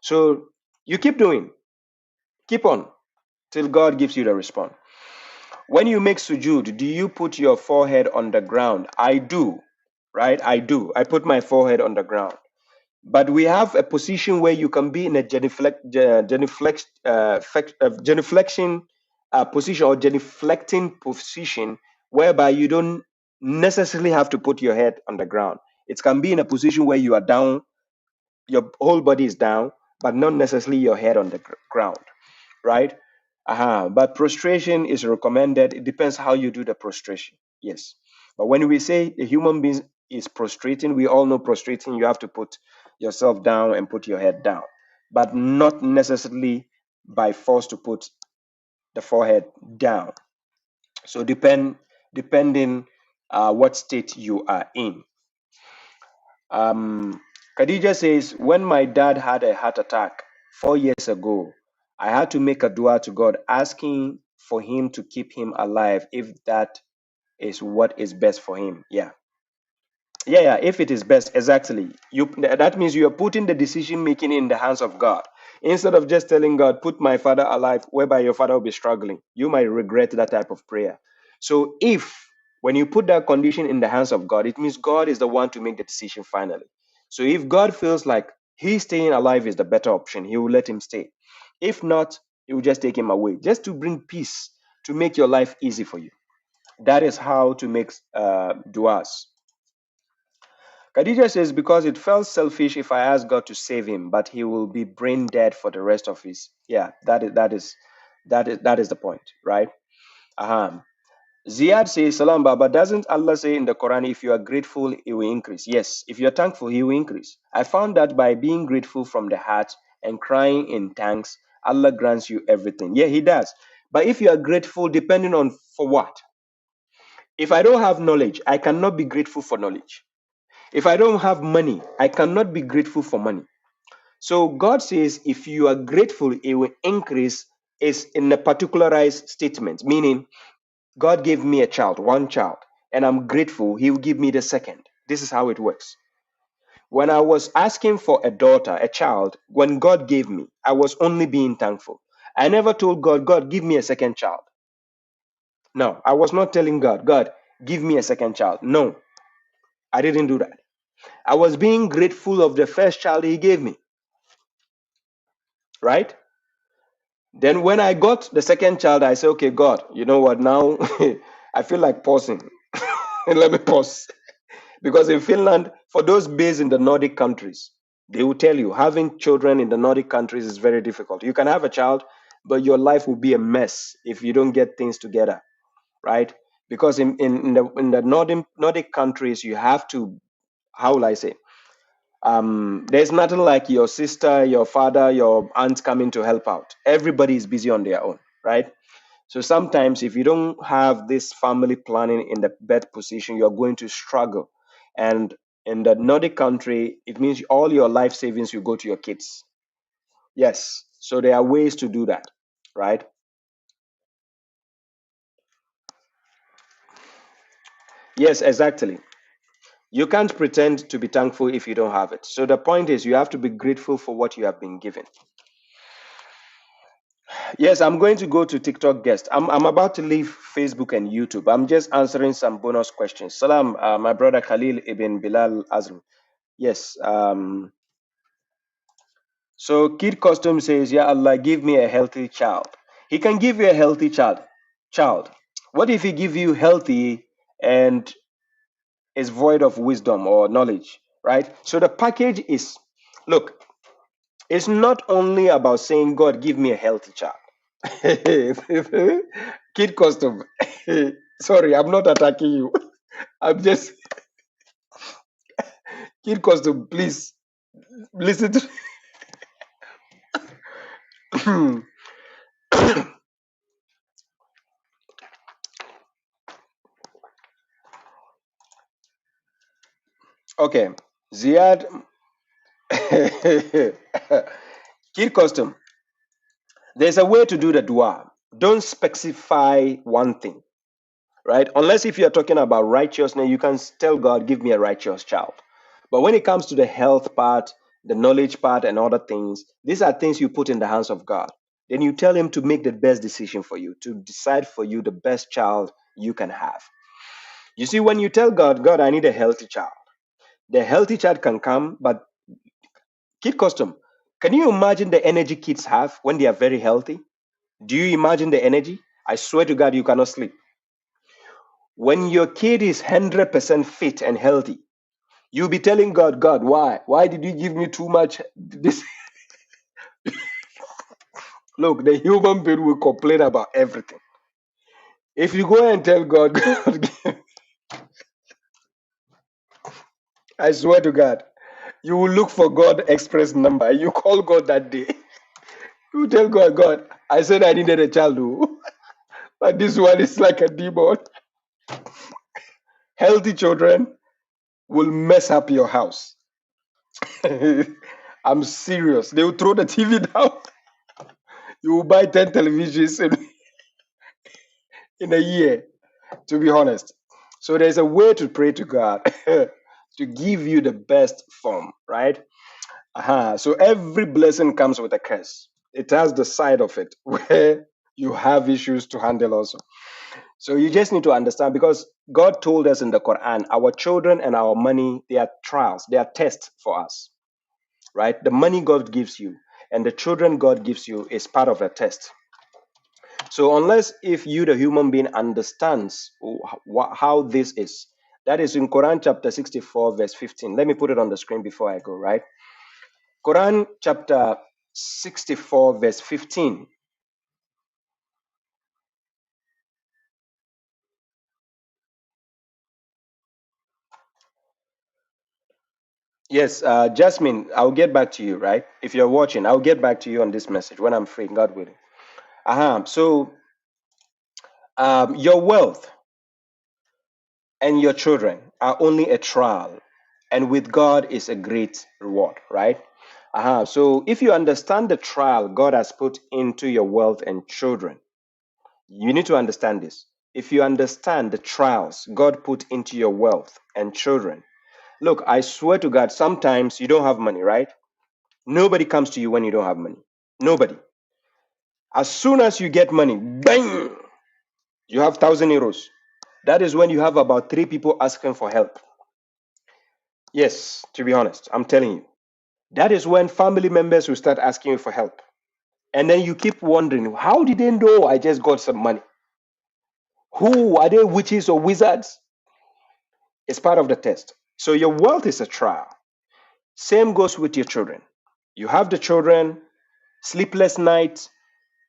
So you keep doing, keep on till God gives you the response. When you make sujood, do you put your forehead on the ground? I do, right? I do. I put my forehead on the ground. But we have a position where you can be in a genuflection position or genuflecting position, whereby you don't necessarily have to put your head on the ground. It can be in a position where you are down, your whole body is down, but not necessarily your head on the ground, right? But prostration is recommended. It depends how you do the prostration. Yes. But when we say a human being is prostrating, we all know prostrating, you have to put yourself down and put your head down. but not necessarily by force to put the forehead down. So depending what state you are in. Khadija says, when my dad had a heart attack 4 years ago, I had to make a dua to God asking for him to keep him alive if that is what is best for him. Yeah, if it is best, exactly. That means you are putting the decision making in the hands of God. Instead of just telling God, put my father alive, whereby your father will be struggling, you might regret that type of prayer. So when you put that condition in the hands of God, it means God is the one to make the decision finally. So if God feels like he staying alive is the better option, he will let him stay. If not, he will just take him away, just to bring peace, to make your life easy for you. That is how to make duas. Khadija says, because it felt selfish if I ask God to save him, but he will be brain dead for the rest of his. Yeah, that is the point, right? Ziad says, Salam Baba, doesn't Allah say in the Quran, if you are grateful, he will increase? Yes, if you're thankful, he will increase. I found that by being grateful from the heart and crying in thanks, Allah grants you everything. Yeah, he does. But if you are grateful, depending on for what? If I don't have knowledge, I cannot be grateful for knowledge. If I don't have money, I cannot be grateful for money. So God says, if you are grateful, it will increase, is in a particularized statement, meaning God gave me a child, one child, and I'm grateful, he will give me the second. This is how it works. When I was asking for a daughter, a child, when God gave me, I was only being thankful. I never told God, God, give me a second child. No, I was not telling God, God, give me a second child. No, I didn't do that. I was being grateful of the first child he gave me, right? Then when I got the second child, I said, okay, God, you know what? Now I feel like pausing. Let me pause. Because in Finland, for those based in the Nordic countries, they will tell you having children in the Nordic countries is very difficult. You can have a child, but your life will be a mess if you don't get things together, right? Because in the Nordic countries, you have to, how will I say, there's nothing like your sister, your father, your aunt coming to help out. Everybody is busy on their own, right? So sometimes if you don't have this family planning in the bed position, you're going to struggle. And in the Nordic country, it means all your life savings will go to your kids. Yes. So there are ways to do that, right? Yes, exactly. You can't pretend to be thankful if you don't have it. So the point is you have to be grateful for what you have been given. Yes, I'm going to go to TikTok guest. I'm about to leave Facebook and YouTube. I'm just answering some bonus questions. Salam, my brother Khalil ibn Bilal Azm. Yes. So Kid Custom says, "Ya Allah, give me a healthy child." He can give you a healthy child. What if he give you healthy and is void of wisdom or knowledge, right? So the package is, look, it's not only about saying, God, give me a healthy child. Kid Custom. Sorry, I'm not attacking you. I'm just Kid Custom, please listen to okay. Ziad Kid Custom. There's a way to do the dua. Don't specify one thing, right? Unless if you're talking about righteousness, you can tell God, give me a righteous child. But when it comes to the health part, the knowledge part, and other things, these are things you put in the hands of God. Then you tell him to make the best decision for you, to decide for you the best child you can have. You see, when you tell God, God, I need a healthy child, the healthy child can come, but Kid Custom, can you imagine the energy kids have when they are very healthy? Do you imagine the energy? I swear to God, you cannot sleep. When your kid is 100% fit and healthy, you'll be telling God, God, why? Why did you give me too much? This Look, the human being will complain about everything. If you go and tell God, God, I swear to God, You will look for God express number. You call God that day. You tell God, God, I said I needed a child, oh, but this one is like a demon. Healthy children will mess up your house. I'm serious. They will throw the TV down. You will buy 10 televisions in a year, to be honest. So there's a way to pray to God to give you the best form, right? So every blessing comes with a curse. It has the side of it where you have issues to handle also. So you just need to understand, because God told us in the Quran, our children and our money, they are trials, they are tests for us, right? The money God gives you and the children God gives you is part of a test. So unless if you, the human being, understands how this is, that is in Quran chapter 64, verse 15. Let me put it on the screen before I go, right? Quran chapter 64, verse 15. Yes, Jasmine, I'll get back to you, right? If you're watching, I'll get back to you on this message when I'm free, God willing. So your wealth and your children are only a trial, and with God is a great reward, right? So if you understand the trial God has put into your wealth and children, you need to understand this. If you understand the trials God put into your wealth and children, look, I swear to God, sometimes you don't have money, right? Nobody comes to you when you don't have money. Nobody. As soon as you get money, bang, you have 1,000 euros. That is when you have about 3 people asking for help. Yes, to be honest, I'm telling you. That is when family members will start asking you for help. And then you keep wondering, how did they know I just got some money? Who are they, witches or wizards? It's part of the test. So your wealth is a trial. Same goes with your children. You have the children, sleepless nights,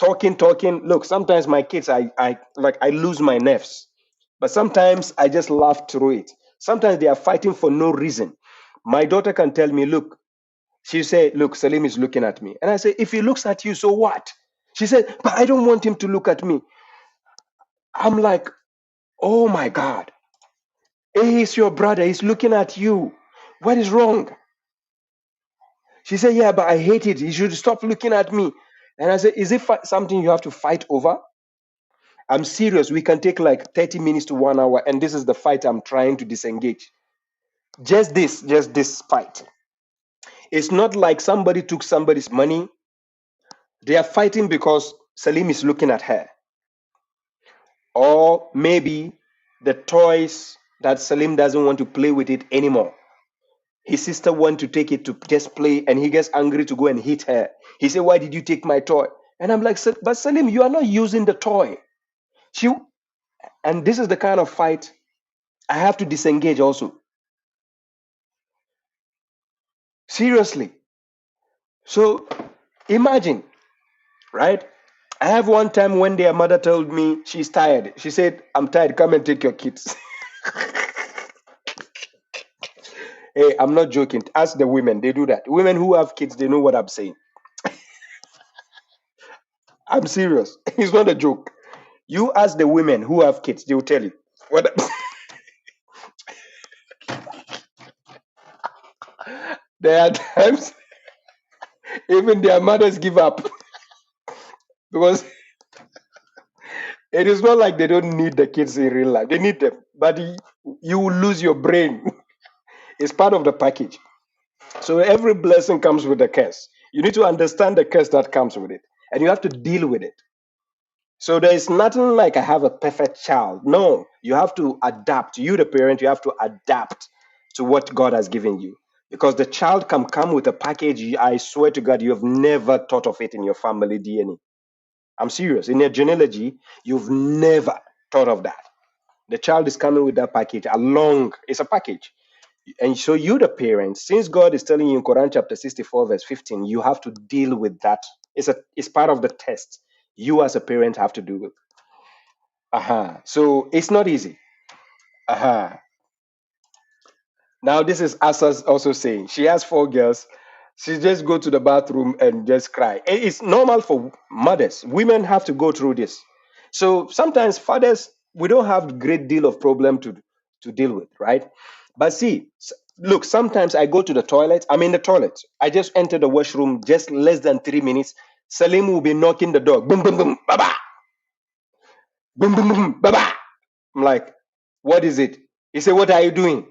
talking. Look, sometimes my kids, I lose my nerves. But sometimes I just laugh through it. Sometimes they are fighting for no reason. My daughter can tell me, look, she said, look, Salim is looking at me. And I say, if he looks at you, so what? She said, but I don't want him to look at me. I'm like, oh my God. He's your brother. He's looking at you. What is wrong? She said, yeah, but I hate it. He should stop looking at me. And I said, is it something you have to fight over? I'm serious. We can take like 30 minutes to 1 hour. And this is the fight I'm trying to disengage. Just this fight. It's not like somebody took somebody's money. They are fighting because Salim is looking at her. Or maybe the toys that Salim doesn't want to play with it anymore. His sister wants to take it to just play, and he gets angry to go and hit her. He said, why did you take my toy? And I'm like, but Salim, you are not using the toy. And this is the kind of fight I have to disengage also. Seriously. So imagine, right? I have one time when their mother told me she's tired. She said, I'm tired, come and take your kids. Hey, I'm not joking. Ask the women, they do that. Women who have kids, they know what I'm saying. I'm serious. It's not a joke. You ask the women who have kids, they will tell you. What? There are times even their mothers give up because it is not like they don't need the kids in real life. They need them, but you will lose your brain. It's part of the package. So every blessing comes with a curse. You need to understand the curse that comes with it, and you have to deal with it. So there is nothing like I have a perfect child. No, you have to adapt. You, the parent, you have to adapt to what God has given you. Because the child can come with a package, I swear to God, you have never thought of it in your family DNA. I'm serious. In your genealogy, you've never thought of that. The child is coming with that package along. It's a package. And so you, the parent, since God is telling you in Quran chapter 64, verse 15, you have to deal with that. It's part of the test you as a parent have to do with. So it's not easy. Now this is Asa's also saying she has 4 girls. She just go to the bathroom and just cry. It's normal for mothers. Women have to go through this. So sometimes fathers, we don't have great deal of problem to deal with, right? But see, look, sometimes I go to the toilet. I'm in the toilet. I just enter the washroom just less than 3 minutes. Salim will be knocking the door. Boom, boom, boom, baba. Boom, boom, boom, baba. I'm like, what is it? He said, what are you doing?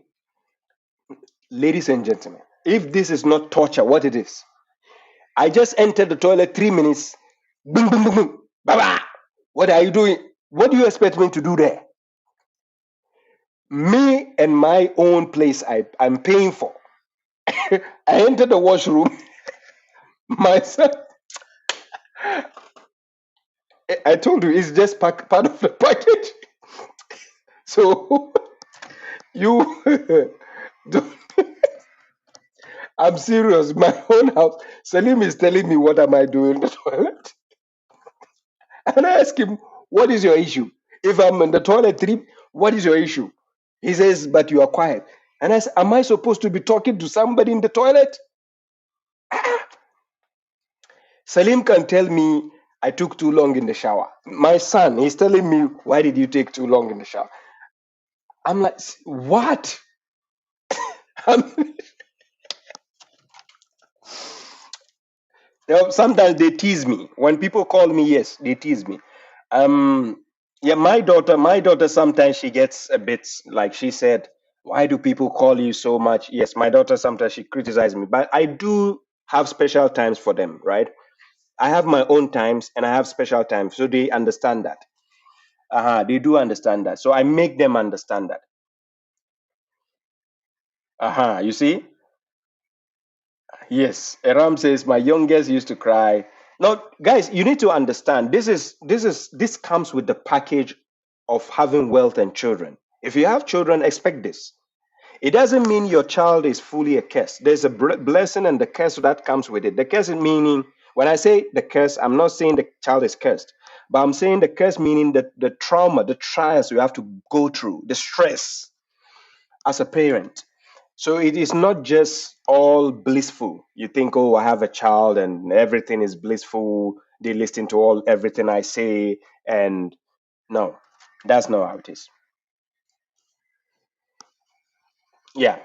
Ladies and gentlemen, if this is not torture, what it is? I just entered the toilet 3 minutes. Boom, boom, boom, boom. Baba, what are you doing? What do you expect me to do there? Me and my own place I'm paying for. I entered the washroom. Myself, I told you, it's just part of the package. So you don't, I'm serious. My own house. Salim is telling me what am I doing in the toilet. And I ask him, what is your issue? If I'm in the toilet trip, what is your issue? He says, but you are quiet. And I said, am I supposed to be talking to somebody in the toilet? Salim can tell me I took too long in the shower. My son, he's telling me, why did you take too long in the shower? I'm like, what? Sometimes they tease me. When people call me, yes, they tease me. Yeah, my daughter sometimes she gets a bit like she said, why do people call you so much? Yes, my daughter sometimes she criticizes me, but I do have special times for them, right? I have my own times and I have special times, so they understand that. They do understand that. So I make them understand that. You see? Yes. Aram says my youngest used to cry. Now, guys, you need to understand this comes with the package of having wealth and children. If you have children, expect this. It doesn't mean your child is fully a curse. There's a blessing and the curse that comes with it. The curse is meaning, when I say the curse, I'm not saying the child is cursed, but I'm saying the curse meaning that the trauma, the trials you have to go through, the stress as a parent. So it is not just all blissful. You think, oh, I have a child and everything is blissful. They listen to everything I say. And no, that's not how it is. Yeah.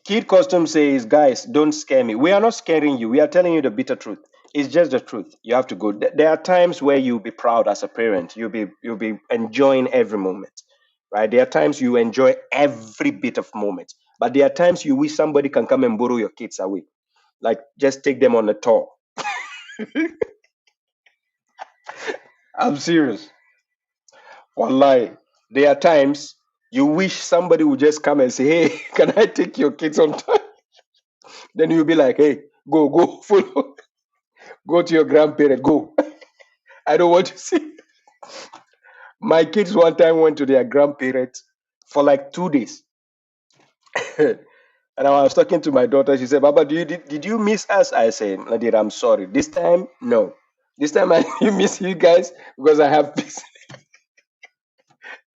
Kid Custom says, guys, don't scare me. We are not scaring you. We are telling you the bitter truth. It's just the truth. You have to go. There are times where you'll be proud as a parent. You'll be enjoying every moment, right? There are times you enjoy every bit of moment, but there are times you wish somebody can come and borrow your kids away, like just take them on a tour. I'm serious. Wallahi, there are times you wish somebody would just come and say, "Hey, can I take your kids on tour?" Then you'll be like, "Hey, go, follow." Go to your grandparent. Go. I don't want to see. My kids one time went to their grandparents for like 2 days. And I was talking to my daughter. She said, Baba, did you miss us? I said, Nadir, I'm sorry. This time, no. This time I didn't miss you guys because I have peace.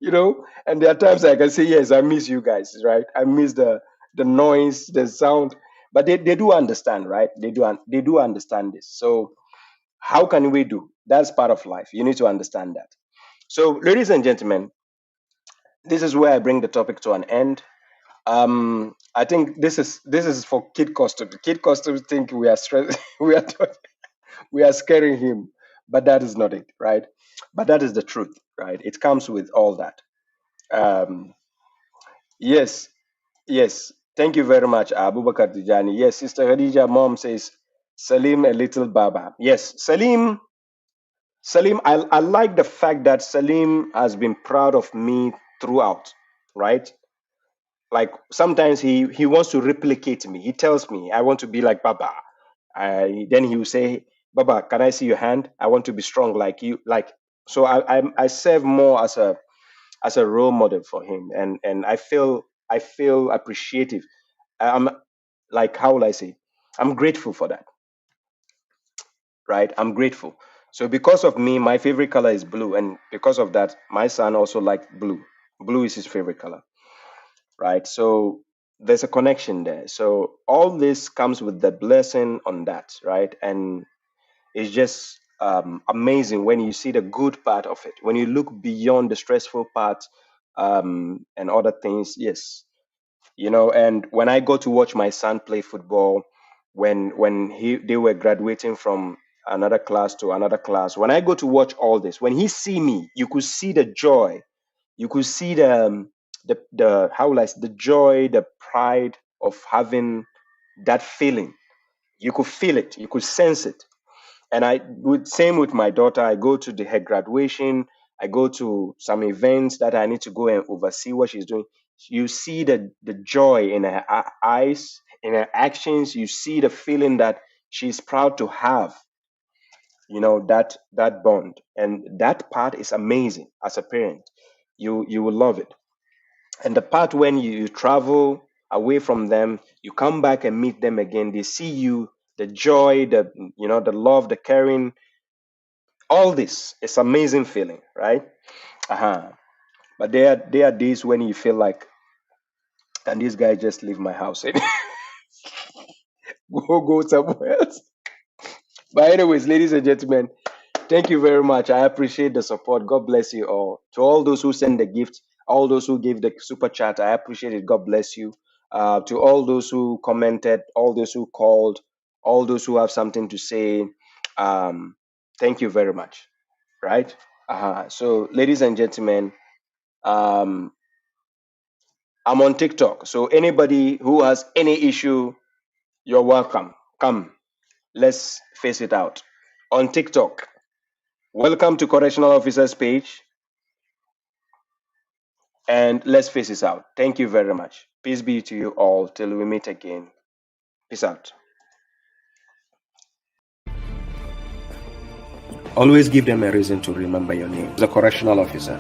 And there are times I can say, yes, I miss you guys, right? I miss the noise, the sound. But they do understand, right? They do understand this. So how can we do? That's part of life. You need to understand that. So, ladies and gentlemen, this is where I bring the topic to an end. I think this is for Kid Costume. Kid Costume think we are stressed, we are scaring him, but that is not it, right? But that is the truth, right? It comes with all that. Yes, yes. Thank you very much, Abubakar Tijani. Yes, Sister Khadija, mom says Salim a little Baba. Yes, Salim, I like the fact that Salim has been proud of me throughout, right? Like sometimes he wants to replicate me. He tells me, I want to be like Baba. Then he will say, Baba, can I see your hand? I want to be strong like you. So I serve more as a role model for him, and I feel appreciative. I'm like, how will I say? I'm grateful for that, right? I'm grateful. So because of me, my favorite color is blue, and because of that, my son also liked blue. Blue is his favorite color, right? So there's a connection there. So all this comes with the blessing on that, right? And it's just amazing when you see the good part of it. When you look beyond the stressful part and other things, yes, you know. And when I go to watch my son play football, when they were graduating from another class to another class, when I go to watch all this, when he see me, you could see the joy, you could see the how will I say, the joy, the pride of having that feeling. You could feel it, you could sense it. And I would same with my daughter. I go to her graduation, I go to some events that I need to go and oversee what she's doing. You see the joy in her eyes, in her actions. You see the feeling that she's proud to have, you know, that bond. And that part is amazing. As a parent, you will love it. And the part when you travel away from them, you come back and meet them again, they see you, the joy, the, you know, the love, the caring, all this, it's amazing feeling, right? But there are days when you feel like, can this guy just leave my house and go somewhere else? But anyways, ladies and gentlemen, thank you very much. I appreciate the support. God bless you all. To all those who send the gift, all those who gave the super chat, I appreciate it. God bless you. To all those who commented, all those who called, all those who have something to say, thank you very much. Right? So, ladies and gentlemen, I'm on TikTok. So anybody who has any issue, you're welcome. Come, let's face it out. On TikTok, welcome to Correctional Officers page, and let's face this out. Thank you very much. Peace be to you all till we meet again. Peace out. Always give them a reason to remember your name. The correctional officer.